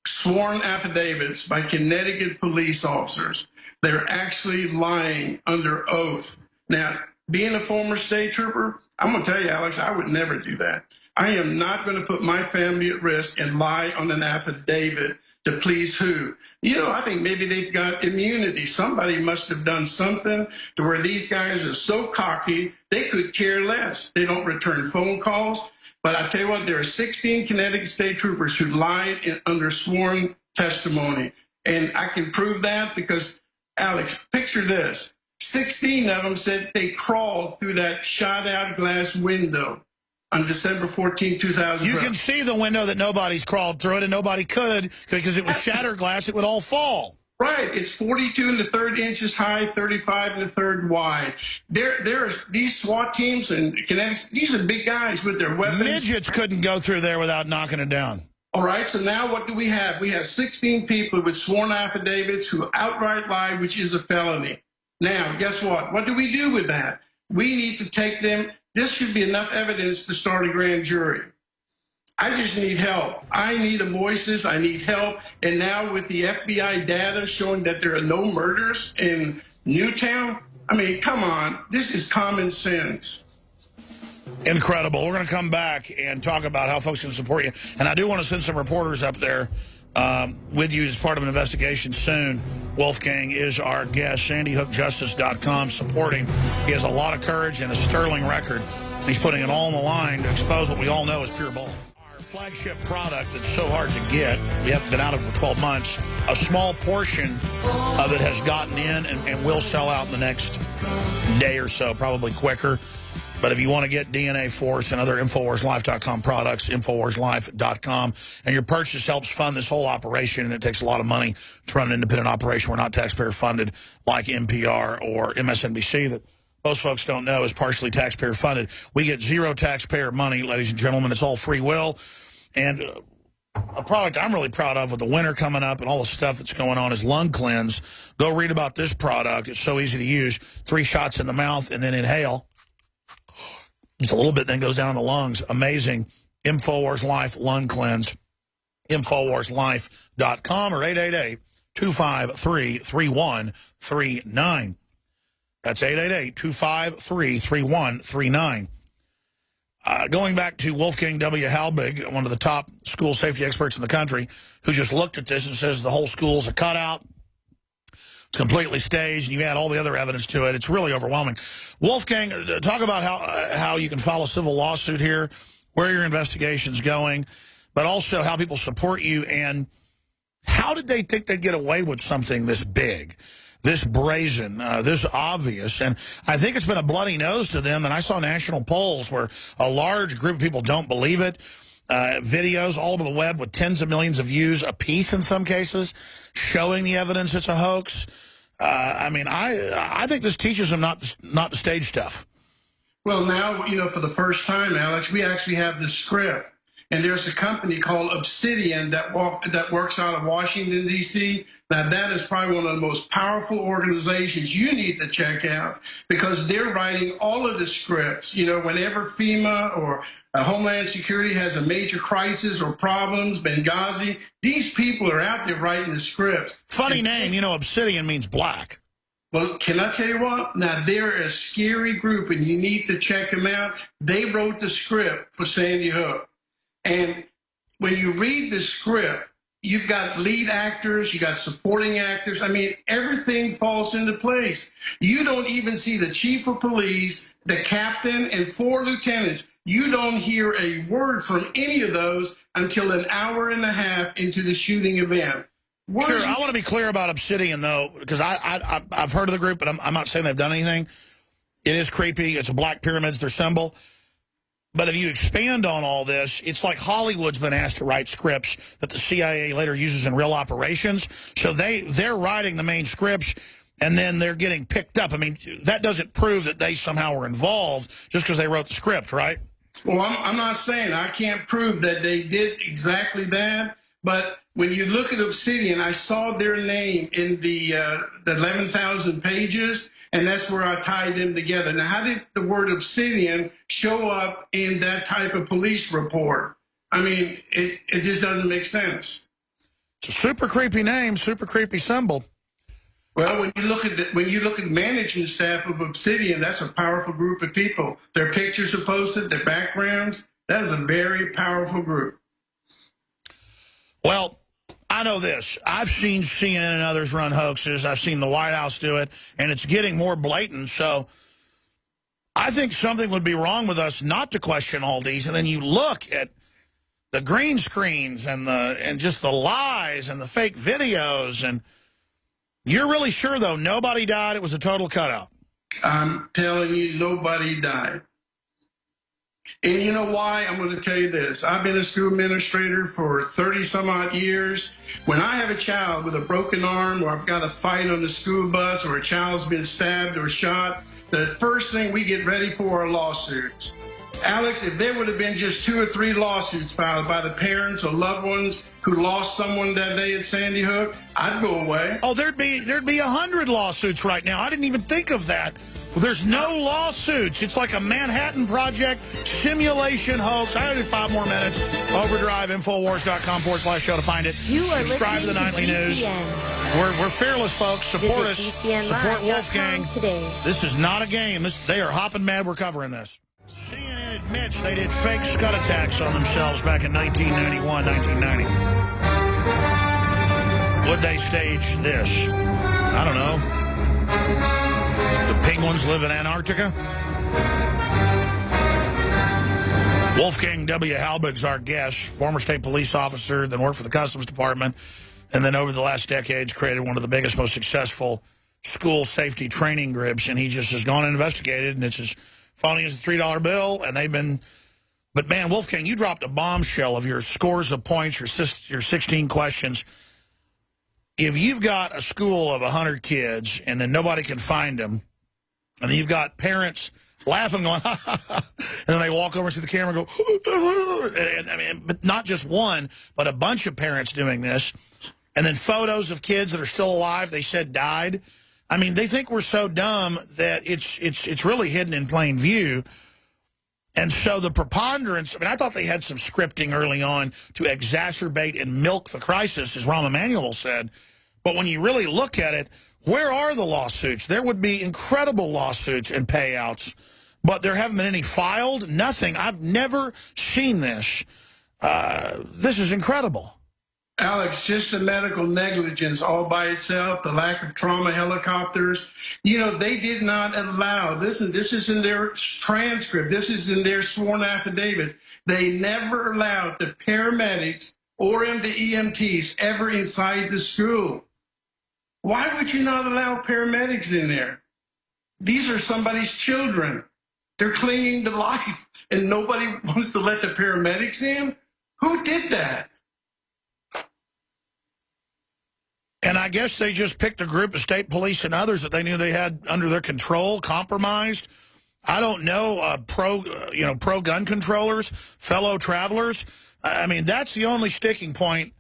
sworn affidavits by Connecticut police officers, they're actually lying under oath. Now, being a former state trooper, I'm going to tell you, Alex, I would never do that. I am not going to put my family at risk and lie on an affidavit to please who? You know, I think maybe they've got immunity. Somebody must have done something to where these guys are so cocky, they could care less. They don't return phone calls. But I tell you what, there are 16 Connecticut state troopers who lied under sworn testimony. And I can prove that because, Alex, picture this. 16 of them said they crawled through that shot-out glass window on December 14, 2000. You can see the window that nobody's crawled through it, and nobody could because it was shattered glass. It would all fall. Right. It's 42 1/3 inches high, 35 1/3 wide. There's these SWAT teams and Connecticut, these are big guys with their weapons. Midgets couldn't go through there without knocking it down. All right, so now what do we have? We have 16 people with sworn affidavits who outright lied, which is a felony. Now, guess what? What do we do with that? We need to take them. This should be enough evidence to start a grand jury. I just need help. I need the voices. I need help. And now with the FBI data showing that there are no murders in Newtown, I mean, come on. This is common sense. Incredible. We're going to come back and talk about how folks can support you. And I do want to send some reporters up there with you as part of an investigation soon. Wolfgang is our guest. SandyHookJustice.com supporting. He has a lot of courage and a sterling record. He's putting it all on the line to expose what we all know is pure bull. Flagship product that's so hard to get. We haven't been out of it for 12 months. A small portion of it has gotten in and will sell out in the next day or so, probably quicker. But if you want to get DNA Force and other InfoWarsLife.com products, InfoWarsLife.com, and your purchase helps fund this whole operation, and it takes a lot of money to run an independent operation. We're not taxpayer funded like NPR or MSNBC that most folks don't know is partially taxpayer funded. We get zero taxpayer money, ladies and gentlemen. It's all free will. And a product I'm really proud of with the winter coming up and all the stuff that's going on is Lung Cleanse. Go read about this product. It's so easy to use. 3 shots in the mouth and then inhale. Just a little bit, then goes down in the lungs. Amazing. InfoWars Life Lung Cleanse. InfoWarsLife.com or 888-253-3139. That's 888-253-3139. Going back to Wolfgang W. Halbig, one of the top school safety experts in the country, who just looked at this and says the whole school's a cutout. It's completely staged, and you add all the other evidence to it. It's really overwhelming. Wolfgang, talk about how you can file a civil lawsuit here, where your investigation's going, but also how people support you, and how did they think they'd get away with something this big, this brazen, this obvious? And I think it's been a bloody nose to them, and I saw national polls where a large group of people don't believe it. Videos all over the web with tens of millions of views a piece in some cases, showing the evidence it's a hoax. I mean, I think this teaches them not to stage stuff. Well, now, you know, for the first time, Alex, we actually have the script. And there's a company called Obsidian that works out of Washington, D.C. Now, that is probably one of the most powerful organizations you need to check out because they're writing all of the scripts. You know, whenever FEMA or Homeland Security has a major crisis or problems, Benghazi, these people are out there writing the scripts. Funny name, you know, Obsidian means black. Well, can I tell you what? Now, they're a scary group, and you need to check them out. They wrote the script for Sandy Hook. And when you read the script, you've got lead actors, you got supporting actors. I mean, everything falls into place. You don't even see the chief of police, the captain, and 4 lieutenants. You don't hear a word from any of those until an hour and a half into the shooting event. Sure, I want to be clear about Obsidian, though, because I've heard of the group, but I'm not saying they've done anything. It is creepy. It's a black pyramid's their symbol. But if you expand on all this, it's like Hollywood's been asked to write scripts that the CIA later uses in real operations. So they're writing the main scripts, and then they're getting picked up. I mean, that doesn't prove that they somehow were involved just because they wrote the script, right? Well, I'm not saying I can't prove that they did exactly that, but when you look at Obsidian, I saw their name in the 11,000 pages, and that's where I tied them together. Now, how did the word Obsidian show up in that type of police report? I mean, it just doesn't make sense. It's a super creepy name, super creepy symbol. Well, when you look at management staff of Obsidian, that's a powerful group of people. Their pictures are posted, their backgrounds. That is a very powerful group. Well, I know this. I've seen CNN and others run hoaxes. I've seen the White House do it, and it's getting more blatant. So I think something would be wrong with us not to question all these. And then you look at the green screens and just the lies and the fake videos, and you're really sure, though, nobody died? It was a total cutout. I'm telling you, nobody died. And you know why? I'm going to tell you this. I've been a school administrator for 30-some-odd years. When I have a child with a broken arm, or I've got a fight on the school bus, or a child's been stabbed or shot, the first thing we get ready for are lawsuits. Alex, if there would have been just 2 or 3 lawsuits filed by the parents or loved ones who lost someone that day at Sandy Hook, I'd go away. Oh, there'd be 100 lawsuits right now. I didn't even think of that. Well, there's no lawsuits. It's like a Manhattan Project simulation hoax. I only 5 more minutes. Overdrive, Infowars.com/show to find it. Subscribe to the Nightly News. We're fearless, folks. Support us. Support Wolfgang. Today. This is not a game. They are hopping mad. We're covering this. CNN admits they did fake Scud attacks on themselves back in 1991, 1990. Would they stage this? I don't know. The penguins live in Antarctica? Wolfgang W. Halbig's our guest, former state police officer, then worked for the Customs Department, and then over the last decades created one of the biggest, most successful school safety training groups, and he just has gone and investigated, and it's as phony as a $3 bill, and they've been... But, man, Wolfgang, you dropped a bombshell of your scores of points, your 16 questions. If you've got a school of 100 kids and then nobody can find them, and then you've got parents laughing, going, ha, ha, ha, and then they walk over to the camera and go, and I mean, but not just one, but a bunch of parents doing this, and then photos of kids that are still alive, they said died. I mean, they think we're so dumb that it's really hidden in plain view. And so the preponderance, I mean, I thought they had some scripting early on to exacerbate and milk the crisis, as Rahm Emanuel said. But when you really look at it, where are the lawsuits? There would be incredible lawsuits and payouts, but there haven't been any filed, nothing. I've never seen this. This is incredible. Alex, just the medical negligence all by itself, the lack of trauma helicopters. You know, they did not allow, this is in their transcript, this is in their sworn affidavit. They never allowed the paramedics or the EMTs ever inside the school. Why would you not allow paramedics in there? These are somebody's children. They're clinging to life, and nobody wants to let the paramedics in? Who did that? And I guess they just picked a group of state police and others that they knew they had under their control, compromised. I don't know, pro-gun controllers, fellow travelers. I mean, that's the only sticking point,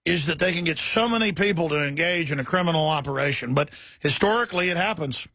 is that they can get so many people to engage in a criminal operation. But historically, it happens.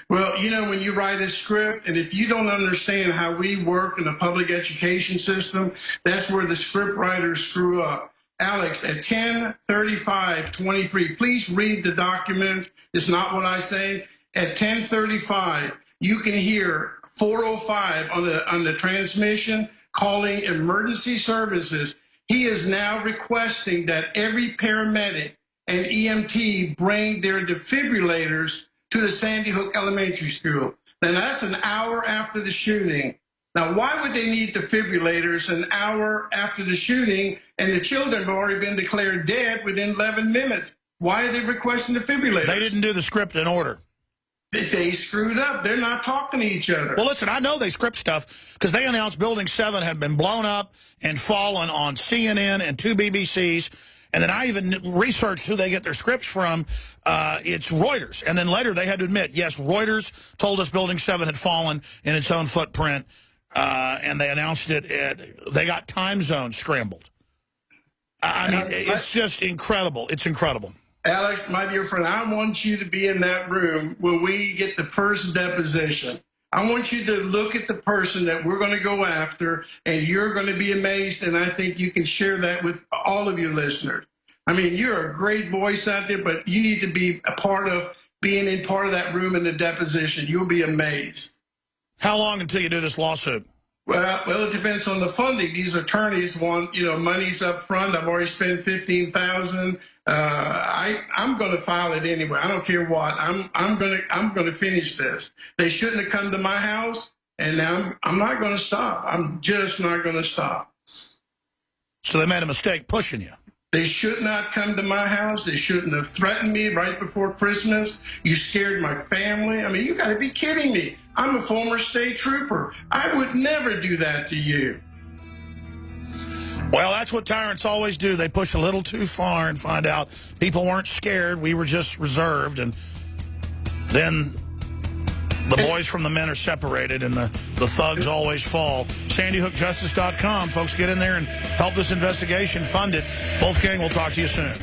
Well, you know, when you write a script, and if you don't understand how we work in the public education system, that's where the script writers screw up. Alex, at 10:35:23, please read the document. It's not what I say. At 10:35, you can hear 405 on the transmission calling emergency services. He is now requesting that every paramedic and EMT bring their defibrillators to the Sandy Hook Elementary School. Now, that's an hour after the shooting. Now, why would they need defibrillators an hour after the shooting, and the children have already been declared dead within 11 minutes? Why are they requesting defibrillators? They didn't do the script in order. They screwed up. They're not talking to each other. Well, listen, I know they script stuff because they announced Building 7 had been blown up and fallen on CNN and 2 BBCs. And then I even researched who they get their scripts from. It's Reuters. And then later they had to admit, yes, Reuters told us Building 7 had fallen in its own footprint. And they announced it. They got time zones scrambled. I mean, it's just incredible. It's incredible. Alex, my dear friend, I want you to be in that room when we get the first deposition. I want you to look at the person that we're going to go after, and you're going to be amazed, and I think you can share that with all of your listeners. I mean, you're a great voice out there, but you need to be a part of being in part of that room in the deposition. You'll be amazed. How long until you do this lawsuit? Well, it depends on the funding. These attorneys want, monies up front. I've already spent $15,000. I'm going to file it anyway. I don't care what. I'm going to finish this. They shouldn't have come to my house, and now I'm not going to stop. I'm just not going to stop. So they made a mistake pushing you. They should not come to my house. They shouldn't have threatened me right before Christmas. You scared my family. I mean, you got to be kidding me. I'm a former state trooper. I would never do that to you. Well, that's what tyrants always do. They push a little too far and find out people weren't scared. We were just reserved. And then the boys from the men are separated, and the thugs always fall. SandyHookJustice.com. Folks, get in there and help this investigation. Fund it. Wolfgang, we'll talk to you soon.